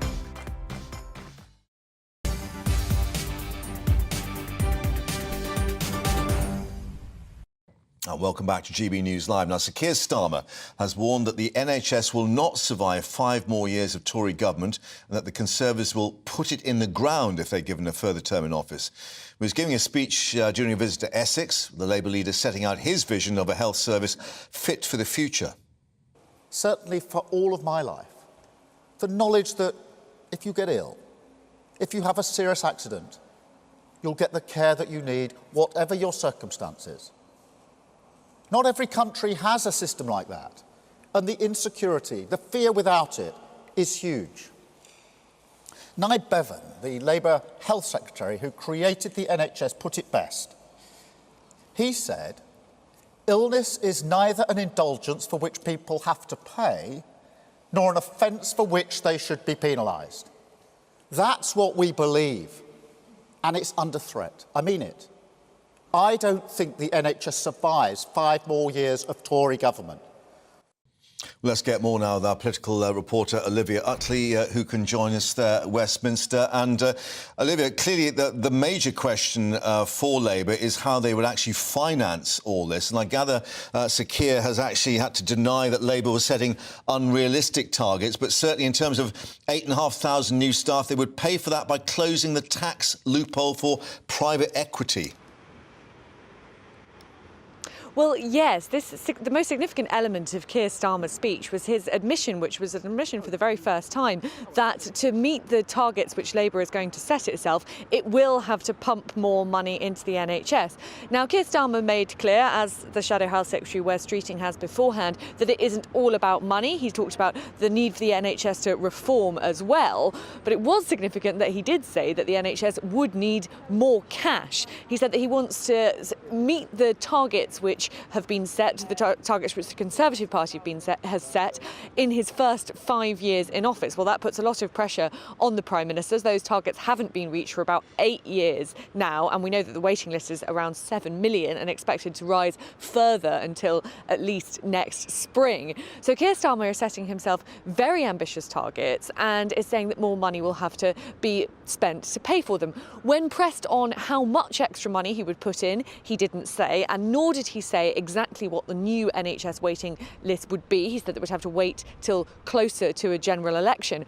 Welcome back to GB News Live. Now, Sir Keir Starmer has warned that the NHS will not survive 5 more years of Tory government and that the Conservatives will put it in the ground if they're given a further term in office. He was giving a speech during a visit to Essex, the Labour leader setting out his vision of a health service fit for the future. Certainly for all of my life, the knowledge that if you get ill, if you have a serious accident, you'll get the care that you need, whatever your circumstances. Not every country has a system like that, and the insecurity, the fear without it, is huge. Nye Bevan, the Labour Health Secretary who created the NHS, put it best. He said, "Illness is neither an indulgence for which people have to pay, nor an offence for which they should be penalised." That's what we believe, and it's under threat. I mean it. I don't think the NHS survives 5 more years of Tory government. Let's get more now with our political reporter Olivia Utley, who can join us there at Westminster. And Olivia, clearly the major question for Labour is how they would actually finance all this. And I gather Sir Keir has actually had to deny that Labour was setting unrealistic targets, but certainly in terms of 8,500 new staff, they would pay for that by closing the tax loophole for private equity. Well, yes, the most significant element of Keir Starmer's speech was his admission, which was an admission for the very first time, that to meet the targets which Labour is going to set itself, it will have to pump more money into the NHS. Now, Keir Starmer made clear, as the Shadow Health Secretary Wes Streeting has beforehand, that it isn't all about money. He's talked about the need for the NHS to reform as well. But it was significant that he did say that the NHS would need more cash. He said that he wants to meet the targets which have been set, the targets which the Conservative Party has set in his first 5 years in office. Well, that puts a lot of pressure on the Prime Minister. Those targets haven't been reached for about 8 years now, and we know that the waiting list is around 7 million and expected to rise further until at least next spring. So Keir Starmer is setting himself very ambitious targets and is saying that more money will have to be spent to pay for them. When pressed on how much extra money he would put in, he didn't say, and nor did he say exactly what the new NHS waiting list would be. He said that we'd have to wait till closer to a general election.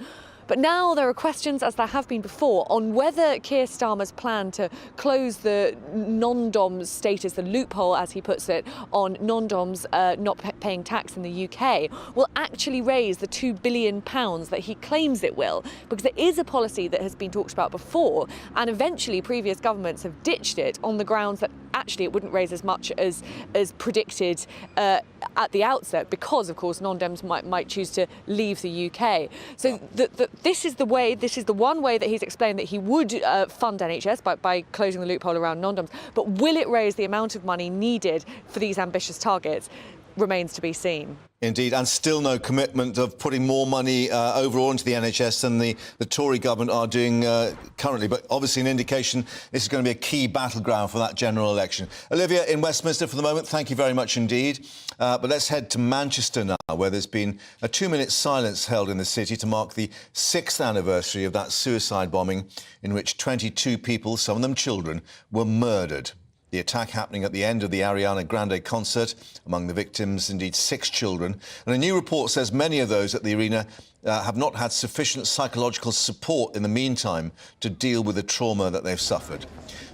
But now there are questions, as there have been before, on whether Keir Starmer's plan to close the non-DOMs status, the loophole, as he puts it, on non-DOMs not paying tax in the UK, will actually raise the £2 billion that he claims it will. Because there is a policy that has been talked about before, and eventually previous governments have ditched it on the grounds that actually it wouldn't raise as much as predicted at the outset, because, of course, non-Dems might choose to leave the UK. So this is the one way that he's explained that he would fund NHS by closing the loophole around non-Dems. But will it raise the amount of money needed for these ambitious targets remains to be seen. Indeed, and still no commitment of putting more money overall into the NHS than the Tory government are doing currently. But obviously an indication this is going to be a key battleground for that general election. Olivia, in Westminster for the moment, thank you very much indeed. But let's head to Manchester now, where there's been a 2-minute silence held in the city to mark the 6th anniversary of that suicide bombing in which 22 people, some of them children, were murdered. The attack happening at the end of the Ariana Grande concert. Among the victims, indeed, 6 children. And a new report says many of those at the arena have not had sufficient psychological support in the meantime to deal with the trauma that they've suffered.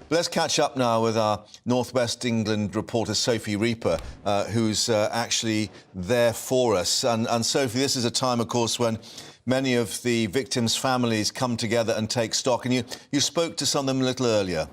But let's catch up now with our North West England reporter, Sophie Reaper, who's actually there for us. And Sophie, this is a time, of course, when many of the victims' families come together and take stock. And you spoke to some of them a little earlier.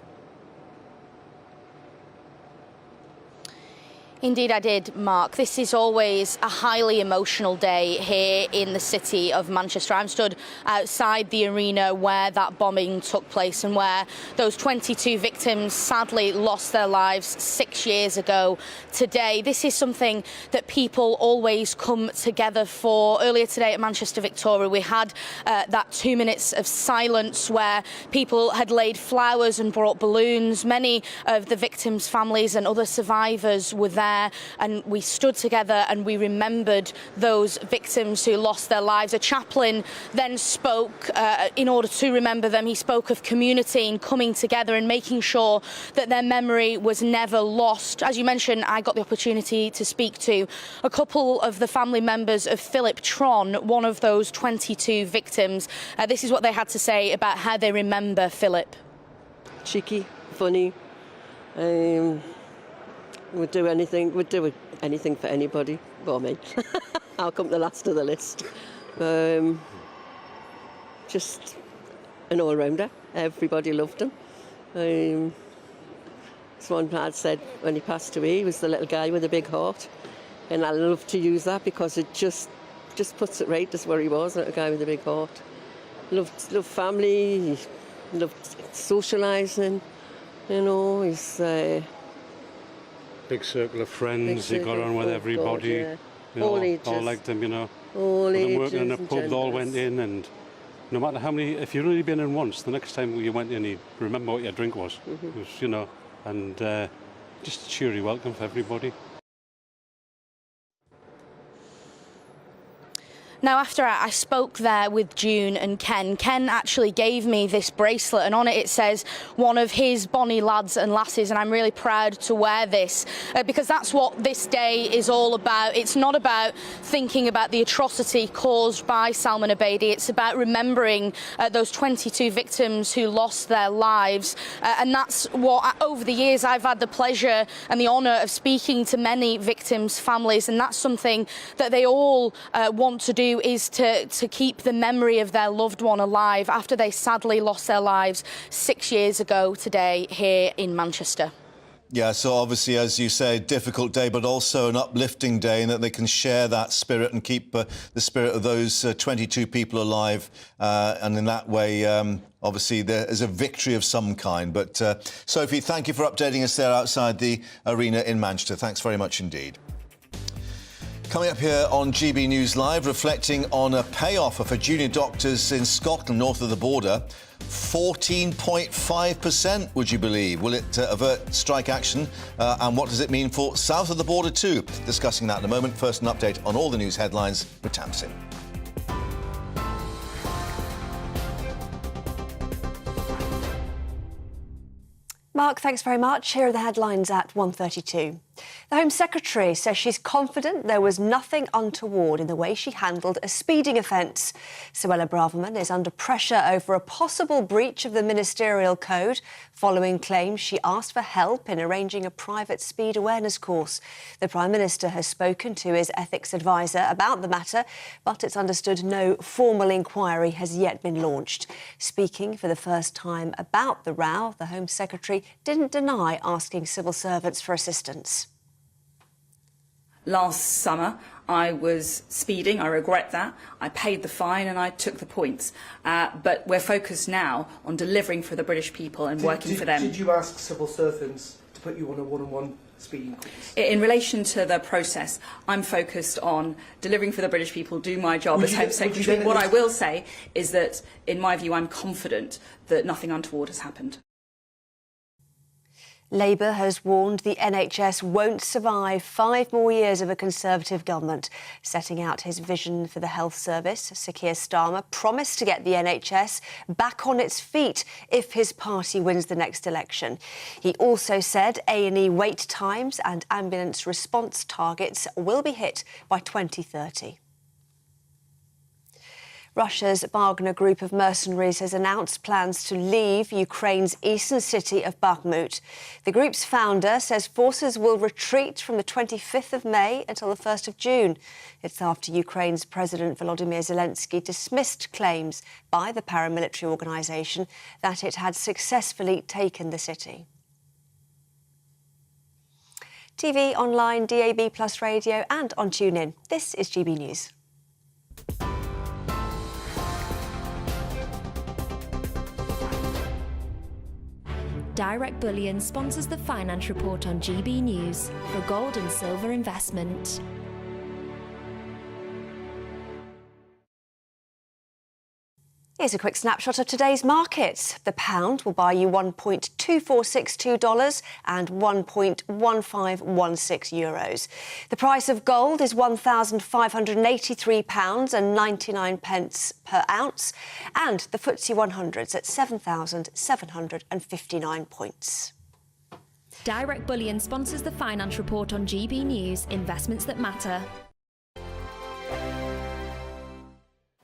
Indeed I did, Mark. This is always a highly emotional day here in the city of Manchester. I'm stood outside the arena where that bombing took place and where those 22 victims sadly lost their lives 6 years ago today. This is something that people always come together for. Earlier today at Manchester Victoria, we had that 2 minutes of silence where people had laid flowers and brought balloons. Many of the victims' families and other survivors were there, and we stood together and we remembered those victims who lost their lives. A chaplain then spoke in order to remember them. He spoke of community and coming together and making sure that their memory was never lost. As you mentioned, I got the opportunity to speak to a couple of the family members of Philip Tron, one of those 22 victims. This is what they had to say about how they remember Philip. Cheeky, funny, would do anything for anybody. Well, me. I'll come the last of the list. Just an all-rounder. Everybody loved him. As one lad said when he passed away, he was the little guy with a big heart. And I love to use that because it just puts it right as where he was, a little guy with a big heart. Loved family, loved socialising, you know, he's... big circle of friends, he got on with everybody. God, yeah. You know, all ages. all liked him, you know. All ages working in a and pub, they all genders. went in, and no matter how many, if you'd only been in once, the next time you went in, you remember what your drink was. It was, you know, and just a cheery welcome for everybody. Now, after I spoke there with June and Ken actually gave me this bracelet, and on it says one of his bonny lads and lasses, and I'm really proud to wear this because that's what this day is all about. It's not about thinking about the atrocity caused by Salman Abedi. It's about remembering those 22 victims who lost their lives, and that's what, over the years, I've had the pleasure and the honour of speaking to many victims' families, and that's something that they all want to do, is to keep the memory of their loved one alive after they sadly lost their lives 6 years ago today here in Manchester. Yeah, so obviously, as you say, difficult day, but also an uplifting day, and that they can share that spirit and keep the spirit of those 22 people alive. And in that way, obviously, there is a victory of some kind. But Sophie, thank you for updating us there outside the arena in Manchester. Thanks very much indeed. Coming up here on GB News Live, reflecting on a pay offer for junior doctors in Scotland, north of the border. 14.5%, would you believe? Will it avert strike action? And what does it mean for south of the border too? Discussing that in a moment. First, an update on all the news headlines with Tamsin. Mark, thanks very much. Here are the headlines at 1:32. The Home Secretary says she's confident there was nothing untoward in the way she handled a speeding offence. Suella Braverman is under pressure over a possible breach of the ministerial code following claims she asked for help in arranging a private speed awareness course. The Prime Minister has spoken to his ethics advisor about the matter, but it's understood no formal inquiry has yet been launched. Speaking for the first time about the row, the Home Secretary didn't deny asking civil servants for assistance. Last summer, I was speeding. I regret that. I paid the fine and I took the points. But we're focused now on delivering for the British people and working for them. Did you ask civil servants to put you on a one-on-one speeding course? In relation to the process, I'm focused on delivering for the British people, do my job as Home Secretary. What I will say is that, in my view, I'm confident that nothing untoward has happened. Labour has warned the NHS won't survive 5 more years of a Conservative government. Setting out his vision for the health service, Sir Keir Starmer promised to get the NHS back on its feet if his party wins the next election. He also said A&E wait times and ambulance response targets will be hit by 2030. Russia's Wagner group of mercenaries has announced plans to leave Ukraine's eastern city of Bakhmut. The group's founder says forces will retreat from the 25th of May until the 1st of June. It's after Ukraine's President Volodymyr Zelensky dismissed claims by the paramilitary organisation that it had successfully taken the city. TV, online, DAB+ radio and on TuneIn. This is GB News. Direct Bullion sponsors the Finance Report on GB News for gold and silver investment. Here's a quick snapshot of today's markets. The pound will buy you $1.2462 and €1.1516. The price of gold is £1,583.99 per ounce, and the FTSE 100's at 7,759 points. Direct Bullion sponsors the Finance Report on GB News, investments that matter.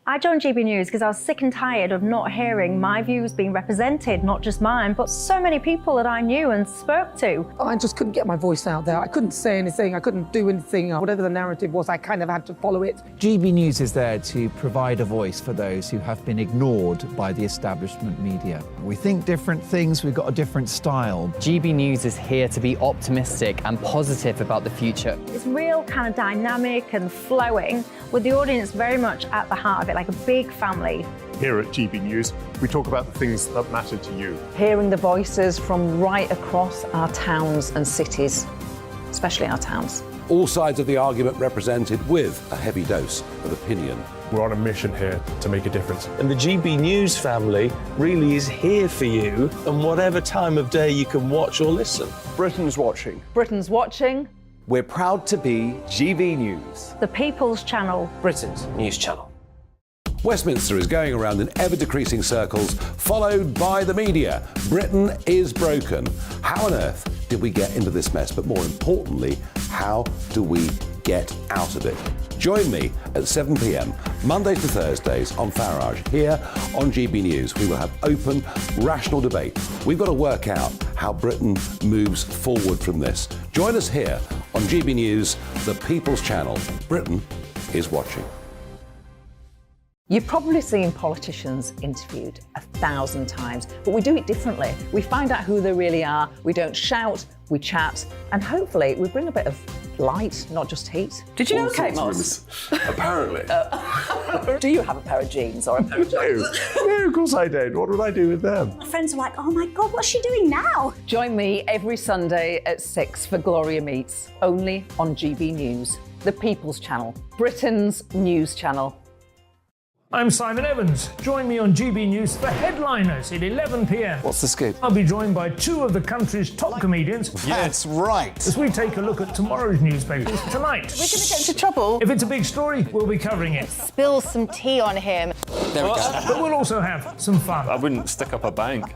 I joined GB News because I was sick and tired of not hearing my views being represented, not just mine, but so many people that I knew and spoke to. I just couldn't get my voice out there. I couldn't say anything. I couldn't do anything. Whatever the narrative was, I kind of had to follow it. GB News is there to provide a voice for those who have been ignored by the establishment media. We think different things, we've got a different style. GB News is here to be optimistic and positive about the future. It's real kind of dynamic and flowing, with the audience very much at the heart of it, like a big family. Here at GB News, we talk about the things that matter to you. Hearing the voices from right across our towns and cities, especially our towns. All sides of the argument represented with a heavy dose of opinion. We're on a mission here to make a difference. And the GB News family really is here for you, and whatever time of day you can watch or listen. Britain's watching. Britain's watching. We're proud to be GB News. The People's Channel. Britain's news channel. Westminster is going around in ever-decreasing circles, followed by the media. Britain is broken. How on earth did we get into this mess? But more importantly, how do we get out of it? Join me at 7 p.m, Mondays to Thursdays on Farage. Here on GB News, we will have open, rational debate. We've got to work out how Britain moves forward from this. Join us here on GB News, the People's Channel. Britain is watching. You've probably seen politicians interviewed 1,000 times, but we do it differently. We find out who they really are, we don't shout, we chat, and hopefully we bring a bit of light, not just heat. Did you know Kate Moss? Apparently. Do you have a pair of jeans or a pair of jeans? No, of course I don't. What would I do with them? My friends are like, oh my God, what's she doing now? Join me every Sunday at 6 for Gloria Meets, only on GB News, the People's Channel, Britain's news channel. I'm Simon Evans. Join me on GB News for Headliners at 11 p.m. What's the scoop? I'll be joined by two of the country's top comedians. That's right. As we take a look at tomorrow's newspapers tonight. We're going to get into trouble. If it's a big story, we'll be covering it. Spill some tea on him. There we go. But we'll also have some fun. I wouldn't stick up a bank.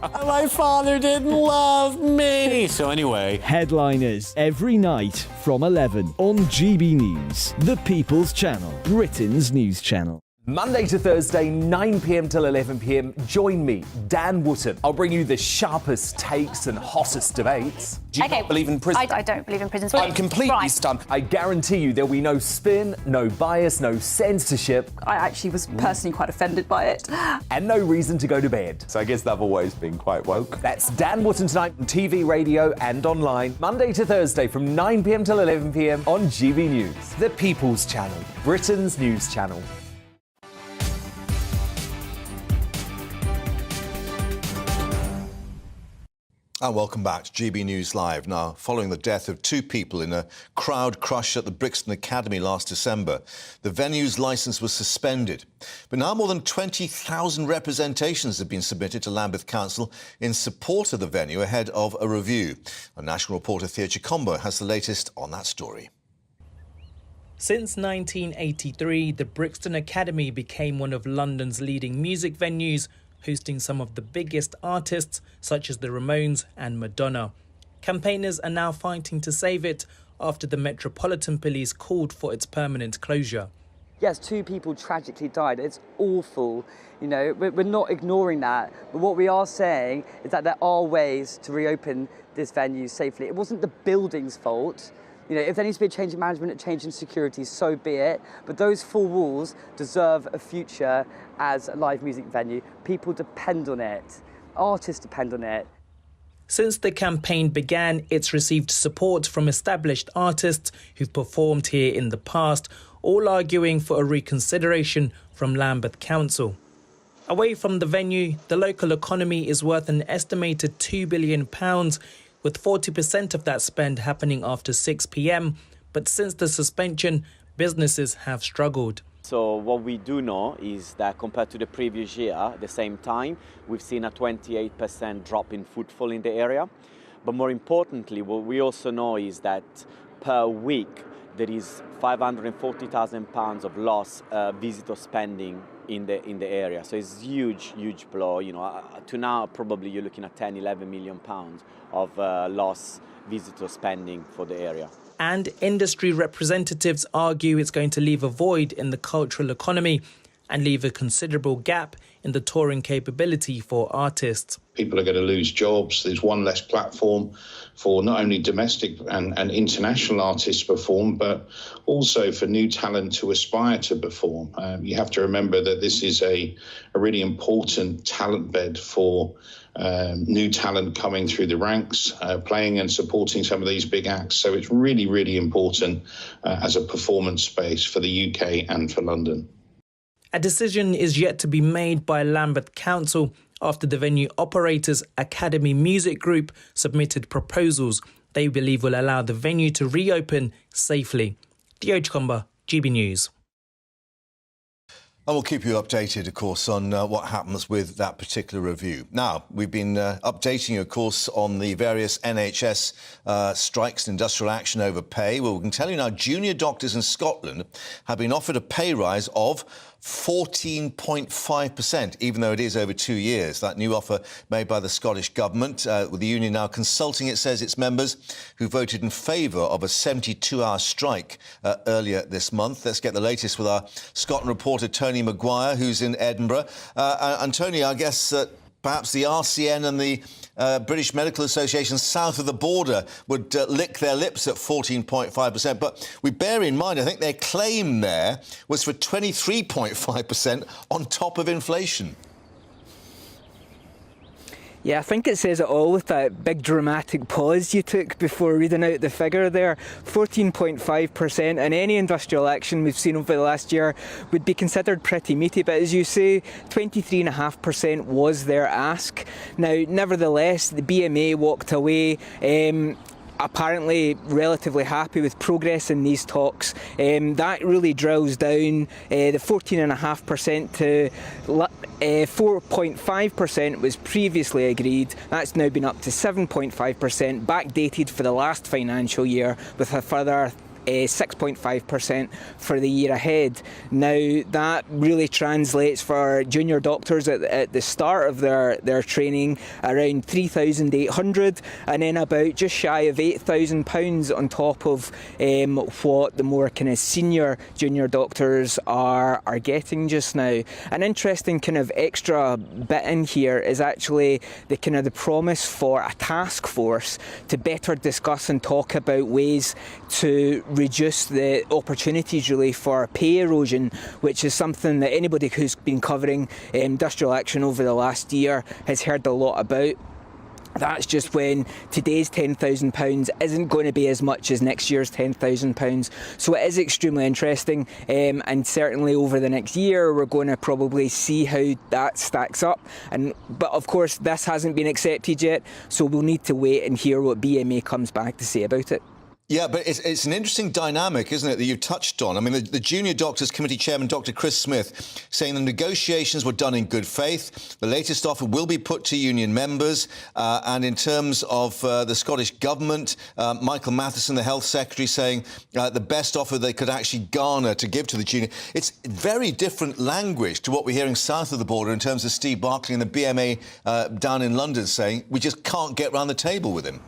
My father didn't love me. So anyway. Headliners every night from 11 on GB News, the People's Channel, Britain's news channel. Monday to Thursday, 9 p.m. till 11 p.m. Join me, Dan Wootton. I'll bring you the sharpest takes and hottest debates. Do you not believe in prison? I don't believe in prison. I'm completely stunned. I guarantee you there'll be no spin, no bias, no censorship. I actually was personally quite offended by it. And no reason to go to bed. So I guess they've always been quite woke. That's Dan Wootton tonight on TV, radio and online. Monday to Thursday from 9 p.m. till 11 p.m. on GB News. The People's Channel, Britain's news channel. And welcome back to GB News Live. Now, following the death of two people in a crowd crush at the Brixton Academy last December, the venue's licence was suspended. But now more than 20,000 representations have been submitted to Lambeth Council in support of the venue ahead of a review. Our national reporter Thea Chicombo has the latest on that story. Since 1983, the Brixton Academy became one of London's leading music venues, hosting some of the biggest artists such as the Ramones and Madonna. Campaigners are now fighting to save it after the Metropolitan Police called for its permanent closure. Yes, two people tragically died. It's awful. You know, we're not ignoring that. But what we are saying is that there are ways to reopen this venue safely. It wasn't the building's fault. You know, if there needs to be a change in management, a change in security, so be it. But those four walls deserve a future as a live music venue. People depend on it. Artists depend on it. Since the campaign began, it's received support from established artists who've performed here in the past, all arguing for a reconsideration from Lambeth Council. Away from the venue, the local economy is worth an estimated £2 billion, with 40% of that spend happening after 6 p.m. But since the suspension, businesses have struggled. So what we do know is that compared to the previous year, at the same time, we've seen a 28% drop in footfall in the area. But more importantly, what we also know is that per week, there is £540,000 of lost visitor spending in the area. So it's huge blow. To now, probably you're looking at 10-11 million pounds of lost visitor spending for the area. And industry representatives argue it's going to leave a void in the cultural economy and leave a considerable gap in the touring capability for artists. People are going to lose jobs. There's one less platform for not only domestic and international artists to perform, but also for new talent to aspire to perform. You have to remember that this is a really important talent bed for new talent coming through the ranks, playing and supporting some of these big acts. So it's really, really important as a performance space for the UK and for London. A decision is yet to be made by Lambeth Council after the venue operators Academy Music Group submitted proposals they believe will allow the venue to reopen safely. Theo Chkomba, GB News. And we'll keep you updated, of course, on what happens with that particular review. Now, we've been updating you, of course, on the various NHS strikes and industrial action over pay. Well, we can tell you now, junior doctors in Scotland have been offered a pay rise of 14.5%, even though it is over 2 years. That new offer made by the Scottish Government, with the union now consulting, it says, its members who voted in favour of a 72-hour strike earlier this month. Let's get the latest with our Scotland reporter, Tony Maguire, who's in Edinburgh. And Tony, I guess perhaps the RCN and the British Medical Association south of the border would lick their lips at 14.5%. But we bear in mind, I think their claim there was for 23.5% on top of inflation. Yeah, I think it says it all with that big dramatic pause you took before reading out the figure there. 14.5%, and any industrial action we've seen over the last year would be considered pretty meaty. But as you say, 23.5% was their ask. Now, nevertheless, the BMA walked away apparently relatively happy with progress in these talks. That really drills down the 14.5% to 4.5% was previously agreed. That's now been up to 7.5%, backdated for the last financial year, with a further 6.5% for the year ahead. Now, that really translates for junior doctors at the start of their training around 3,800, and then about just shy of £8,000 on top of what the more kind of senior junior doctors are getting just now. An interesting kind of extra bit in here is actually the kind of the promise for a task force to better discuss and talk about ways to reduce the opportunities really for pay erosion, which is something that anybody who's been covering industrial action over the last year has heard a lot about. That's just when today's £10,000 isn't going to be as much as next year's £10,000. So it is extremely interesting, and certainly over the next year we're going to probably see how that stacks up. But of course this hasn't been accepted yet, so we'll need to wait and hear what BMA comes back to say about it. Yeah, but it's an interesting dynamic, isn't it, that you've touched on? I mean, the Junior Doctors Committee Chairman, Dr Chris Smith, saying the negotiations were done in good faith. The latest offer will be put to union members. And in terms of the Scottish Government, Michael Matheson, the Health Secretary, saying the best offer they could actually garner to give to the junior. It's very different language to what we're hearing south of the border in terms of Steve Barclay and the BMA down in London saying we just can't get round the table with him.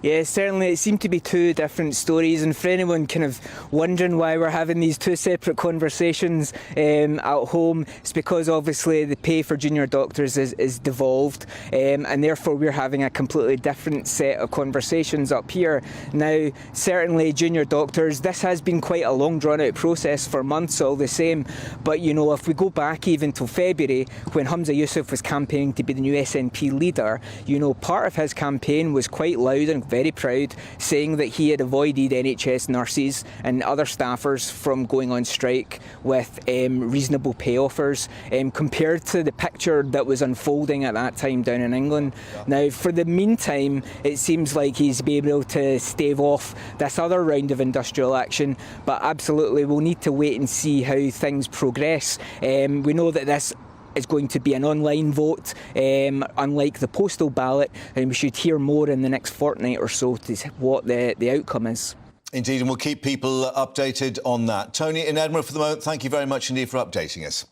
Yeah, certainly it seemed to be two different stories, and for anyone kind of wondering why we're having these two separate conversations at home, it's because obviously the pay for junior doctors is devolved, and therefore we're having a completely different set of conversations up here. Now, certainly junior doctors, this has been quite a long drawn out process for months all the same, but you know, if we go back even till February when Humza Yousaf was campaigning to be the new SNP leader, you know, part of his campaign was quite loud and very proud, saying that he had avoided NHS nurses and other staffers from going on strike with reasonable pay offers, compared to the picture that was unfolding at that time down in England. Now, for the meantime, it seems like he's been able to stave off this other round of industrial action, but absolutely we'll need to wait and see how things progress. We know that this is going to be an online vote, unlike the postal ballot, and we should hear more in the next fortnight or so to what the outcome is. Indeed, and we'll keep people updated on that. Tony in Edinburgh for the moment, thank you very much indeed for updating us.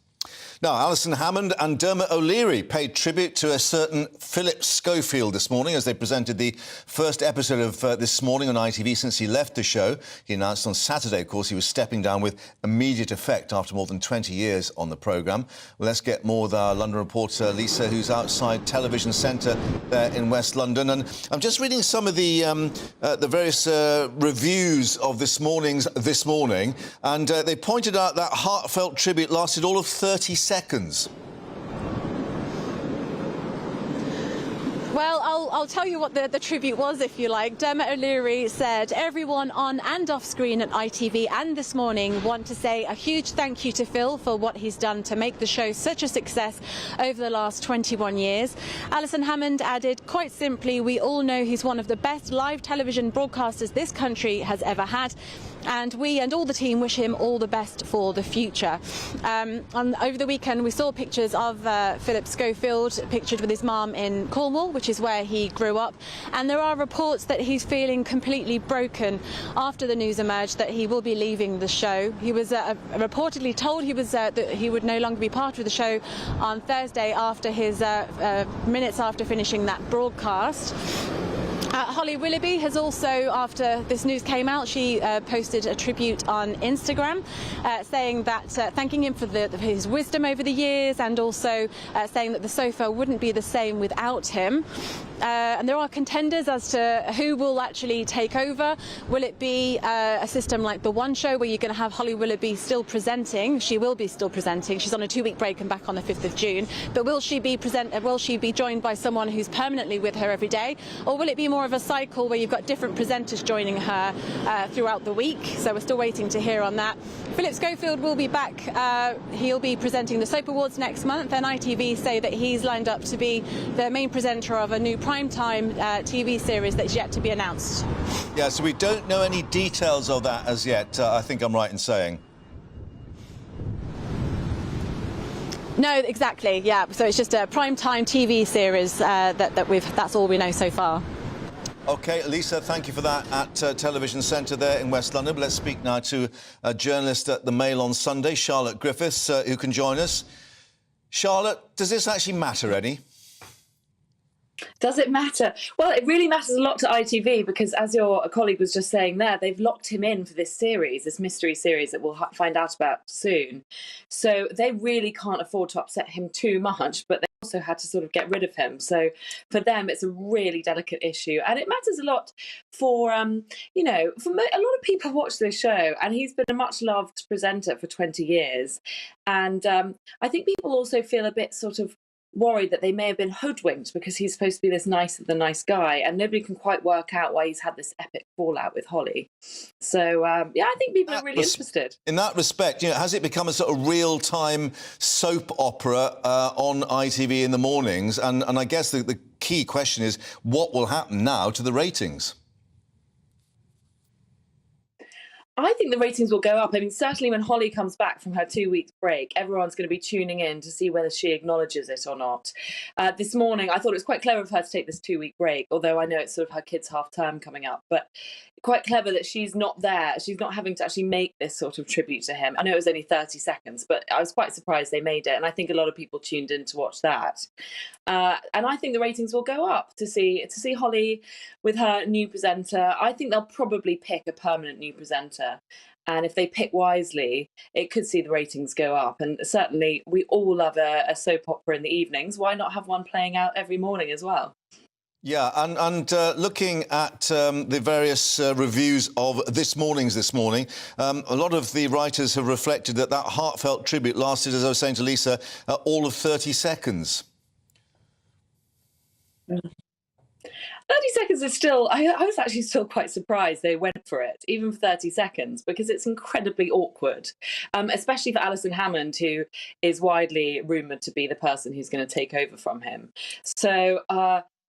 Now, Alison Hammond and Dermot O'Leary paid tribute to a certain Philip Schofield this morning as they presented the first episode of This Morning on ITV since he left the show. He announced on Saturday, of course, he was stepping down with immediate effect after more than 20 years on the programme. Well, let's get more with our London reporter, Lisa, who's outside Television Centre there in West London. And I'm just reading some of the various reviews of This Morning's This Morning, and they pointed out that heartfelt tribute lasted all of 30 seconds. Well, I'll tell you what the tribute was, if you like. Dermot O'Leary said, everyone on and off screen at ITV and This Morning want to say a huge thank you to Phil for what he's done to make the show such a success over the last 21 years. Alison Hammond added, quite simply, we all know he's one of the best live television broadcasters this country has ever had, and we and all the team wish him all the best for the future. Over the weekend we saw pictures of Philip Schofield pictured with his mum in Cornwall, which is where he grew up, and there are reports that he's feeling completely broken after the news emerged that he will be leaving the show. He was reportedly told that he would no longer be part of the show on Thursday after his minutes after finishing that broadcast. Holly Willoughby has also, after this news came out, she posted a tribute on Instagram saying that, thanking him for his wisdom over the years, and also saying that the sofa wouldn't be the same without him. And there are contenders as to who will actually take over. Will it be a system like The One Show, where you're going to have Holly Willoughby still presenting? She will be still presenting. She's on a 2-week break and back on the 5th of June. But will she be joined by someone who's permanently with her every day? Or will it be more of a cycle where you've got different presenters joining her throughout the week? So we're still waiting to hear on that. Philip Schofield will be back. He'll be presenting the Soap Awards next month, and ITV say that he's lined up to be the main presenter of a new primetime TV series that's yet to be announced. Yeah, so we don't know any details of that as yet, I think I'm right in saying. No, exactly, yeah. So it's just a primetime TV series that's all we know so far. OK, Lisa, thank you for that at Television Centre there in West London. But let's speak now to a journalist at the Mail on Sunday, Charlotte Griffiths, who can join us. Charlotte, does this actually matter any? Does it matter? Well, it really matters a lot to ITV because, as your colleague was just saying there, they've locked him in for this series, this mystery series that we'll find out about soon. So they really can't afford to upset him too much, but they also had to sort of get rid of him. So for them, it's a really delicate issue. And it matters a lot for, you know, for a lot of people watch this show, and he's been a much loved presenter for 20 years. And I think people also feel a bit sort of worried that they may have been hoodwinked because he's supposed to be this nice of the nice guy, and nobody can quite work out why he's had this epic fallout with Holly. So yeah, I think people are really interested. In that respect, you know, has it become a sort of real-time soap opera on ITV in the mornings? And I guess the key question is, what will happen now to the ratings? I think the ratings will go up. I mean, certainly when Holly comes back from her 2-week break, everyone's going to be tuning in to see whether she acknowledges it or not. This morning, I thought it was quite clever of her to take this 2-week break, although I know it's sort of her kid's half term coming up. But quite clever that she's not there. She's not having to actually make this sort of tribute to him. I know it was only 30 seconds, but I was quite surprised they made it. And I think a lot of people tuned in to watch that. And I think the ratings will go up to see Holly with her new presenter. I think they'll probably pick a permanent new presenter. And if they pick wisely, it could see the ratings go up. And certainly we all love a soap opera in the evenings. Why not have one playing out every morning as well? Yeah, and looking at the various reviews of this morning, a lot of the writers have reflected that heartfelt tribute lasted, as I was saying to Lisa, all of 30 seconds. 30 seconds is still... I was actually still quite surprised they went for it, even for 30 seconds, because it's incredibly awkward, especially for Alison Hammond, who is widely rumoured to be the person who's going to take over from him. So...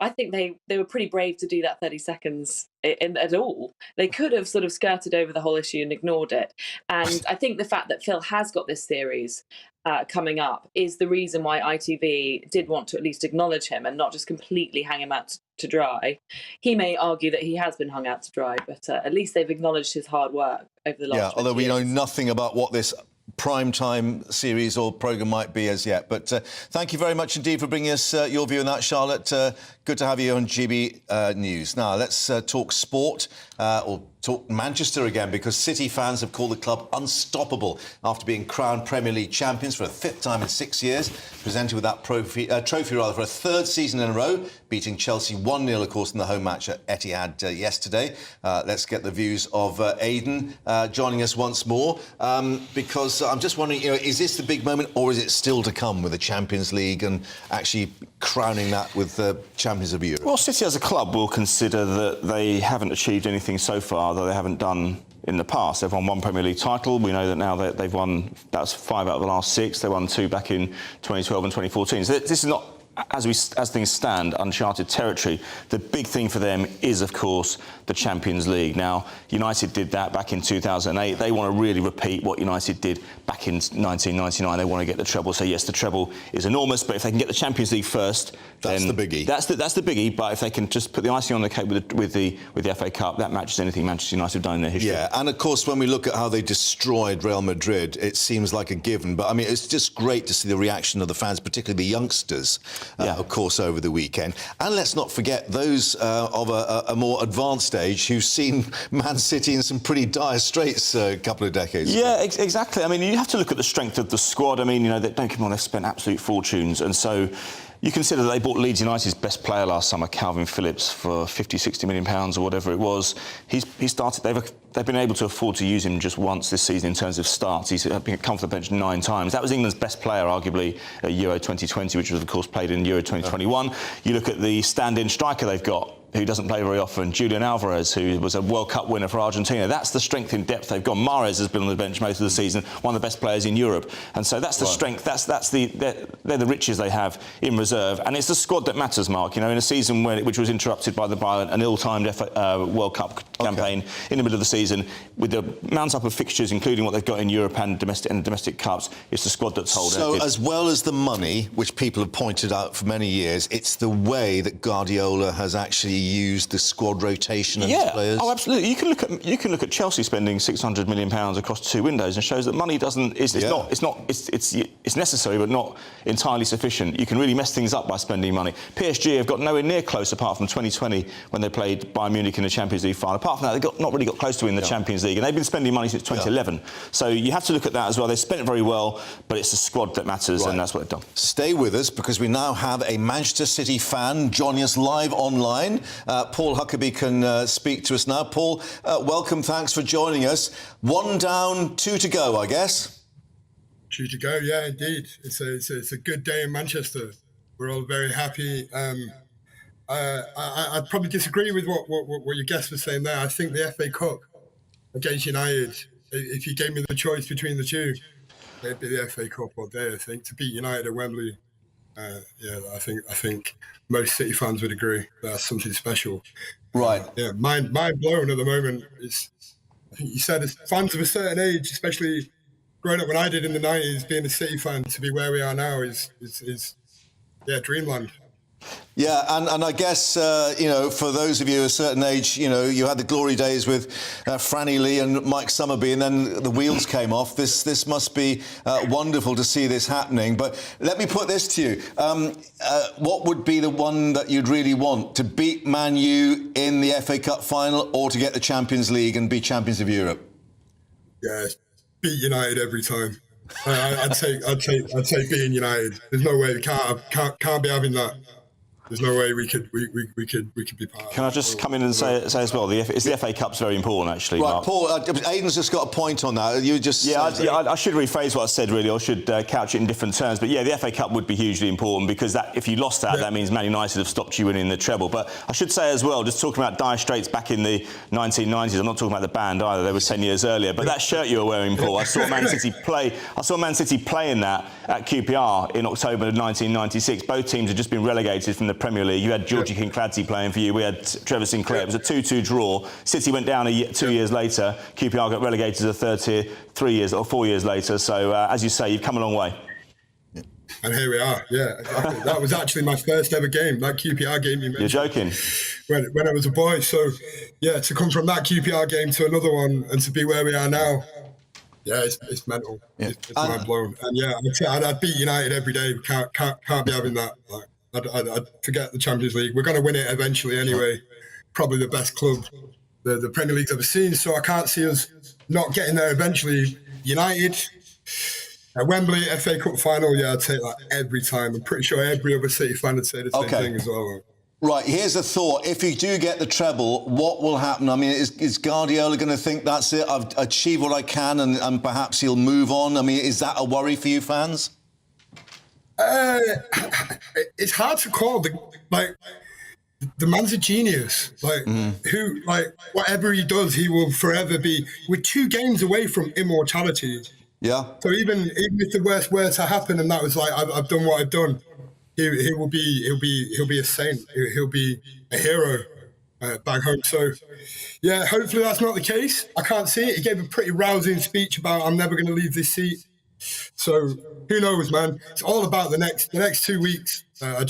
I think they were pretty brave to do that 30 seconds at all. They could have sort of skirted over the whole issue and ignored it. And I think the fact that Phil has got this series coming up is the reason why ITV did want to at least acknowledge him and not just completely hang him out to dry. He may argue that he has been hung out to dry, but at least they've acknowledged his hard work over the last 20 although we years. know nothing about what this primetime series or programme might be as yet. But thank you very much indeed for bringing us your view on that, Charlotte. Good to have you on GB News. Now, let's talk sport, or talk Manchester again, because City fans have called the club unstoppable after being crowned Premier League champions for a 5th time in 6 years, presented with that trophy for a 3rd season in a row, beating Chelsea 1-0, of course, in the home match at Etihad yesterday. Let's get the views of Aidan joining us once more, because I'm just wondering, is this the big moment, or is it still to come with the Champions League and actually crowning that with the Champions of Europe? Well, City as a club will consider that they haven't achieved anything so far that they haven't done in the past. They've won 1 Premier League title. We know that now they've won, that's 5 out of the last 6. They won 2 back in 2012 and 2014. So this is not, as things stand, uncharted territory. The big thing for them is, of course, the Champions League. Now, United did that back in 2008. They want to really repeat what United did back in 1999. They want to get the treble. So, yes, the treble is enormous, but if they can get the Champions League first... That's the biggie. That's the biggie, but if they can just put the icing on the cake with the FA Cup, that matches anything Manchester United have done in their history. Yeah, and of course, when we look at how they destroyed Real Madrid, it seems like a given. But, I mean, it's just great to see the reaction of the fans, particularly the youngsters, of course, over the weekend. And let's not forget those of a more advanced age who've seen Man City in some pretty dire straits a couple of decades ago. Yeah, exactly. I mean, you have to look at the strength of the squad. I mean, don't get me wrong, they've spent absolute fortunes. And so you consider that they bought Leeds United's best player last summer, Calvin Phillips, for £50-60 million or whatever it was. He started... They've been able to afford to use him just once this season in terms of starts. He's come off the bench 9 times. That was England's best player, arguably, at Euro 2020, which was, of course, played in Euro 2021. You look at the stand-in striker they've got, who doesn't play very often, Julian Alvarez, who was a World Cup winner for Argentina. That's the strength in depth they've got. Mahrez has been on the bench most of the season, one of the best players in Europe. And so that's the strength, they're the riches they have in reserve. And it's the squad that matters, Mark. In a season which was interrupted by an ill-timed World Cup campaign in the middle of the season, with the mount-up of fixtures, including what they've got in Europe and domestic cups, it's the squad that's holding it. So, as well as the money, which people have pointed out for many years, it's the way that Guardiola has actually used the squad rotation of his players. Oh, absolutely. You can look at Chelsea spending £600 million across 2 windows, and shows that money it's necessary but not entirely sufficient. You can really mess things up by spending money. PSG have got nowhere near close, apart from 2020 when they played Bayern Munich in the Champions League final. Apart from that, they've not really got close to winning the Champions League, and they've been spending money since 2011. So you have to look at that as well. They've spent it very well, but it's the squad that matters, and that's what they've done. Stay with us, because we now have a Manchester City fan joining us live online. Paul Huckabee can speak to us now. Paul, welcome. Thanks for joining us. 1 down, 2 to go, I guess. 2 to go, yeah, indeed. It's a good day in Manchester. We're all very happy. I'd probably disagree with what your guest was saying there. I think the FA Cup against United, if you gave me the choice between the two, it'd be the FA Cup all day, I think. To beat United at Wembley, I think most City fans would agree that's something special. Right. Mind blown at the moment. I think you said, as fans of a certain age, especially growing up when I did in the 90s, being a City fan, to be where we are now is dreamland. Yeah, and I guess, for those of you a certain age, you had the glory days with Franny Lee and Mike Summerby, and then the wheels came off. This must be wonderful to see this happening. But let me put this to you. What would be the one that you'd really want? To beat Man U in the FA Cup final, or to get the Champions League and be champions of Europe? Yeah, beat United every time. I'd take beating United. There's no way we can't be having that. There's no way we could be part of it. Can I just come in and say as well, the FA Cup's very important, actually, Right, Mark. Paul, Aidan's just got a point on that. You just... I should rephrase what I said, really, or should couch it in different terms. But, yeah, the FA Cup would be hugely important because if you lost that means Man United have stopped you winning the treble. But I should say as well, just talking about Dire Straits back in the 1990s, I'm not talking about the band either, they were 10 years earlier, but that shirt you were wearing, Paul, I saw Man City play in that at QPR in October of 1996. Both teams had just been relegated from the Premier League. You had Georgie Kincladze playing for you. We had Trevor Sinclair. It was a 2-2 draw. City went down 2 years later. QPR got relegated to the third tier 4 years later. So, as you say, you've come a long way. And here we are. Yeah, exactly. That was actually my first ever game, that QPR game you mentioned. You're joking? When I was a boy. So, yeah, to come from that QPR game to another one and to be where we are now, yeah, it's mental. Yeah. It's mind blown. And yeah, I'd beat United every day. Can't be having that. I'd forget the Champions League. We're going to win it eventually anyway. Probably the best club the Premier League's ever seen. So I can't see us not getting there eventually. United, at Wembley, FA Cup final, yeah, I'd take that every time. I'm pretty sure every other City fan would say the same thing as well. Right, here's a thought. If you do get the treble, what will happen? I mean, is Guardiola going to think that's it? I've achieved what I can and perhaps he'll move on? I mean, is that a worry for you fans? It's hard to call. The man's a genius. Whatever he does, he will forever be. We're 2 games away from immortality. Yeah. So even if the worst were to happen, and that was like I've done what I've done, he'll be a saint. He'll be a hero back home. So yeah, hopefully that's not the case. I can't see it. He gave a pretty rousing speech about I'm never going to leave this seat. So who knows, man? It's all about the next 2 weeks. I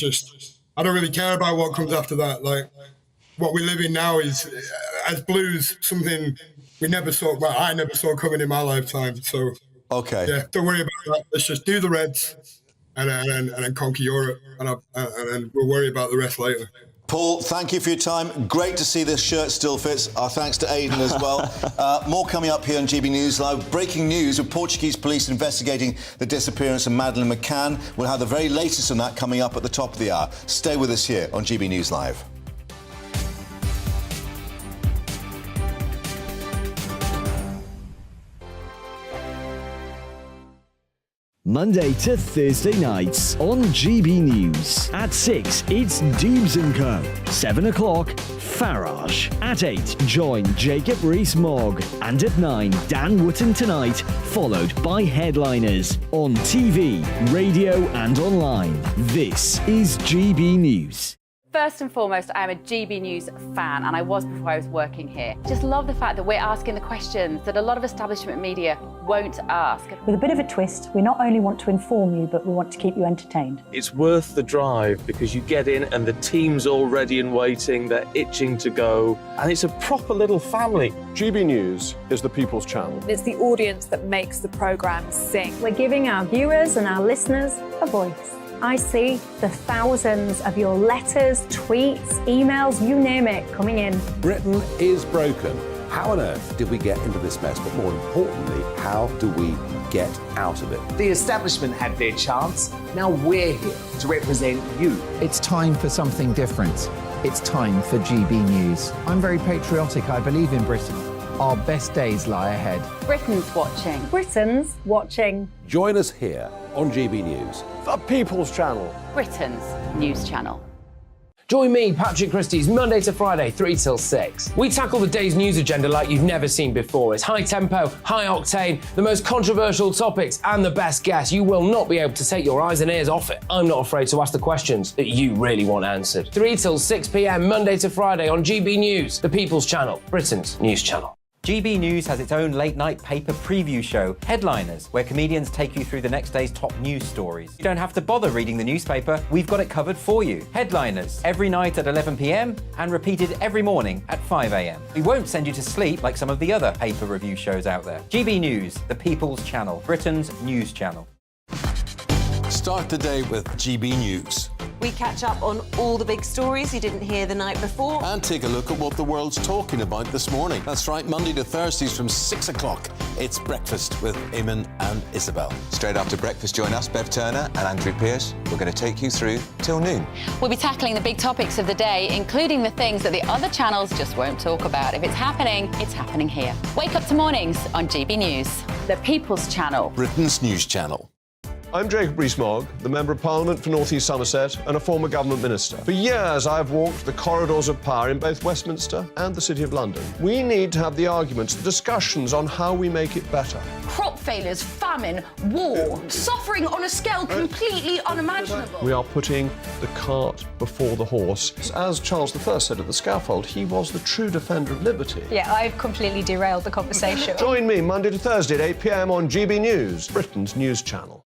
don't really care about what comes after that. Like what we live in now is, as Blues, something we never saw. Well, I never saw coming in my lifetime. So yeah, don't worry about that. Let's just do the Reds and then conquer Europe, and then we'll worry about the rest later. Paul, thank you for your time. Great to see this shirt still fits. Our thanks to Aidan as well. More coming up here on GB News Live. Breaking news with Portuguese police investigating the disappearance of Madeleine McCann. We'll have the very latest on that coming up at the top of the hour. Stay with us here on GB News Live. Monday to Thursday nights on GB News. At 6, it's Deebs & Co. 7 o'clock, Farage. At 8, join Jacob Rees-Mogg. And at 9, Dan Wootton Tonight, followed by Headliners. On TV, radio and online. This is GB News. First and foremost, I am a GB News fan, and I was before I was working here. Just love the fact that we're asking the questions that a lot of establishment media won't ask. With a bit of a twist, we not only want to inform you, but we want to keep you entertained. It's worth the drive because you get in and the team's all ready and waiting, they're itching to go, and it's a proper little family. GB News is the People's Channel. It's the audience that makes the programme sing. We're giving our viewers and our listeners a voice. I see the thousands of your letters, tweets, emails, you name it, coming in. Britain is broken. How on earth did we get into this mess? But more importantly, how do we get out of it? The establishment had their chance. Now we're here to represent you. It's time for something different. It's time for GB News. I'm very patriotic. I believe in Britain. Our best days lie ahead. Britain's watching. Britain's watching. Join us here on GB News. The People's Channel. Britain's news channel. Join me, Patrick Christie's, Monday to Friday, 3 till 6. We tackle the day's news agenda like you've never seen before. It's high tempo, high octane, the most controversial topics, and the best guests. You will not be able to take your eyes and ears off it. I'm not afraid to ask the questions that you really want answered. 3 till 6 p.m, Monday to Friday on GB News, the People's Channel, Britain's news channel. GB News has its own late-night paper preview show, Headliners, where comedians take you through the next day's top news stories. You don't have to bother reading the newspaper, we've got it covered for you. Headliners, every night at 11 p.m. and repeated every morning at 5 a.m. We won't send you to sleep like some of the other paper review shows out there. GB News, the People's Channel, Britain's news channel. Start the day with GB News. We catch up on all the big stories you didn't hear the night before. And take a look at what the world's talking about this morning. That's right, Monday to Thursdays from 6 o'clock. It's Breakfast with Eamon and Isabel. Straight after breakfast, join us, Bev Turner and Andrew Pearce. We're going to take you through till noon. We'll be tackling the big topics of the day, including the things that the other channels just won't talk about. If it's happening here. Wake up to mornings on GB News, the People's Channel, Britain's news channel. I'm Jacob Rees-Mogg, the Member of Parliament for North East Somerset and a former government minister. For years, I've walked the corridors of power in both Westminster and the City of London. We need to have the arguments, the discussions on how we make it better. Crop failures, famine, war, suffering on a scale completely unimaginable. We are putting the cart before the horse. As Charles I said at the scaffold, he was the true defender of liberty. Yeah, I've completely derailed the conversation. Join me Monday to Thursday at 8 p.m. on GB News, Britain's news channel.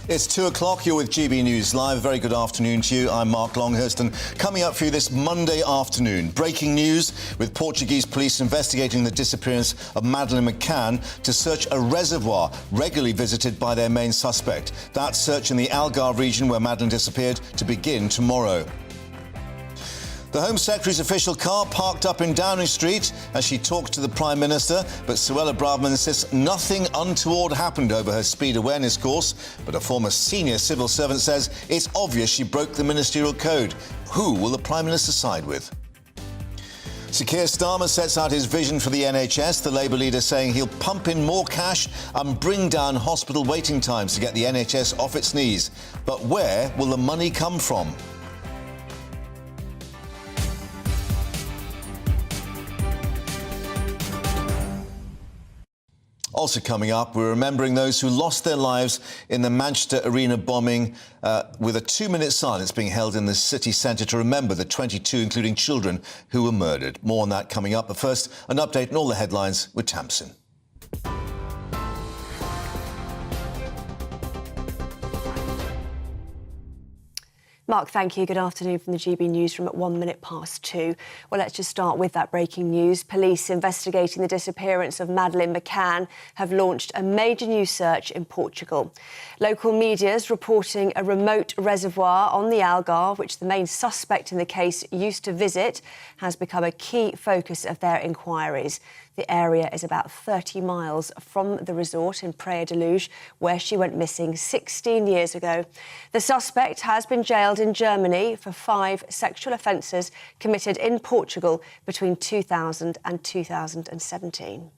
It's 2 o'clock. You're with GB News Live. A very good afternoon to you. I'm Mark Longhurst, and coming up for you this Monday afternoon, breaking news with Portuguese police investigating the disappearance of Madeleine McCann to search a reservoir regularly visited by their main suspect. That search in the Algarve region where Madeleine disappeared to begin tomorrow. The Home Secretary's official car parked up in Downing Street as she talked to the Prime Minister, but Suella Braverman insists nothing untoward happened over her speed awareness course. But a former senior civil servant says it's obvious she broke the ministerial code. Who will the Prime Minister side with? Sir Keir Starmer sets out his vision for the NHS, the Labour leader saying he'll pump in more cash and bring down hospital waiting times to get the NHS off its knees. But where will the money come from? Also coming up, we're remembering those who lost their lives in the Manchester Arena bombing with a 2-minute silence being held in the city centre to remember the 22, including children, who were murdered. More on that coming up. But first, an update on all the headlines with Tamsin. Mark, thank you. Good afternoon from the GB Newsroom at 1 minute past 2. Well, let's just start with that breaking news. Police investigating the disappearance of Madeleine McCann have launched a major new search in Portugal. Local media is reporting a remote reservoir on the Algarve, which the main suspect in the case used to visit, has become a key focus of their inquiries. The area is about 30 miles from the resort in Praia de Luz, where she went missing 16 years ago. The suspect has been jailed in Germany for 5 sexual offences committed in Portugal between 2000 and 2017.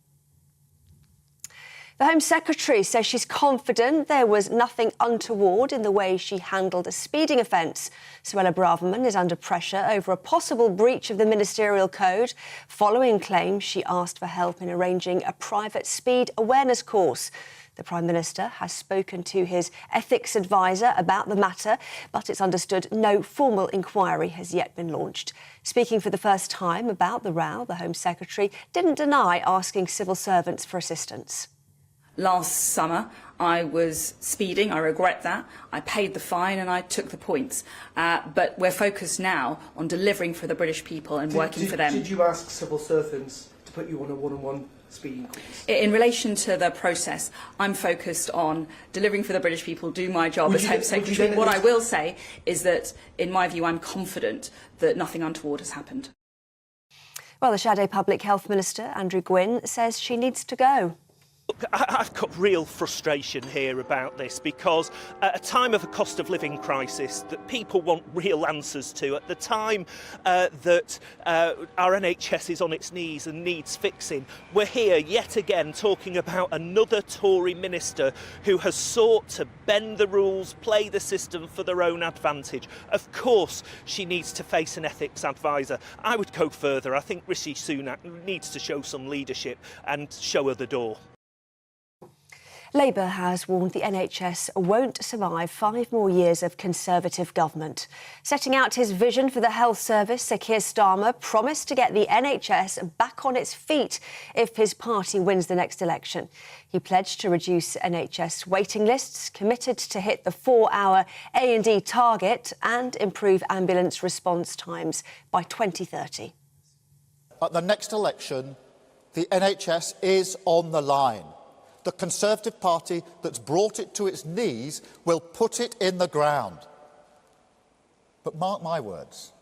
The Home Secretary says she's confident there was nothing untoward in the way she handled a speeding offence. Suella Braverman is under pressure over a possible breach of the ministerial code following claims she asked for help in arranging a private speed awareness course. The Prime Minister has spoken to his ethics advisor about the matter, but it's understood no formal inquiry has yet been launched. Speaking for the first time about the row, the Home Secretary didn't deny asking civil servants for assistance. Last summer, I was speeding. I regret that. I paid the fine and I took the points. But we're focused now on delivering for the British people and working for them. Did you ask civil servants to put you on a one-on-one speeding course? In relation to the process, I'm focused on delivering for the British people, do my job as Home Secretary. What I will say is that, in my view, I'm confident that nothing untoward has happened. Well, the Shadow Public Health Minister, Andrew Gwynn, says she needs to go. Look, I've got real frustration here about this because at a time of a cost of living crisis that people want real answers to, at the time that our NHS is on its knees and needs fixing, we're here yet again talking about another Tory minister who has sought to bend the rules, play the system for their own advantage. Of course, she needs to face an ethics advisor. I would go further. I think Rishi Sunak needs to show some leadership and show her the door. Labour has warned the NHS won't survive 5 more years of Conservative government. Setting out his vision for the health service, Sir Keir Starmer promised to get the NHS back on its feet if his party wins the next election. He pledged to reduce NHS waiting lists, committed to hit the 4-hour A&E target and improve ambulance response times by 2030. At the next election, the NHS is on the line. The Conservative Party that's brought it to its knees will put it in the ground. But mark my words,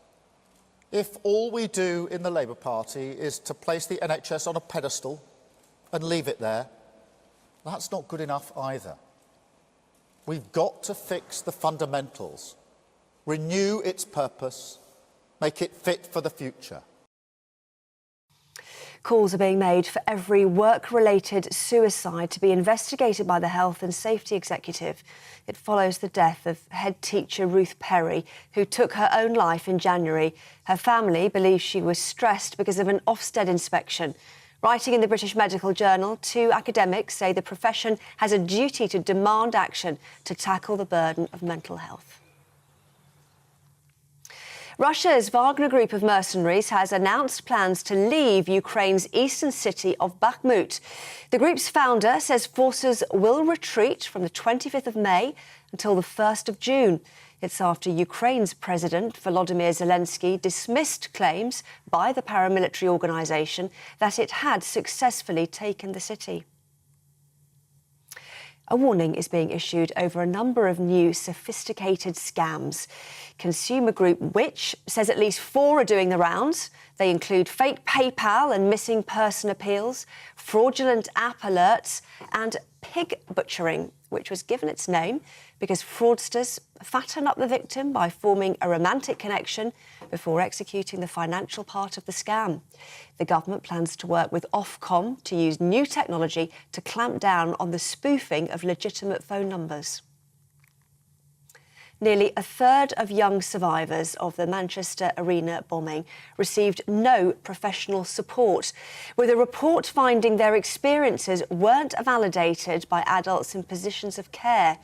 if all we do in the Labour Party is to place the NHS on a pedestal and leave it there, that's not good enough either. We've got to fix the fundamentals, renew its purpose, make it fit for the future. Calls are being made for every work-related suicide to be investigated by the Health and Safety Executive. It follows the death of head teacher Ruth Perry, who took her own life in January. Her family believes she was stressed because of an Ofsted inspection. Writing in the British Medical Journal, 2 academics say the profession has a duty to demand action to tackle the burden of mental health. Russia's Wagner group of mercenaries has announced plans to leave Ukraine's eastern city of Bakhmut. The group's founder says forces will retreat from the 25th of May until the 1st of June. It's after Ukraine's President Volodymyr Zelensky dismissed claims by the paramilitary organisation that it had successfully taken the city. A warning is being issued over a number of new sophisticated scams. Consumer group Which says at least 4 are doing the rounds. They include fake PayPal and missing person appeals, fraudulent app alerts and pig butchering, which was given its name because fraudsters fatten up the victim by forming a romantic connection before executing the financial part of the scam. The government plans to work with Ofcom to use new technology to clamp down on the spoofing of legitimate phone numbers. Nearly a third of young survivors of the Manchester Arena bombing received no professional support, with a report finding their experiences weren't validated by adults in positions of care.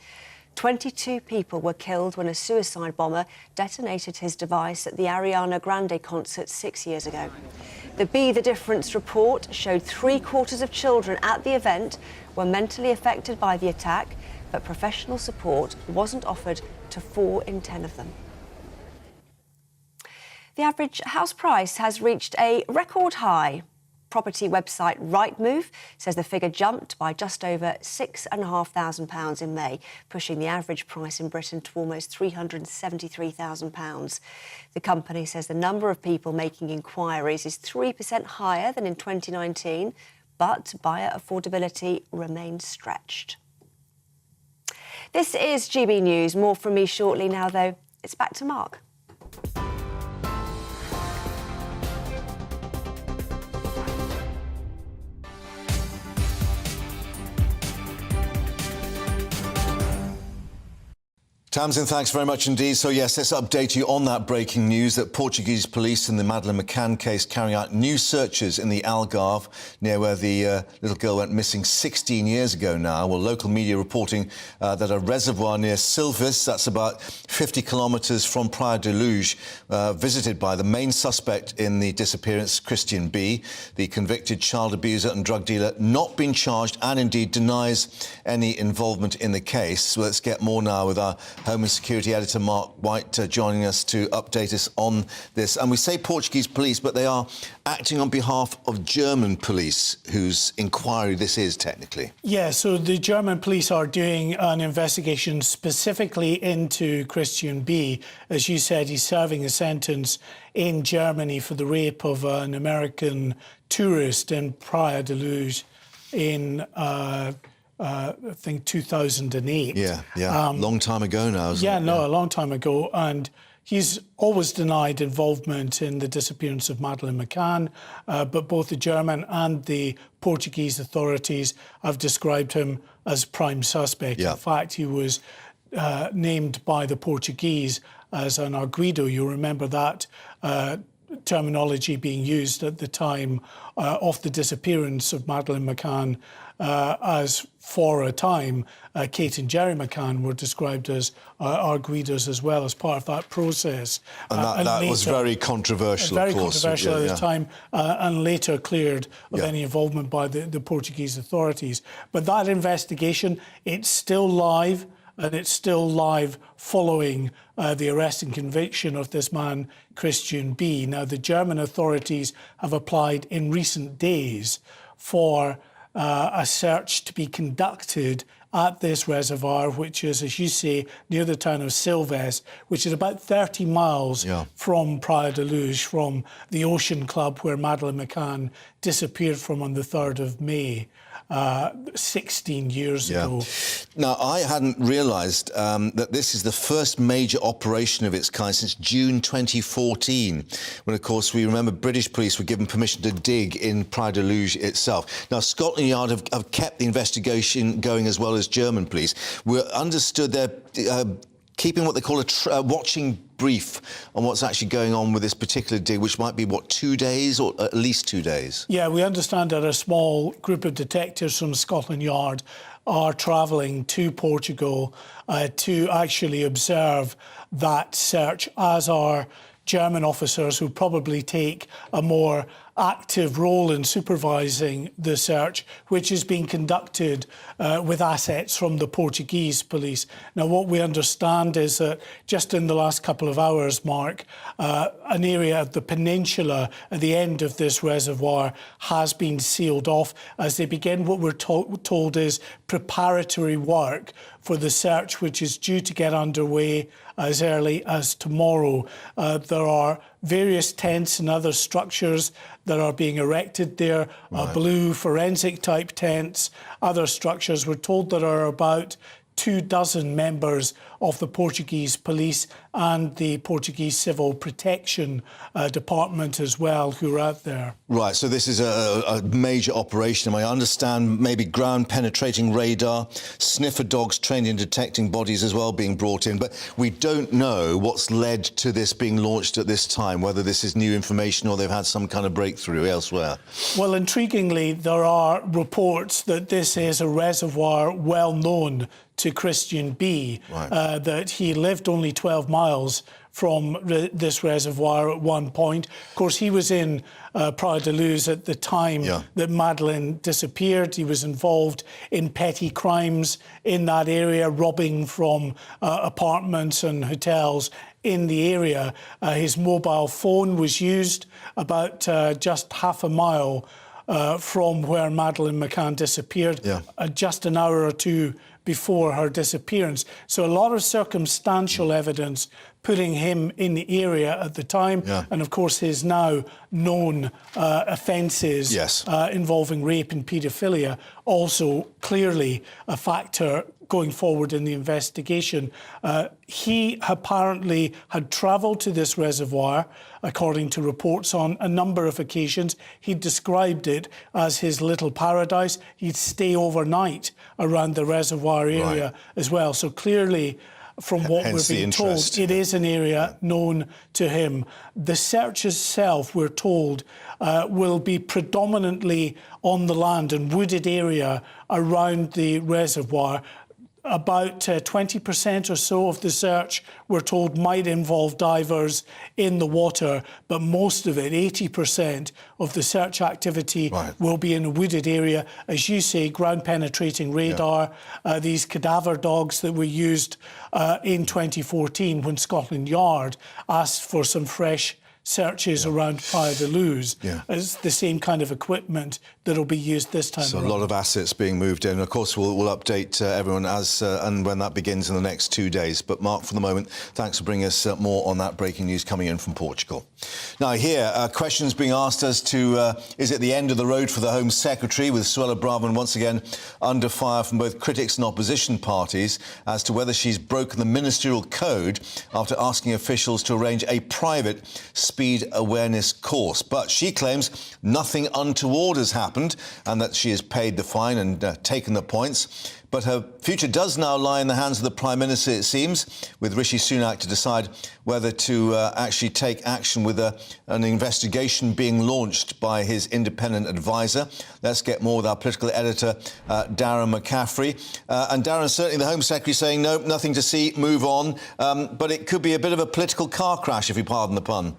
22 people were killed when a suicide bomber detonated his device at the Ariana Grande concert 6 years ago. The Be the Difference report showed 3/4 of children at the event were mentally affected by the attack, but professional support wasn't offered to 4 in 10 of them. The average house price has reached a record high. Property website Rightmove says the figure jumped by just over £6,500 in May, pushing the average price in Britain to almost £373,000. The company says the number of people making inquiries is 3% higher than in 2019, but buyer affordability remains stretched. This is GB News. More from me shortly now, though. It's back to Mark. Tamsin, thanks very much indeed. So yes, let's update you on that breaking news that Portuguese police in the Madeleine McCann case carrying out new searches in the Algarve, near where the little girl went missing 16 years ago now. Well, local media reporting that a reservoir near Silvis, that's about 50 kilometres from Praia de Luz, visited by the main suspect in the disappearance, Christian B., the convicted child abuser and drug dealer, not been charged and indeed denies any involvement in the case. So let's get more now with our Home and Security Editor Mark White joining us to update us on this. And we say Portuguese police, but they are acting on behalf of German police, whose inquiry this is technically. Yeah, so the German police are doing an investigation specifically into Christian B. As you said, he's serving a sentence in Germany for the rape of an American tourist in Praia de Luz in I think 2008. Yeah. Long time ago now, isn't it? A long time ago. And he's always denied involvement in the disappearance of Madeleine McCann, but both the German and the Portuguese authorities have described him as prime suspect. Yeah. In fact, he was named by the Portuguese as an arguido. You remember that terminology being used at the time of the disappearance of Madeleine McCann, as for a time, Kate and Jerry McCann were described as arguidas as well as part of that process. And that was very controversial, very of course. Controversial at the time, and later cleared of any involvement by the Portuguese authorities. But that investigation, it's still live, and it's still live following the arrest and conviction of this man, Christian B. Now, the German authorities have applied in recent days for a search to be conducted at this reservoir, which is, as you say, near the town of Silves, which is about 30 miles from Praia da Luz, from the Ocean Club where Madeleine McCann disappeared from on the 3rd of May. 16 years ago. Now, I hadn't realised that this is the first major operation of its kind since June 2014, when, of course, we remember British police were given permission to dig in Praia da Luz itself. Now, Scotland Yard have kept the investigation going as well as German police. We're understood they're keeping what they call a watching brief on what's actually going on with this particular dig, which might be, what, 2 days or at least 2 days? Yeah, we understand that a small group of detectives from Scotland Yard are travelling to Portugal to actually observe that search, as are German officers who probably take a more active role in supervising the search, which is being conducted with assets from the Portuguese police. Now, what we understand is that just in the last couple of hours, Mark, an area of the peninsula at the end of this reservoir has been sealed off as they begin what we're told is preparatory work for the search, which is due to get underway as early as tomorrow. There are various tents and other structures that are being erected there, blue forensic type tents, other structures. We're told there are about 24 members of the Portuguese police and the Portuguese Civil Protection Department as well who are out there. Right, so this is a major operation. I understand maybe ground-penetrating radar, sniffer dogs trained in detecting bodies as well being brought in, but we don't know what's led to this being launched at this time, whether this is new information or they've had some kind of breakthrough elsewhere. Well, intriguingly, there are reports that this is a reservoir well known to Christian B, that he lived only 12 miles from this reservoir at one point. Of course, he was in Praia da Luz at the time that Madeleine disappeared. He was involved in petty crimes in that area, robbing from apartments and hotels in the area. His mobile phone was used about just half a mile from where Madeleine McCann disappeared, just an hour or two before her disappearance. So a lot of circumstantial evidence putting him in the area at the time, and of course his now known offences involving rape and paedophilia, also clearly a factor going forward in the investigation. He apparently had travelled to this reservoir, according to reports, on a number of occasions. He described it as his little paradise. He'd stay overnight around the reservoir area as well. So clearly, from what we're being told, it is an area known to him. The search itself, we're told, will be predominantly on the land and wooded area around the reservoir. About 20% or so of the search, we're told, might involve divers in the water, but most of it, 80% of the search activity will be in a wooded area. As you say, ground-penetrating radar, these cadaver dogs that were used in 2014 when Scotland Yard asked for some fresh searches around Praia da Luz. It's the same kind of equipment that will be used this time around. So a lot of assets being moved in. Of course, we'll update everyone as and when that begins in the next 2 days. But Mark, for the moment, thanks for bringing us more on that breaking news coming in from Portugal. Now, here, questions being asked as to is it the end of the road for the Home Secretary, with Suella Braverman once again under fire from both critics and opposition parties as to whether she's broken the ministerial code after asking officials to arrange a private speed awareness course. But she claims nothing untoward has happened and that she has paid the fine and taken the points. But her future does now lie in the hands of the Prime Minister, it seems, with Rishi Sunak to decide whether to actually take action with an investigation being launched by his independent advisor. Let's get more with our political editor, Darren McCaffrey. And Darren, certainly the Home Secretary saying, no, nothing to see, move on. But it could be a bit of a political car crash, if you pardon the pun.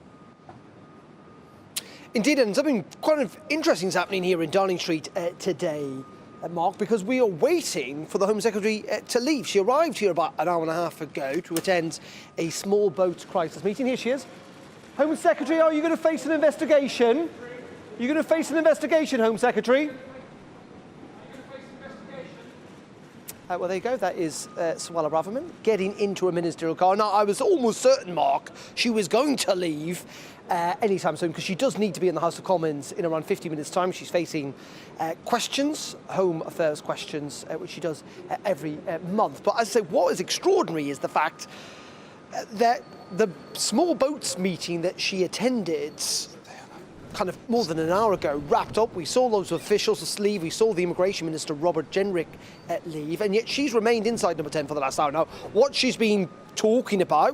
Indeed, and something quite interesting is happening here in Downing Street today, Mark, because we are waiting for the Home Secretary to leave. She arrived here about an hour and a half ago to attend a small boat crisis meeting. Here she is. Home Secretary, are you going to face an investigation? You're going to face an investigation, Home Secretary? Well, there you go. That is Suella Braverman getting into a ministerial car. Now, I was almost certain, Mark, she was going to leave anytime soon, because she does need to be in the House of Commons in around 50 minutes' time. She's facing questions, Home Affairs questions, which she does every month. But as I say, what is extraordinary is the fact that the small boats meeting that she attended kind of more than an hour ago wrapped up. We saw loads of officials leave. We saw the Immigration Minister, Robert Jenrick, leave. And yet she's remained inside number 10 for the last hour. Now, what she's been talking about,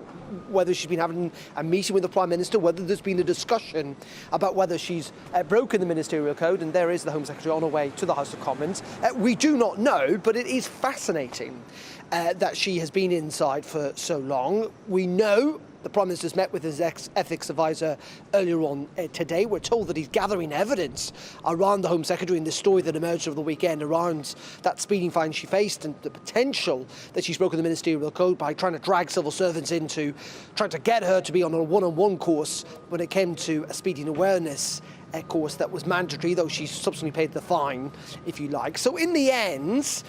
whether she's been having a meeting with the Prime Minister, whether there's been a discussion about whether she's broken the ministerial code, and there is the Home Secretary on her way to the House of Commons. We do not know, but it is fascinating that she has been inside for so long. We know the Prime Minister's met with his ex-ethics advisor earlier on today. We're told that he's gathering evidence around the Home Secretary in this story that emerged over the weekend around that speeding fine she faced and the potential that she's broken the ministerial code by trying to drag civil servants into trying to get her to be on a one-on-one course when it came to a speeding awareness course that was mandatory, though she subsequently paid the fine, if you like. So in the end,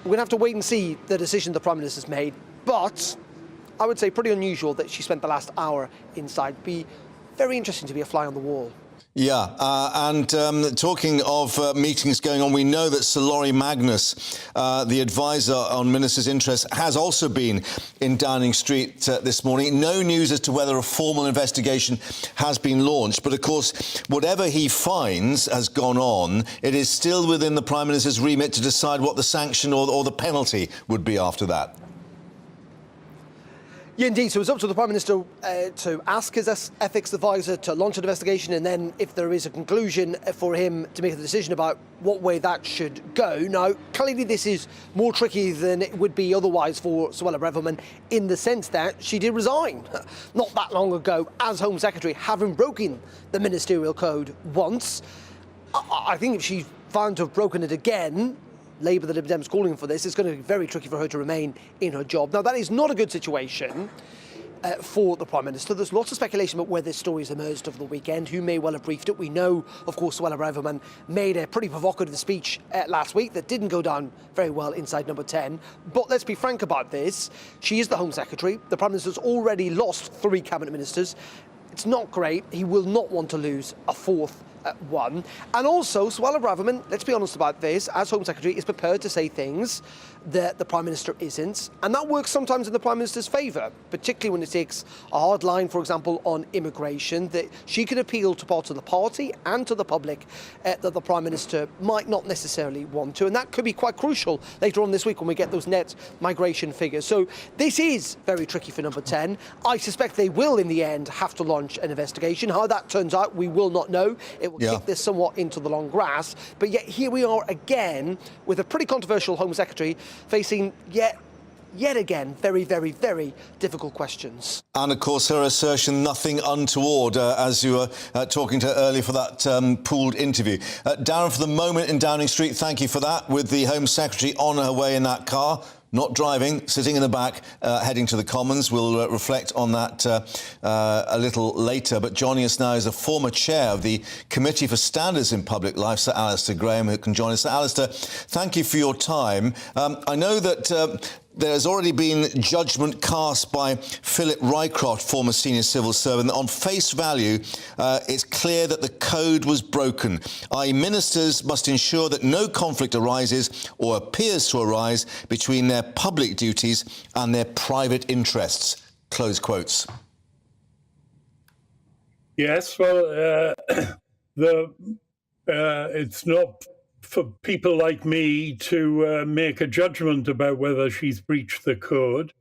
we're going to have to wait and see the decision the Prime Minister's made. But I would say pretty unusual that she spent the last hour inside. Be very interesting to be a fly on the wall. Yeah, and talking of meetings going on, we know that Sir Laurie Magnus, the advisor on ministers' interests, has also been in Downing Street this morning. No news as to whether a formal investigation has been launched, but of course, whatever he finds has gone on. It is still within the Prime Minister's remit to decide what the sanction or the penalty would be after that. Yeah, indeed. So it's up to the Prime Minister to ask his ethics advisor to launch an investigation, and then if there is a conclusion, for him to make a decision about what way that should go. Now, clearly this is more tricky than it would be otherwise for Suella Braverman, in the sense that she did resign not that long ago as Home Secretary, having broken the ministerial code once. I think if she's found to have broken it again, Labour, the Lib Dems calling for this, it's going to be very tricky for her to remain in her job. Now, that is not a good situation for the Prime Minister. There's lots of speculation about where this story has emerged over the weekend, who may well have briefed it. We know, of course, Suella Braverman made a pretty provocative speech last week that didn't go down very well inside number 10. But let's be frank about this. She is the Home Secretary. The Prime Minister's already lost 3 cabinet ministers. It's not great. He will not want to lose a 4th one. And also, Suella Braverman, let's be honest about this, as Home Secretary, is prepared to say things that the Prime Minister isn't. And that works sometimes in the Prime Minister's favour, particularly when it takes a hard line, for example, on immigration, that she can appeal to parts of the party and to the public that the Prime Minister might not necessarily want to. And that could be quite crucial later on this week when we get those net migration figures. So this is very tricky for number 10. I suspect they will, in the end, have to launch an investigation. How that turns out, we will not know. It will kick this somewhat into the long grass. But yet here we are again with a pretty controversial Home Secretary facing yet again very, very, very difficult questions. And of course her assertion, nothing untoward, as you were talking to her earlier for that pooled interview. Darren, for the moment in Downing Street, thank you for that, with the Home Secretary on her way in that car. Not driving, sitting in the back, heading to the Commons. We'll reflect on that a little later. But joining us now is a former chair of the Committee for Standards in Public Life, Sir Alistair Graham, who can join us. Sir Alistair, thank you for your time. I know that there's already been judgment cast by Philip Rycroft, former senior civil servant. On face value, it's clear that the code was broken, i.e. ministers must ensure that no conflict arises or appears to arise between their public duties and their private interests. Close quotes. Yes, well, it's not for people like me to make a judgment about whether she's breached the code,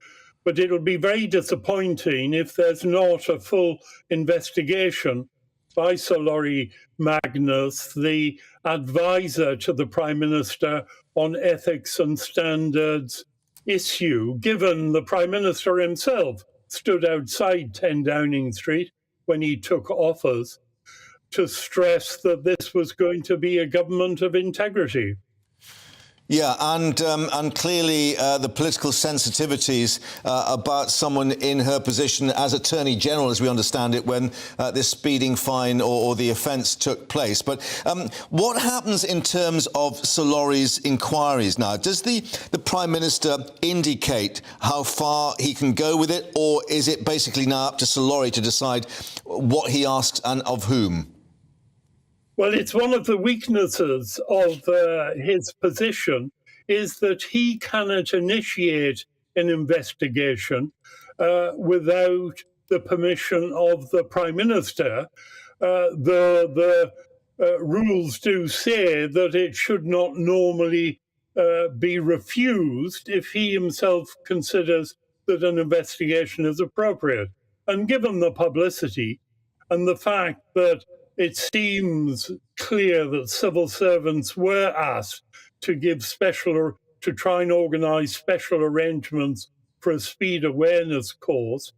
but it'll be very disappointing if there's not a full investigation by Sir Laurie Magnus, the advisor to the Prime Minister on ethics and standards issue, given the Prime Minister himself stood outside 10 Downing Street when he took office to stress that this was going to be a government of integrity. Yeah, and clearly the political sensitivities about someone in her position as Attorney General, as we understand it, when this speeding fine or the offence took place. But what happens in terms of Sir Laurie's inquiries now? Does the Prime Minister indicate how far he can go with it, or is it basically now up to Sir Laurie to decide what he asks and of whom? Well, it's one of the weaknesses of his position is that he cannot initiate an investigation without the permission of the Prime Minister. The rules do say that it should not normally be refused if he himself considers that an investigation is appropriate. And given the publicity and the fact that it seems clear that civil servants were asked to try and organise special arrangements for a speed awareness course.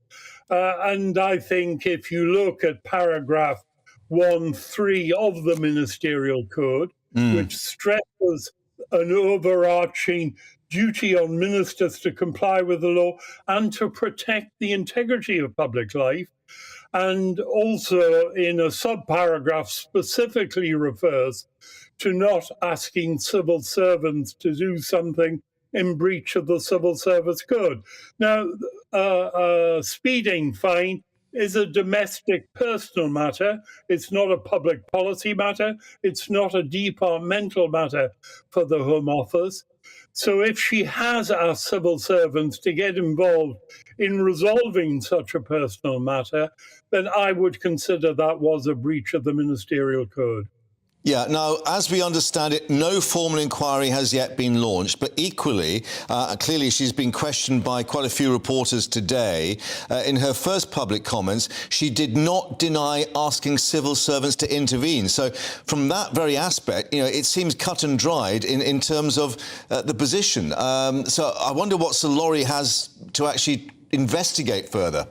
And I think if you look at paragraph 1.3 of the Ministerial Code, which stresses an overarching duty on ministers to comply with the law and to protect the integrity of public life, and also in a subparagraph specifically refers to not asking civil servants to do something in breach of the Civil Service Code. Now, a speeding fine is a domestic personal matter. It's not a public policy matter. It's not a departmental matter for the Home Office. So if she has asked civil servants to get involved in resolving such a personal matter, then I would consider that was a breach of the Ministerial Code. Yeah, now, as we understand it, no formal inquiry has yet been launched, but equally, clearly she's been questioned by quite a few reporters today. In her first public comments, she did not deny asking civil servants to intervene. So from that very aspect, you know, it seems cut and dried in terms of the position. So I wonder what Sir Laurie has to actually investigate further.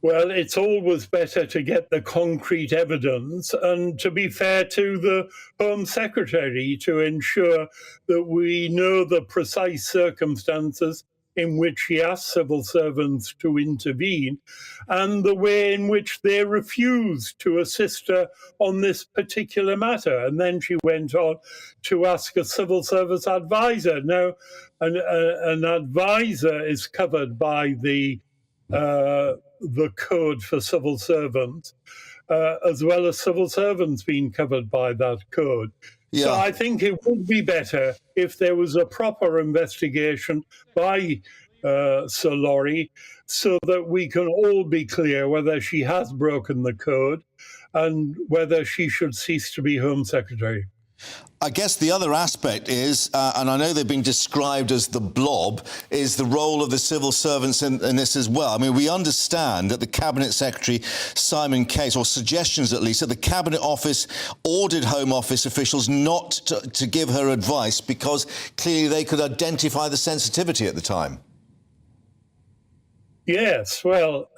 Well, it's always better to get the concrete evidence and to be fair to the Home Secretary to ensure that we know the precise circumstances in which he asked civil servants to intervene and the way in which they refused to assist her on this particular matter. And then she went on to ask a civil service advisor. Now, an advisor is covered by the code for civil servants, as well as civil servants being covered by that code. Yeah. So I think it would be better if there was a proper investigation by Sir Laurie so that we can all be clear whether she has broken the code and whether she should cease to be Home Secretary. I guess the other aspect is, and I know they've been described as the blob, is the role of the civil servants in this as well. I mean, we understand that the Cabinet Secretary, Simon Case, or suggestions at least, that the Cabinet Office ordered Home Office officials not to give her advice because clearly they could identify the sensitivity at the time. Yes, well,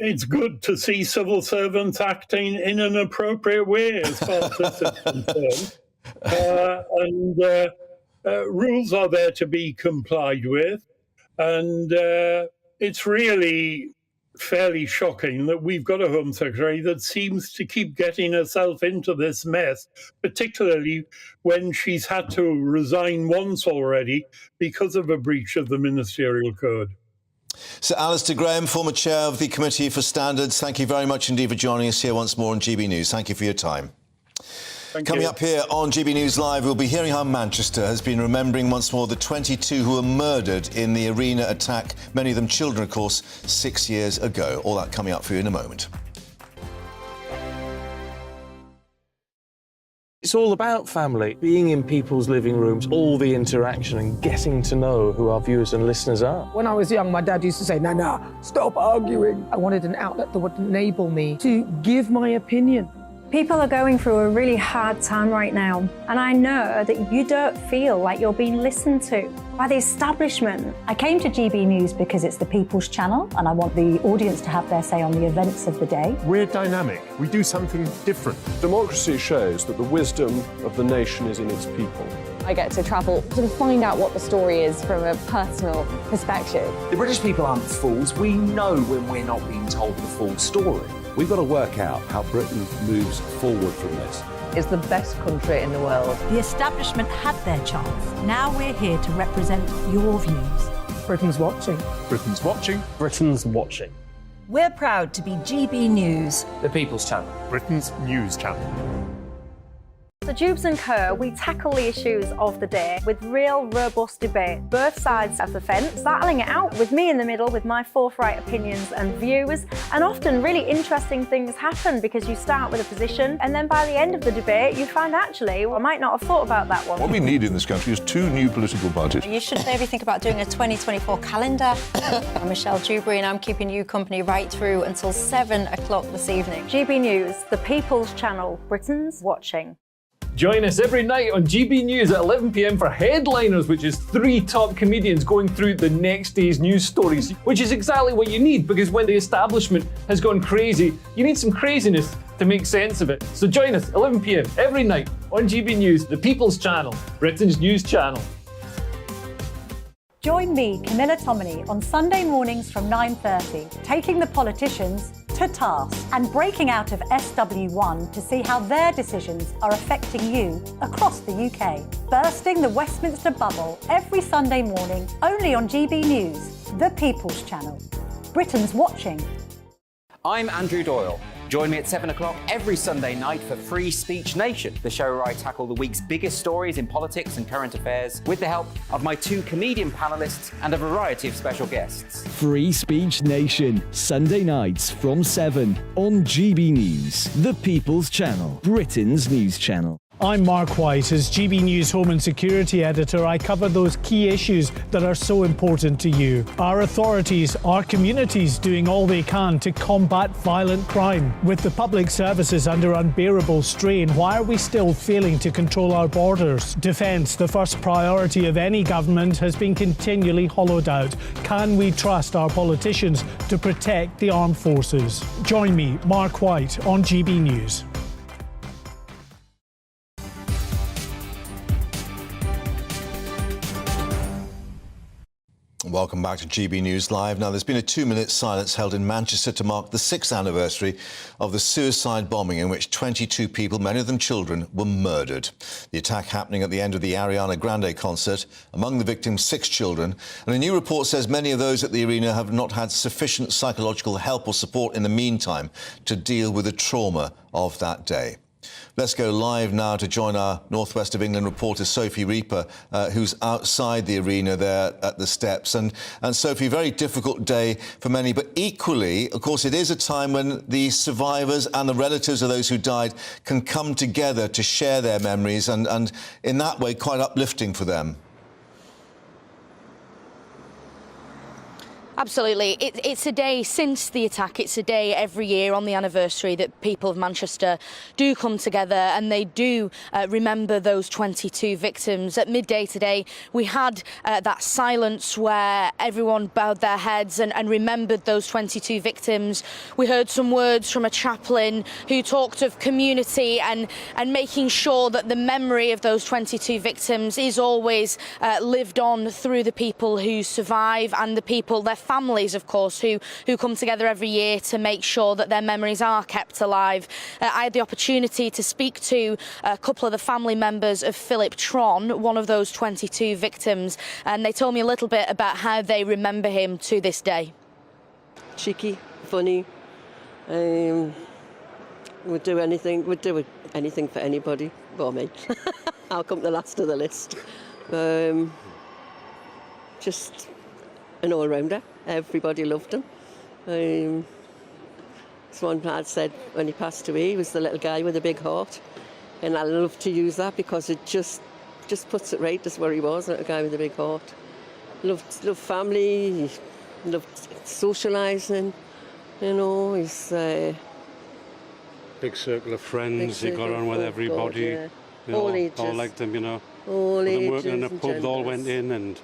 it's good to see civil servants acting in an appropriate way as far as this is concerned. Rules are there to be complied with. And it's really fairly shocking that we've got a Home Secretary that seems to keep getting herself into this mess, particularly when she's had to resign once already because of a breach of the Ministerial Code. Sir Alistair Graham, former chair of the Committee for Standards, thank you very much indeed for joining us here once more on GB News. Thank you for your time. Coming up here on GB News Live, we'll be hearing how Manchester has been remembering once more the 22 who were murdered in the arena attack, many of them children, of course, 6 years ago. All that coming up for you in a moment. It's all about family, being in people's living rooms, all the interaction and getting to know who our viewers and listeners are. When I was young, my dad used to say, "No, stop arguing." I wanted an outlet that would enable me to give my opinion. People are going through a really hard time right now, and I know that you don't feel like you're being listened to by the establishment. I came to GB News because it's the People's Channel and I want the audience to have their say on the events of the day. We're dynamic. We do something different. Democracy shows that the wisdom of the nation is in its people. I get to travel to find out what the story is from a personal perspective. The British people aren't fools. We know when we're not being told the full story. We've got to work out how Britain moves forward from this. It's the best country in the world. The establishment had their chance. Now we're here to represent your views. Britain's watching. Britain's watching. Britain's watching. We're proud to be GB News. The People's Channel. Britain's news channel. So Jubes and Co, we tackle the issues of the day with real robust debate, both sides of the fence, battling it out with me in the middle with my forthright opinions and views. And often really interesting things happen because you start with a position and then by the end of the debate you find actually, well, I might not have thought about that one. What we need in this country is 2 new political parties. You should maybe think about doing a 2024 calendar. I'm Michelle Dewberry and I'm keeping you company right through until 7 o'clock this evening. GB News, the People's Channel, Britain's watching. Join us every night on GB News at 11 p.m. for Headliners, which is 3 top comedians going through the next day's news stories, which is exactly what you need because when the establishment has gone crazy, you need some craziness to make sense of it. So join us 11 p.m. every night on GB News, the People's Channel, Britain's news channel. Join me, Camilla Tominey, on Sunday mornings from 9:30, taking the politicians to task and breaking out of SW1 to see how their decisions are affecting you across the UK. Bursting the Westminster bubble every Sunday morning, only on GB News, the People's Channel. Britain's watching. I'm Andrew Doyle. Join me at 7 o'clock every Sunday night for Free Speech Nation, the show where I tackle the week's biggest stories in politics and current affairs with the help of my 2 comedian panellists and a variety of special guests. Free Speech Nation, Sunday nights from 7 on GB News, the People's Channel, Britain's news channel. I'm Mark White. As GB News Home and Security Editor, I cover those key issues that are so important to you. Our authorities, our communities doing all they can to combat violent crime. With the public services under unbearable strain, why are we still failing to control our borders? Defence, the first priority of any government, has been continually hollowed out. Can we trust our politicians to protect the armed forces? Join me, Mark White, on GB News. Welcome back to GB News Live. Now, there's been a 2-minute silence held in Manchester to mark the 6th anniversary of the suicide bombing in which 22 people, many of them children, were murdered. The attack happening at the end of the Ariana Grande concert. Among the victims, 6 children. And a new report says many of those at the arena have not had sufficient psychological help or support in the meantime to deal with the trauma of that day. Let's go live now to join our North West of England reporter Sophie Reaper, who's outside the arena there at the steps. And Sophie, very difficult day for many, but equally, of course, it is a time when the survivors and the relatives of those who died can come together to share their memories and in that way, quite uplifting for them. Absolutely. It's a day since the attack. It's a day every year on the anniversary that people of Manchester do come together and they do remember those 22 victims. At midday today, we had that silence where everyone bowed their heads and remembered those 22 victims. We heard some words from a chaplain who talked of community and making sure that the memory of those 22 victims is always lived on through the people who survive and the people, their families, of course, who come together every year to make sure that their memories are kept alive. I had the opportunity to speak to a couple of the family members of Philip Tron, one of those 22 victims, and they told me a little bit about how they remember him to this day. Cheeky, funny, Would do anything for anybody, but me. I'll come to the last of the list. Just an all-rounder. Everybody loved him. As one lad said when he passed away, he was the little guy with a big heart. And I love to use that because it just puts it right as where he was, a little guy with a big heart. Loved family, loved socialising, you know, he's... big circle of friends, he got on with everybody. God, yeah. You know, All ages. all liked him, you know. All With them ages working in a and pub, they all genders. went in, and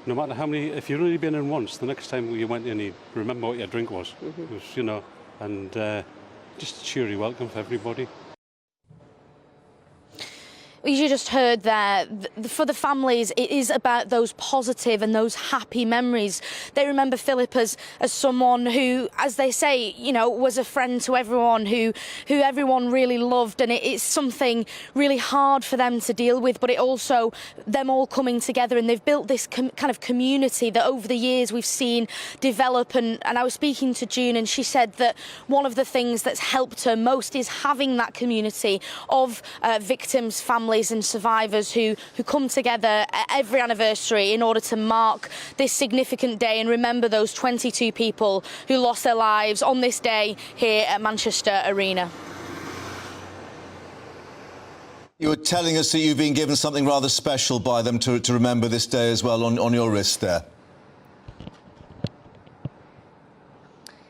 no matter how many, if you'd only been in once, the next time you went in, you remember what your drink was. It was, you know, and just a cheery welcome for everybody. You just heard there, for the families, it is about those positive and those happy memories. They remember Philip as someone who, as they say, you know, was a friend to everyone, who everyone really loved, and it's something really hard for them to deal with, but it also, them all coming together, and they've built this kind of community that over the years we've seen develop, and I was speaking to June, and she said that one of the things that's helped her most is having that community of victims, families and survivors who come together every anniversary in order to mark this significant day and remember those 22 people who lost their lives on this day here at Manchester Arena. You were telling us that you've been given something rather special by them to remember this day as well on your wrist there.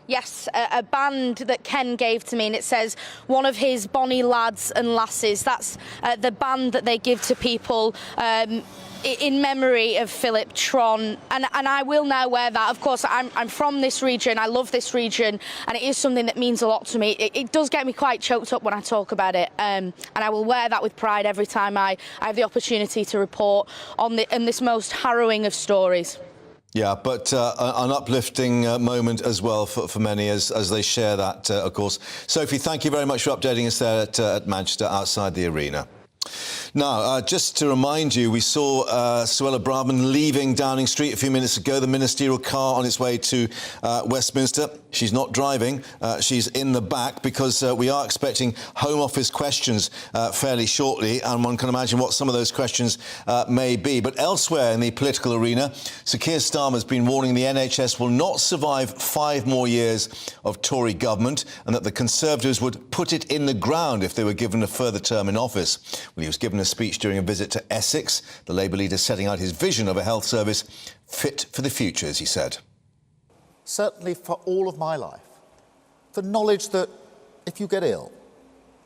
Yes, a band that Ken gave to me, and it says one of his Bonnie lads and lasses. That's the band that they give to people in memory of Philip Tron, and I will now wear that. Of course, I'm from this region, I love this region, and it is something that means a lot to me. It does get me quite choked up when I talk about it, and I will wear that with pride every time I have the opportunity to report on this most harrowing of stories. Yeah, but an uplifting moment as well for many as they share that, of course. Sophie, thank you very much for updating us there at Manchester, outside the arena. Now, just to remind you, we saw Suella Braverman leaving Downing Street a few minutes ago, the ministerial car on its way to Westminster. She's not driving, she's in the back, because we are expecting Home Office questions fairly shortly, and one can imagine what some of those questions may be. But elsewhere in the political arena, Sir Keir Starmer has been warning the NHS will not survive 5 more years of Tory government, and that the Conservatives would put it in the ground if they were given a further term in office. Well, he was given a speech during a visit to Essex, the Labour leader setting out his vision of a health service fit for the future, as he said. Certainly for all of my life, the knowledge that if you get ill,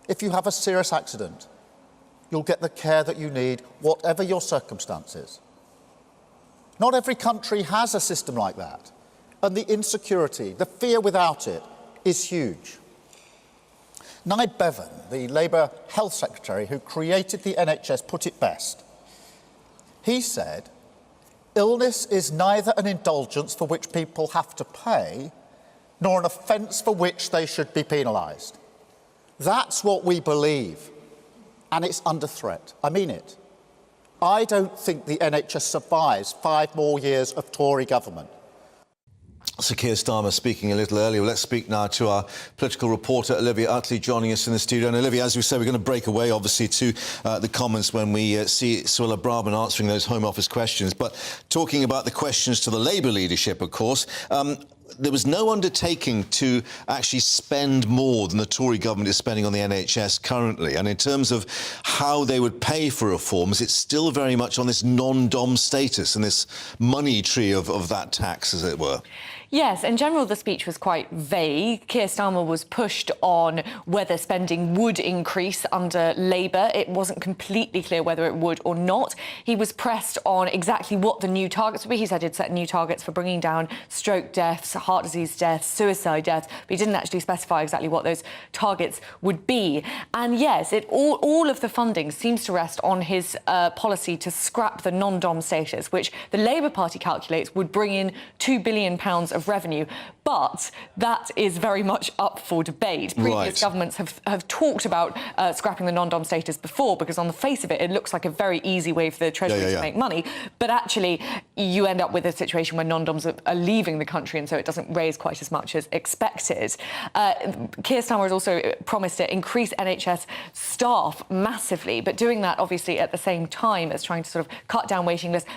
if you have a serious accident, you'll get the care that you need, whatever your circumstances. Not every country has a system like that, and the insecurity, the fear without it, is huge. Nye Bevan, the Labour Health Secretary who created the NHS, put it best. He said, illness is neither an indulgence for which people have to pay, nor an offence for which they should be penalised. That's what we believe, and it's under threat. I mean it. I don't think the NHS survives 5 more years of Tory government. Sir Keir Starmer speaking a little earlier. Let's speak now to our political reporter, Olivia Utley, joining us in the studio. And Olivia, as we said, we're going to break away, obviously, to the Commons when we see Suella Braverman answering those Home Office questions. But talking about the questions to the Labour leadership, of course, there was no undertaking to actually spend more than the Tory government is spending on the NHS currently. And in terms of how they would pay for reforms, it's still very much on this non-dom status and this money tree of that tax, as it were. Yes, in general, the speech was quite vague. Keir Starmer was pushed on whether spending would increase under Labour. It wasn't completely clear whether it would or not. He was pressed on exactly what the new targets would be. He said he'd set new targets for bringing down stroke deaths, heart disease deaths, suicide deaths, but he didn't actually specify exactly what those targets would be. And yes, all of the funding seems to rest on his policy to scrap the non-dom status, which the Labour Party calculates would bring in £2 billion of of revenue. But that is very much up for debate. Previous governments have talked about scrapping the non-dom status before, because on the face of it, it looks like a very easy way for the Treasury to make money. But actually, you end up with a situation where non-doms are leaving the country, and so it doesn't raise quite as much as expected. Keir Starmer has also promised to increase NHS staff massively, but doing that obviously at the same time as trying to sort of cut down waiting lists,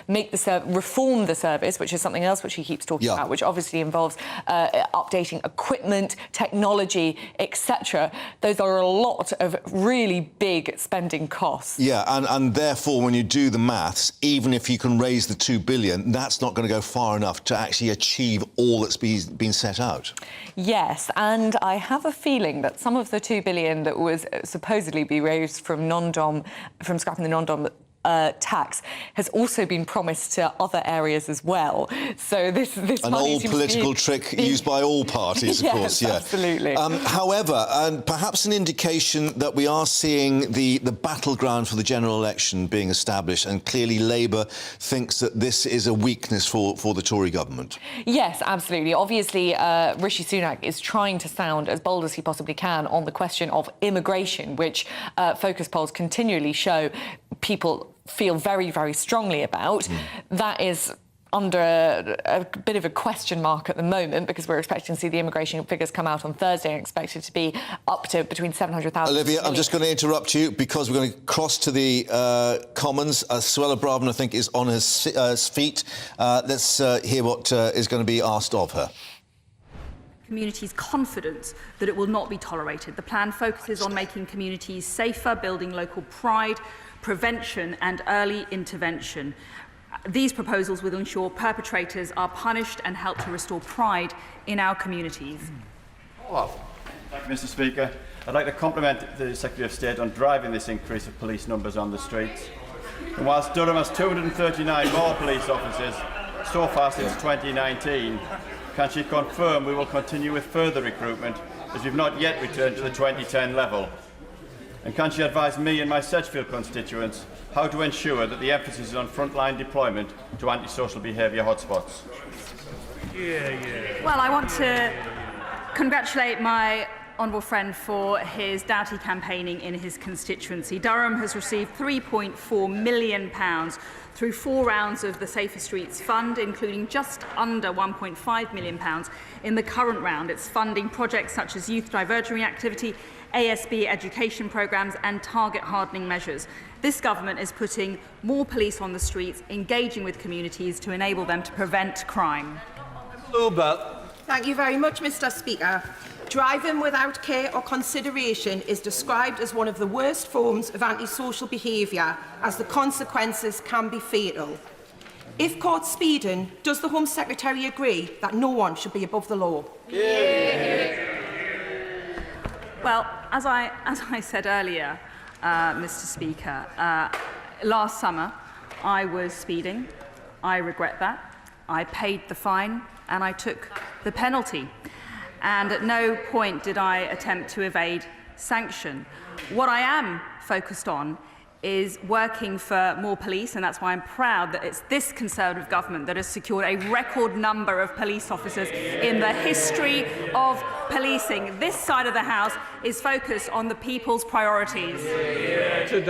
reform the service, which is something else which he keeps talking about, which obviously involves updating equipment, technology, etc. Those are a lot of really big spending costs. Yeah, and therefore, when you do the maths, even if you can raise the $2 billion, that's not going to go far enough to actually achieve all that's been set out. Yes, and I have a feeling that some of the $2 billion that was supposedly be raised from scrapping the non-dom tax has also been promised to other areas as well. So this an old political trick used by all parties, of course. Yeah, absolutely. However, and perhaps an indication that we are seeing the battleground for the general election being established, and clearly Labour thinks that this is a weakness for the Tory government. Yes, absolutely. Obviously, Rishi Sunak is trying to sound as bold as he possibly can on the question of immigration, which focus polls continually show people feel very, very strongly about. That is under a bit of a question mark at the moment, because we're expecting to see the immigration figures come out on Thursday and expected to be up to between 700,000... Olivia, I'm just going to interrupt you because we're going to cross to the Commons. Suella Braverman, I think, is on her feet. Let's hear what is going to be asked of her. Communities confident that it will not be tolerated. The plan focuses on making communities safer, building local pride, prevention and early intervention. These proposals will ensure perpetrators are punished and help to restore pride in our communities. Thank you, Mr. Speaker. I'd like to compliment the Secretary of State on driving this increase of police numbers on the streets. And whilst Durham has 239 more police officers so far since 2019, can she confirm we will continue with further recruitment, as we've not yet returned to the 2010 level? And can she advise me and my Sedgefield constituents how to ensure that the emphasis is on frontline deployment to antisocial behaviour hotspots? Well, I want to congratulate my honourable friend for his doughty campaigning in his constituency. Durham has received £3.4 million through 4 rounds of the Safer Streets Fund, including just under £1.5 million in the current round. It's funding projects such as youth diversionary activity, ASB education programmes and target hardening measures. This government is putting more police on the streets, engaging with communities to enable them to prevent crime. Thank you very much, Mr. Speaker. Driving without care or consideration is described as one of the worst forms of antisocial behaviour, as the consequences can be fatal. If caught speeding, does the Home Secretary agree that no one should be above the law? Well, as I said earlier, Mr. Speaker, last summer I was speeding. I regret that. I paid the fine and I took the penalty. And at no point did I attempt to evade sanction. What I am focused on is working for more police, and that's why I'm proud that it's this Conservative government that has secured a record number of police officers in the history of policing. This side of the House is focused on the people's priorities. Thank you,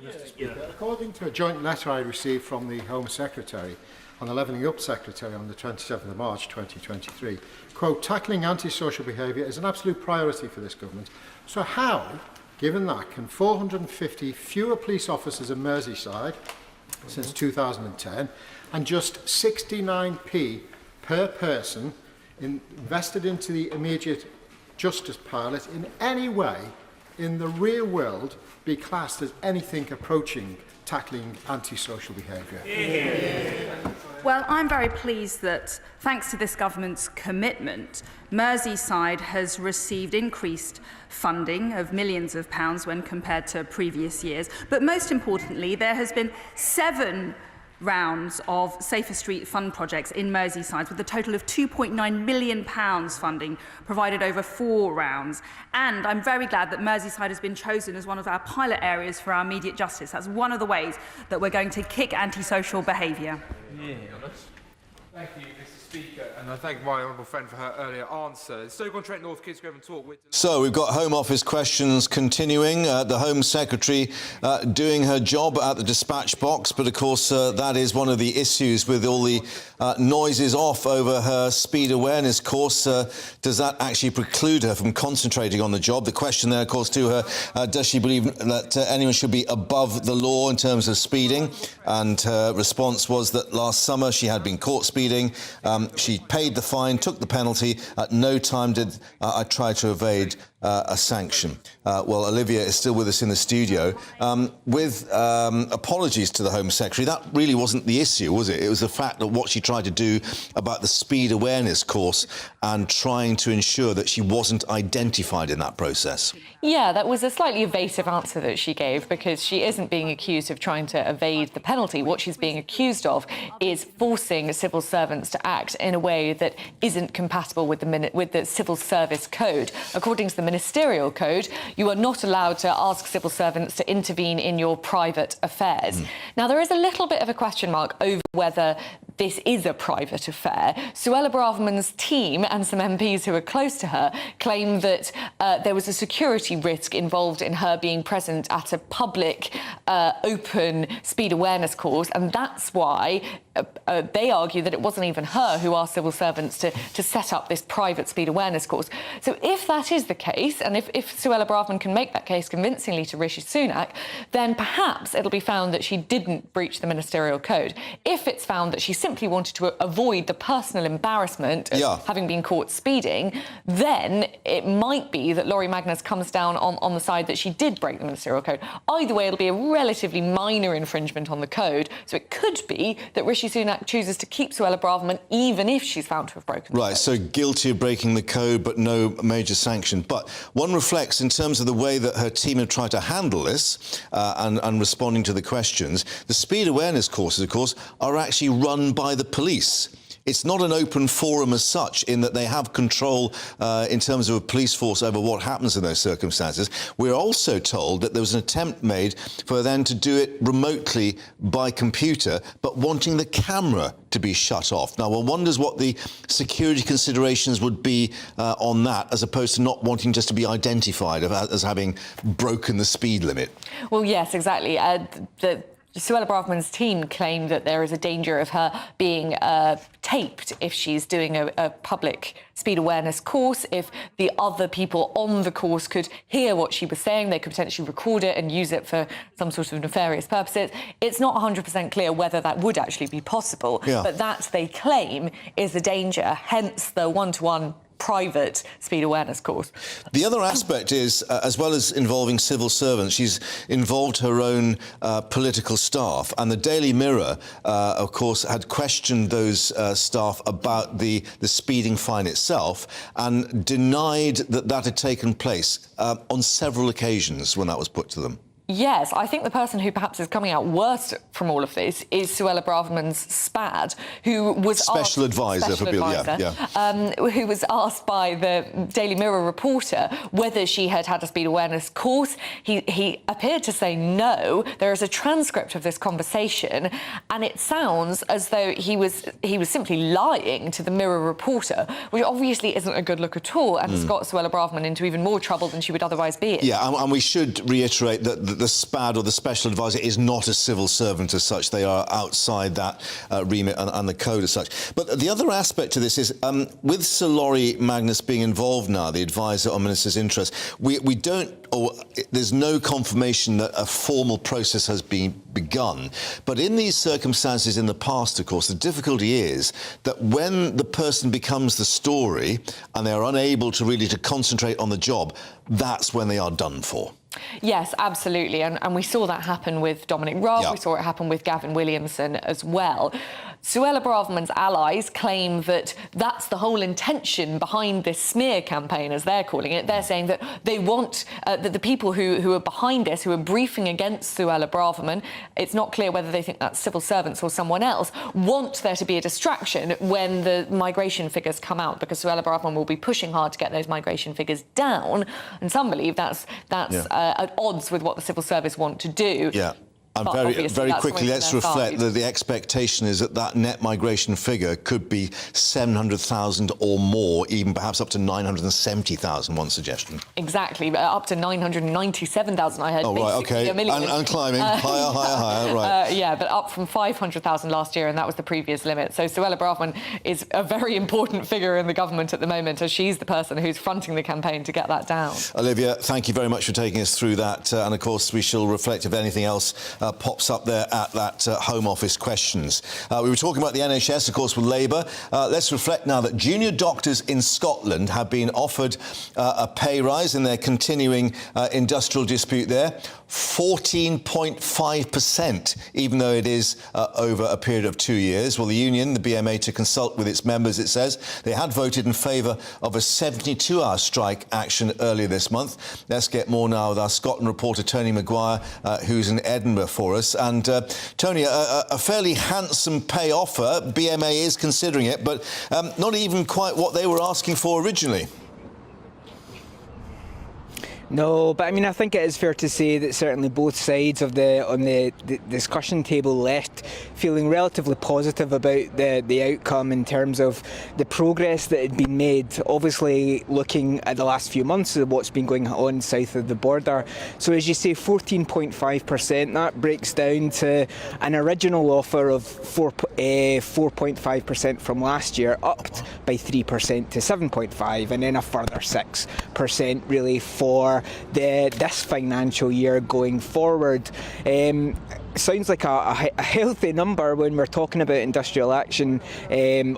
Mr. Speaker. According to a joint letter I received from the Home Secretary and the Levelling Up Secretary on the 27th of March 2023, quote, tackling antisocial behaviour is an absolute priority for this government. So how, given that, can 450 fewer police officers in Merseyside since 2010 and just 69p per person invested into the immediate justice pilot in any way in the real world be classed as anything approaching tackling antisocial behaviour? Well, I'm very pleased that, thanks to this government's commitment, Merseyside has received increased funding of millions of pounds when compared to previous years. But most importantly, there has been 7 rounds of Safer Street Fund projects in Merseyside, with a total of £2.9 million funding provided over 4 rounds. And I'm very glad that Merseyside has been chosen as one of our pilot areas for our immediate justice. That's one of the ways that we're going to kick antisocial behaviour. Thank you, Mr. Speaker, and I thank my honourable friend for her earlier answer. Stoke-on-Trent North Kids Go and Talk with... So we've got Home Office questions continuing. The Home Secretary doing her job at the dispatch box, but of course that is one of the issues with all the noises off over her speed awareness course. Does that actually preclude her from concentrating on the job? The question there, of course, to her, does she believe that anyone should be above the law in terms of speeding? And her response was that last summer she had been caught speeding. She paid the fine, took the penalty. At no time did I try to evade a sanction. Well, Olivia is still with us in the studio. With apologies to the Home Secretary, that really wasn't the issue, was it? It was the fact that what she tried to do about the speed awareness course and trying to ensure that she wasn't identified in that process. Yeah, that was a slightly evasive answer that she gave, because she isn't being accused of trying to evade the penalty. What she's being accused of is forcing civil servants to act in a way that isn't compatible with the Civil Service Code. According to the Ministerial Code, you are not allowed to ask civil servants to intervene in your private affairs. Now, there is a little bit of a question mark over whether this is a private affair. Suella Braverman's team and some MPs who are close to her claim that there was a security risk involved in her being present at a public, open speed awareness course, and that's why they argue that it wasn't even her who asked civil servants to set up this private speed awareness course. So if that is the case, and if Suella Braverman can make that case convincingly to Rishi Sunak, then perhaps it'll be found that she didn't breach the Ministerial Code. If it's found that she simply wanted to avoid the personal embarrassment of having been caught speeding, then it might be that Lori Magnus comes down on the side that she did break the Ministerial Code. Either way, it'll be a relatively minor infringement on the code, so it could be that Rishi Sunak chooses to keep Suella Braverman even if she's found to have broken the code. So guilty of breaking the code, but no major sanction. But one reflects, in terms of the way that her team have tried to handle this and responding to the questions, the speed awareness courses, of course, are actually run by the police. It's not an open forum as such, in that they have control in terms of a police force over what happens in those circumstances. We're also told that there was an attempt made for them to do it remotely by computer, but wanting the camera to be shut off. Now, one wonders what the security considerations would be on that, as opposed to not wanting just to be identified as having broken the speed limit. Well, yes, exactly. Suella Braverman's team claim that there is a danger of her being taped if she's doing a public speed awareness course. If the other people on the course could hear what she was saying, they could potentially record it and use it for some sort of nefarious purposes. It's not 100% clear whether that would actually be possible, but that, they claim, is a danger, hence the one-to-one private speed awareness course. The other aspect is, as well as involving civil servants, she's involved her own political staff. And the Daily Mirror, of course, had questioned those staff about the speeding fine itself and denied that that had taken place on several occasions when that was put to them. Yes, I think the person who perhaps is coming out worst from all of this is Suella Braverman's SPAD, who was Special advisor, who was asked by the Daily Mirror reporter whether she had had a speed awareness course. He appeared to say no. There is a transcript of this conversation, and it sounds as though he was simply lying to the Mirror reporter, which obviously isn't a good look at all, and has got Suella Braverman into even more trouble than she would otherwise be in. Yeah, and we should reiterate that the SPAD, or the Special Advisor, is not a civil servant as such. They are outside that remit and the code as such. But the other aspect to this is, with Sir Lori Magnus being involved now, the advisor on ministers' interests, we don't, or there's no confirmation that a formal process has been begun. But in these circumstances in the past, of course, the difficulty is that when the person becomes the story and they are unable to really concentrate on the job, that's when they are done for. Yes, absolutely. And we saw that happen with Dominic Raab. We saw it happen with Gavin Williamson as well. Suella Braverman's allies claim that that's the whole intention behind this smear campaign, as they're calling it. They're saying that they want that the people who are behind this, who are briefing against Suella Braverman, it's not clear whether they think that's civil servants or someone else, want there to be a distraction when the migration figures come out, because Suella Braverman will be pushing hard to get those migration figures down, and some believe that's at odds with what the civil service want to do. Yeah. And But very obviously that's quickly, coming let's from their reflect side. that the expectation is that that net migration figure could be 700,000 or more, even perhaps up to 970,000, one suggestion. Exactly, up to 997,000 I heard. Oh, right, OK. A million. And climbing, higher, right. Yeah, but up from 500,000 last year, and that was the previous limit. So Suella Braverman is a very important figure in the government at the moment, as she's the person who's fronting the campaign to get that down. Olivia, thank you very much for taking us through that. And, of course, we shall reflect if anything else pops up there at that Home Office questions. We were talking about the NHS, of course, with Labour. Let's reflect now that junior doctors in Scotland have been offered a pay rise in their continuing industrial dispute there. 14.5%, even though it is over a period of 2 years. Well, the union, the BMA, to consult with its members, it says, they had voted in favour of a 72-hour strike action earlier this month. Let's get more now with our Scotland reporter, Tony Maguire, who's in Edinburgh for us. And, Tony, a fairly handsome pay offer. BMA is considering it, but not even quite what they were asking for originally. No, but I mean, I think it is fair to say that certainly both sides of the discussion table left feeling relatively positive about the outcome in terms of the progress that had been made. Obviously, looking at the last few months of what's been going on south of the border. So, as you say, 14.5%. That breaks down to an original offer of 4.5% from last year, upped by 3% to 7.5%, and then a further 6% really for this financial year going forward. Sounds like a healthy number when we're talking about industrial action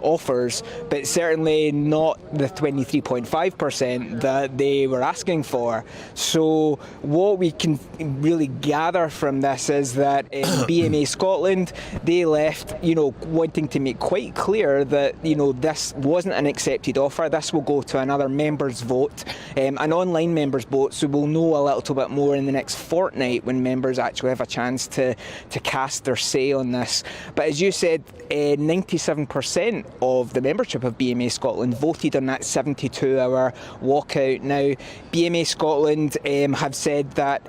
offers, but certainly not the 23.5% that they were asking for. So what we can really gather from this is that BMA Scotland, they left, wanting to make quite clear that, this wasn't an accepted offer. This will go to another members' vote, an online members' vote, so we'll know a little bit more in the next fortnight when members actually have a chance to cast their say on this. But as you said, 97% of the membership of BMA Scotland voted on that 72-hour walkout. Now, BMA Scotland have said that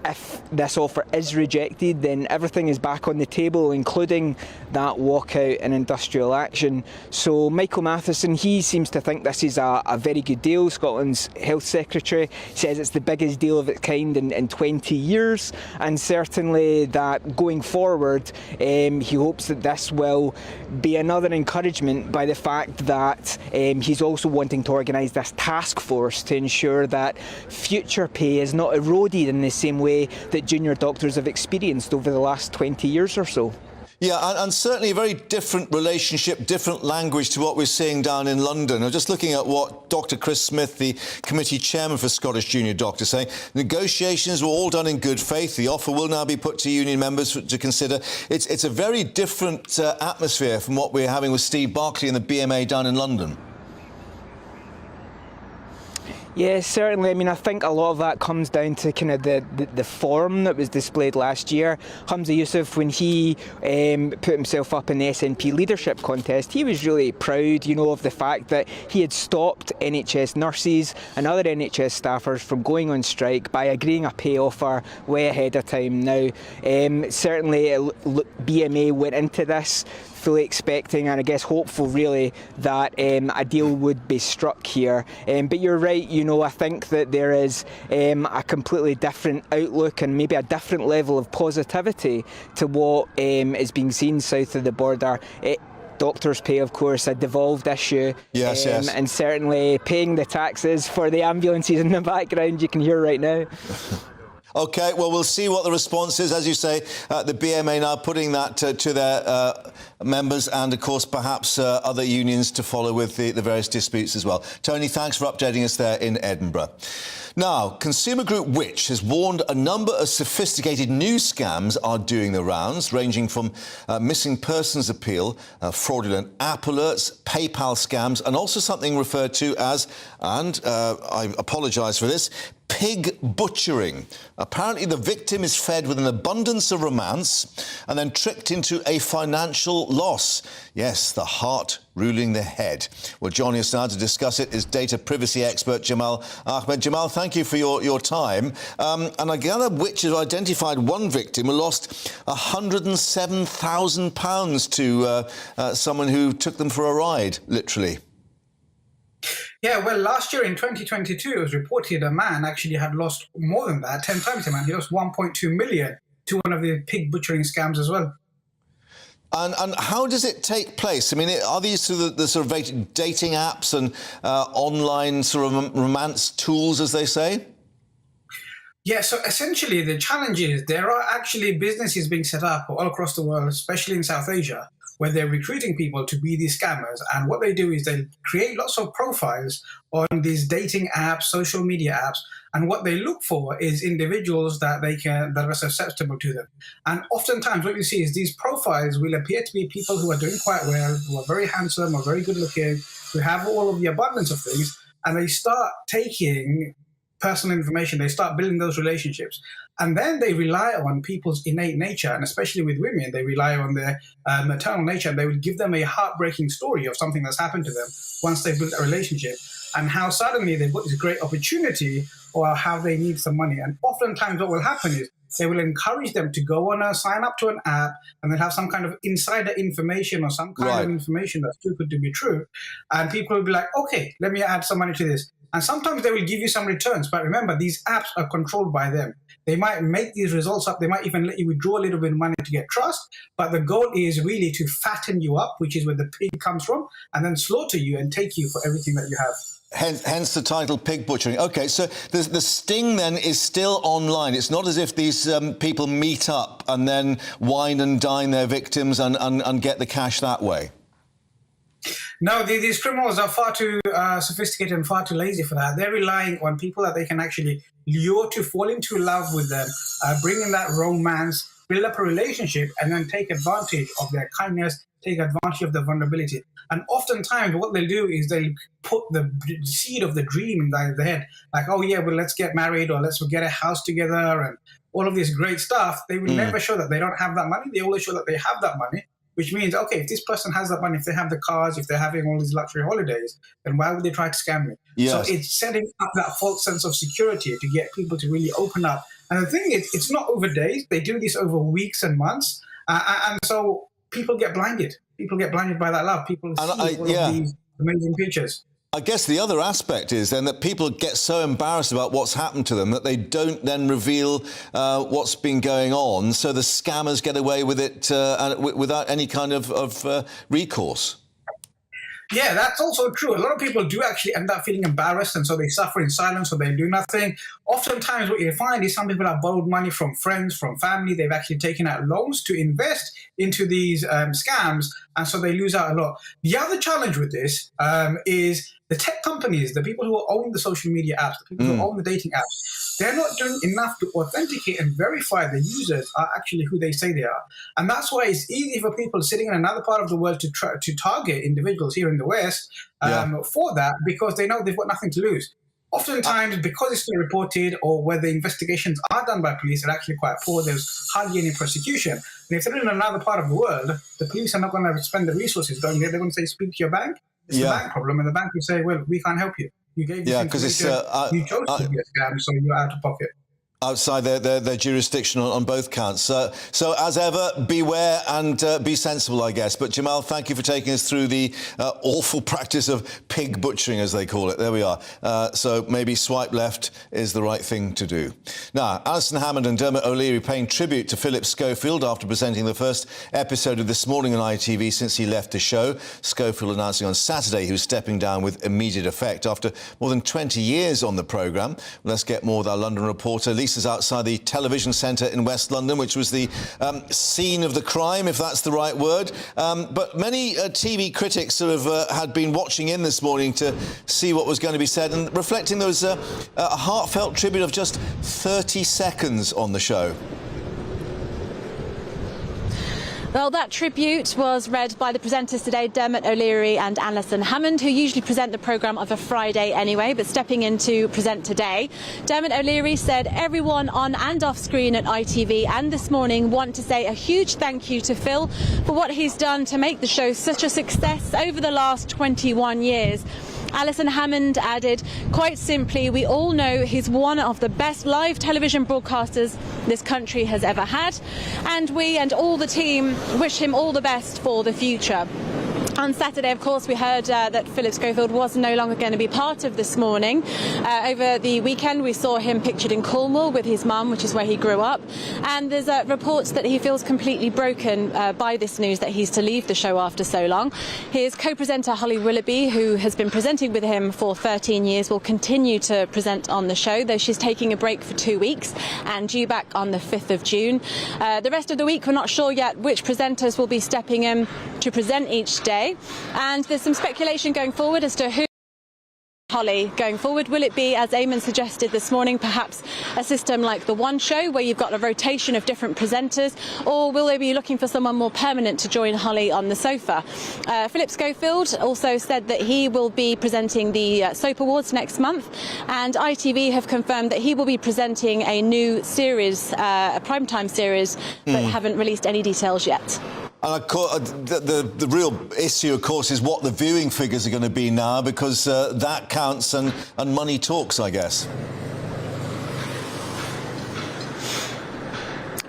if this offer is rejected, then everything is back on the table, including that walkout and industrial action. So Michael Matheson, he seems to think this is a very good deal. Scotland's Health Secretary says it's the biggest deal of its kind in 20 years, and certainly that going forward, he hopes that this will be another encouragement by the fact that he's also wanting to organise this task force to ensure that future pay is not eroded in the same way that junior doctors have experienced over the last 20 years or so. Yeah, and certainly a very different relationship, different language to what we're seeing down in London. I'm just looking at what Dr Chris Smith, the committee chairman for Scottish Junior Doctors, saying. Negotiations were all done in good faith. The offer will now be put to union members to consider. It's a very different atmosphere from what we're having with Steve Barclay and the BMA down in London. Yes, certainly. I mean, I think a lot of that comes down to kind of the form that was displayed last year. Hamza Yousaf, when he put himself up in the SNP leadership contest, he was really proud, of the fact that he had stopped NHS nurses and other NHS staffers from going on strike by agreeing a pay offer way ahead of time. Now, certainly BMA went into this fully expecting and I guess hopeful really that a deal would be struck here. But you're right, I think that there is a completely different outlook and maybe a different level of positivity to what is being seen south of the border. Doctors' pay, of course, a devolved issue. Yes. And certainly paying the taxes for the ambulances in the background you can hear right now. OK, well, we'll see what the response is. As you say, the BMA now putting that to their members and, of course, perhaps other unions to follow with the various disputes as well. Tony, thanks for updating us there in Edinburgh. Now, consumer group Which has warned a number of sophisticated news scams are doing the rounds, ranging from missing persons appeal, fraudulent app alerts, PayPal scams, and also something referred to as, and I apologise for this, pig butchering. Apparently the victim is fed with an abundance of romance and then tricked into a financial loss. Yes, the heart ruling the head. Well, joining us now to discuss it is data privacy expert Jamal Ahmed. Jamal, thank you for your time. And I gather witches identified one victim who lost £107,000 to someone who took them for a ride, literally. Yeah, well, last year in 2022, it was reported a man actually had lost more than that, 10 times the amount. He lost 1.2 million to one of the pig butchering scams as well. And how does it take place? I mean, are these the sort of dating apps and online sort of romance tools, as they say? Yeah, so essentially the challenge is there are actually businesses being set up all across the world, especially in South Asia, where they're recruiting people to be these scammers. And what they do is they create lots of profiles on these dating apps, social media apps, and what they look for is individuals that are susceptible to them. And oftentimes what you see is these profiles will appear to be people who are doing quite well, who are very handsome or very good looking, who have all of the abundance of things, and they start taking personal information, they start building those relationships. And then they rely on people's innate nature, and especially with women, they rely on their maternal nature, and they would give them a heartbreaking story of something that's happened to them once they've built a relationship, and how suddenly they've got this great opportunity or how they need some money. And oftentimes what will happen is they will encourage them to go on sign up to an app, and they'll have some kind of insider information or some kind of information that's too good to be true. And people will be like, okay, let me add some money to this. And sometimes they will give you some returns. But remember, these apps are controlled by them. They might make these results up. They might even let you withdraw a little bit of money to get trust. But the goal is really to fatten you up, which is where the pig comes from, and then slaughter you and take you for everything that you have. Hence the title pig butchering. OK, so the sting then is still online. It's not as if these people meet up and then wine and dine their victims and get the cash that way. No, these criminals are far too sophisticated and far too lazy for that. They're relying on people that they can actually lure to fall into love with them, bring in that romance, build up a relationship, and then take advantage of their kindness, take advantage of their vulnerability. And oftentimes what they'll do is they'll put the seed of the dream in their head, like, oh yeah, well, let's get married or let's get a house together and all of this great stuff. They will never show that they don't have that money. They always show that they have that money. Which means, okay, if this person has that money, if they have the cars, if they're having all these luxury holidays, then why would they try to scam me? Yes. So it's setting up that false sense of security to get people to really open up. And the thing is, it's not over days. They do this over weeks and months. And so people get blinded. People get blinded by that love. People see all of these amazing pictures. I guess the other aspect is then that people get so embarrassed about what's happened to them that they don't then reveal what's been going on, so the scammers get away with it without any kind of recourse. Yeah, that's also true. A lot of people do actually end up feeling embarrassed, and so they suffer in silence or they do nothing. Oftentimes what you find is some people have borrowed money from friends, from family. They've actually taken out loans to invest into these scams, and so they lose out a lot. The other challenge with this is the tech companies, the people who own the social media apps, the people who own the dating apps, they're not doing enough to authenticate and verify the users are actually who they say they are. And that's why it's easy for people sitting in another part of the world to try to target individuals here in the West for that, because they know they've got nothing to lose. Oftentimes, because it's still reported or where the investigations are done by police, they're actually quite poor. There's hardly any prosecution. And if they're in another part of the world, the police are not going to spend the resources going there. They're going to say, speak to your bank. It's the bank problem. And the bank will say, well, we can't help you. You gave this information. You chose to be a scam, so you're out of pocket. Outside their jurisdiction on both counts. So as ever, beware and be sensible, I guess. But Jamal, thank you for taking us through the awful practice of pig butchering, as they call it. There we are. So maybe swipe left is the right thing to do. Now, Alison Hammond and Dermot O'Leary paying tribute to Philip Schofield after presenting the first episode of This Morning on ITV since he left the show. Schofield announcing on Saturday he was stepping down with immediate effect after more than 20 years on the programme. Let's get more with our London reporter, Lisa. Is outside the television centre in West London, which was the scene of the crime, if that's the right word. But many TV critics sort of had been watching in this morning to see what was going to be said, and reflecting there was a heartfelt tribute of just 30 seconds on the show. Well, that tribute was read by the presenters today, Dermot O'Leary and Alison Hammond, who usually present the programme of a Friday anyway, but stepping in to present today. Dermot O'Leary said everyone on and off screen at ITV and This Morning want to say a huge thank you to Phil for what he's done to make the show such a success over the last 21 years. Alison Hammond added, quite simply, we all know he's one of the best live television broadcasters this country has ever had, and we and all the team wish him all the best for the future. On Saturday, of course, we heard that Philip Schofield was no longer going to be part of This Morning. Over the weekend, we saw him pictured in Cornwall with his mum, which is where he grew up. And there's reports that he feels completely broken by this news that he's to leave the show after so long. His co-presenter, Holly Willoughby, who has been presenting with him for 13 years, will continue to present on the show, though she's taking a break for 2 weeks and due back on the 5th of June. The rest of the week, we're not sure yet which presenters will be stepping in to present each day. And there's some speculation going forward as to who Holly going forward. Will it be, as Eamon suggested this morning, perhaps a system like The One Show, where you've got a rotation of different presenters, or will they be looking for someone more permanent to join Holly on the sofa? Philip Schofield also said that he will be presenting the Soap Awards next month, and ITV have confirmed that he will be presenting a new series, a primetime series, but haven't released any details yet. And of course, the real issue, of course, is what the viewing figures are going to be now, because that counts and money talks, I guess.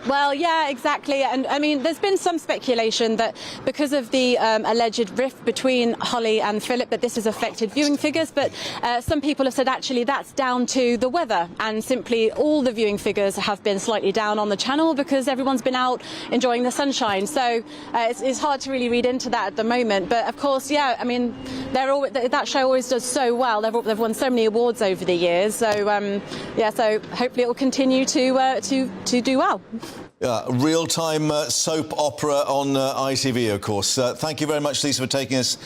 Well, yeah, exactly. And I mean, there's been some speculation that because of the alleged rift between Holly and Philip, that this has affected viewing figures. But some people have said actually that's down to the weather, and simply all the viewing figures have been slightly down on the channel because everyone's been out enjoying the sunshine. So it's hard to really read into that at the moment. But of course, yeah, I mean, that show always does so well. They've won so many awards over the years. So yeah, so hopefully it will continue to do well. Real-time soap opera on ITV, of course. Thank you very much, Lisa, for taking us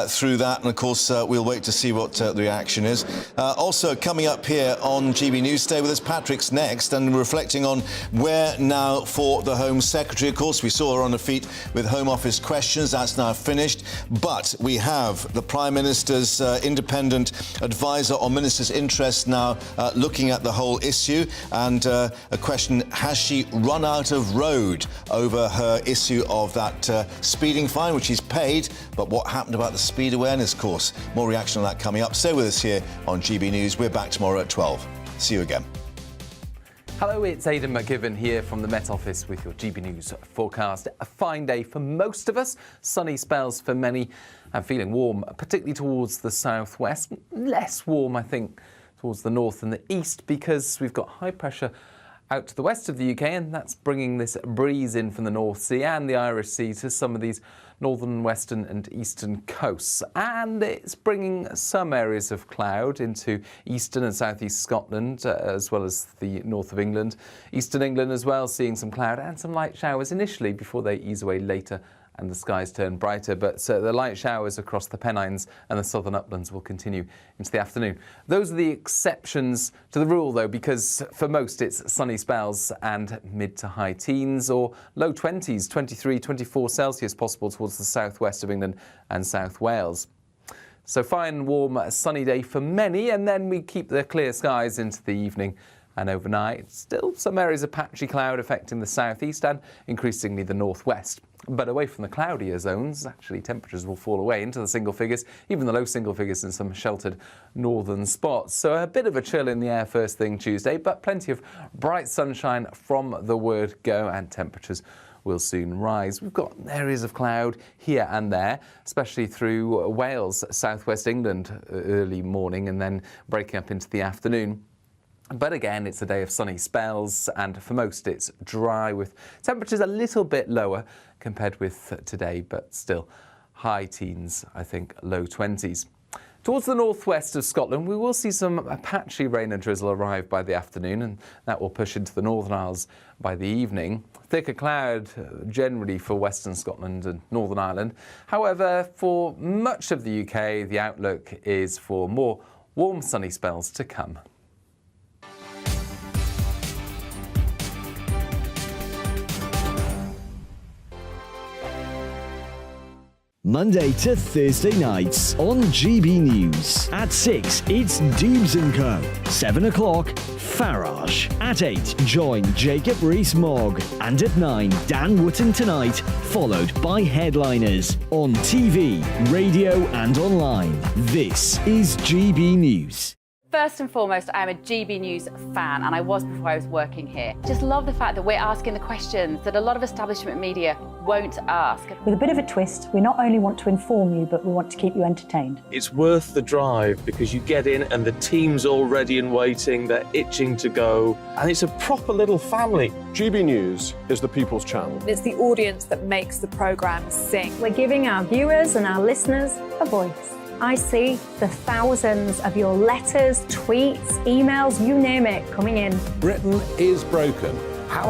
through that. And, of course, we'll wait to see what the reaction is. Also, coming up here on GB News, stay with us. Patrick's next, and reflecting on where now for the Home Secretary. Of course, we saw her on her feet with Home Office questions. That's now finished. But we have the Prime Minister's independent advisor on ministers' interests now looking at the whole issue. And a question, has she run out of road over her issue of that speeding fine, which is paid, but what happened about the speed awareness course? More reaction on that coming up. Stay with us here on GB News. We're back tomorrow at 12. See you again. Hello, it's Aidan McGibbon here from the Met Office with your GB News forecast. A fine day for most of us, sunny spells for many, and feeling warm, particularly towards the southwest. Less warm, I think, towards the north and the east, because we've got high pressure out to the west of the UK, and that's bringing this breeze in from the North Sea and the Irish Sea to some of these northern, western and eastern coasts. And it's bringing some areas of cloud into eastern and southeast Scotland, as well as the north of England. Eastern England as well, seeing some cloud and some light showers initially before they ease away later and the skies turn brighter. But the light showers across the Pennines and the southern uplands will continue into the afternoon. Those are the exceptions to the rule, though, because for most it's sunny spells and mid to high teens or low 20s, 23, 24 Celsius possible towards the southwest of England and South Wales. So fine, warm, sunny day for many, and then we keep the clear skies into the evening and overnight. Still some areas of patchy cloud affecting the southeast and increasingly the northwest. But away from the cloudier zones, actually temperatures will fall away into the single figures, even the low single figures in some sheltered northern spots. So a bit of a chill in the air first thing Tuesday, but plenty of bright sunshine from the word go, and temperatures will soon rise. We've got areas of cloud here and there, especially through Wales, southwest England early morning and then breaking up into the afternoon. But again, it's a day of sunny spells, and for most it's dry, with temperatures a little bit lower compared with today, but still high teens, I think low 20s. Towards the northwest of Scotland, we will see some patchy rain and drizzle arrive by the afternoon, and that will push into the Northern Isles by the evening. Thicker cloud generally for western Scotland and Northern Ireland. However, for much of the UK, the outlook is for more warm sunny spells to come. Monday to Thursday nights on GB News. At 6, it's Dubes & Co. 7 o'clock, Farage. At 8, join Jacob Rees-Mogg. And at 9, Dan Wootton Tonight, followed by Headliners. On TV, radio and online. This is GB News. First and foremost, I am a GB News fan, and I was before I was working here. Just love the fact that we're asking the questions that a lot of establishment media won't ask. With a bit of a twist, we not only want to inform you, but we want to keep you entertained. It's worth the drive because you get in and the team's all ready and waiting, they're itching to go, and it's a proper little family. GB News is the People's Channel. It's the audience that makes the programme sing. We're giving our viewers and our listeners a voice. I see the thousands of your letters, tweets, emails, you name it, coming in. Britain is broken. How on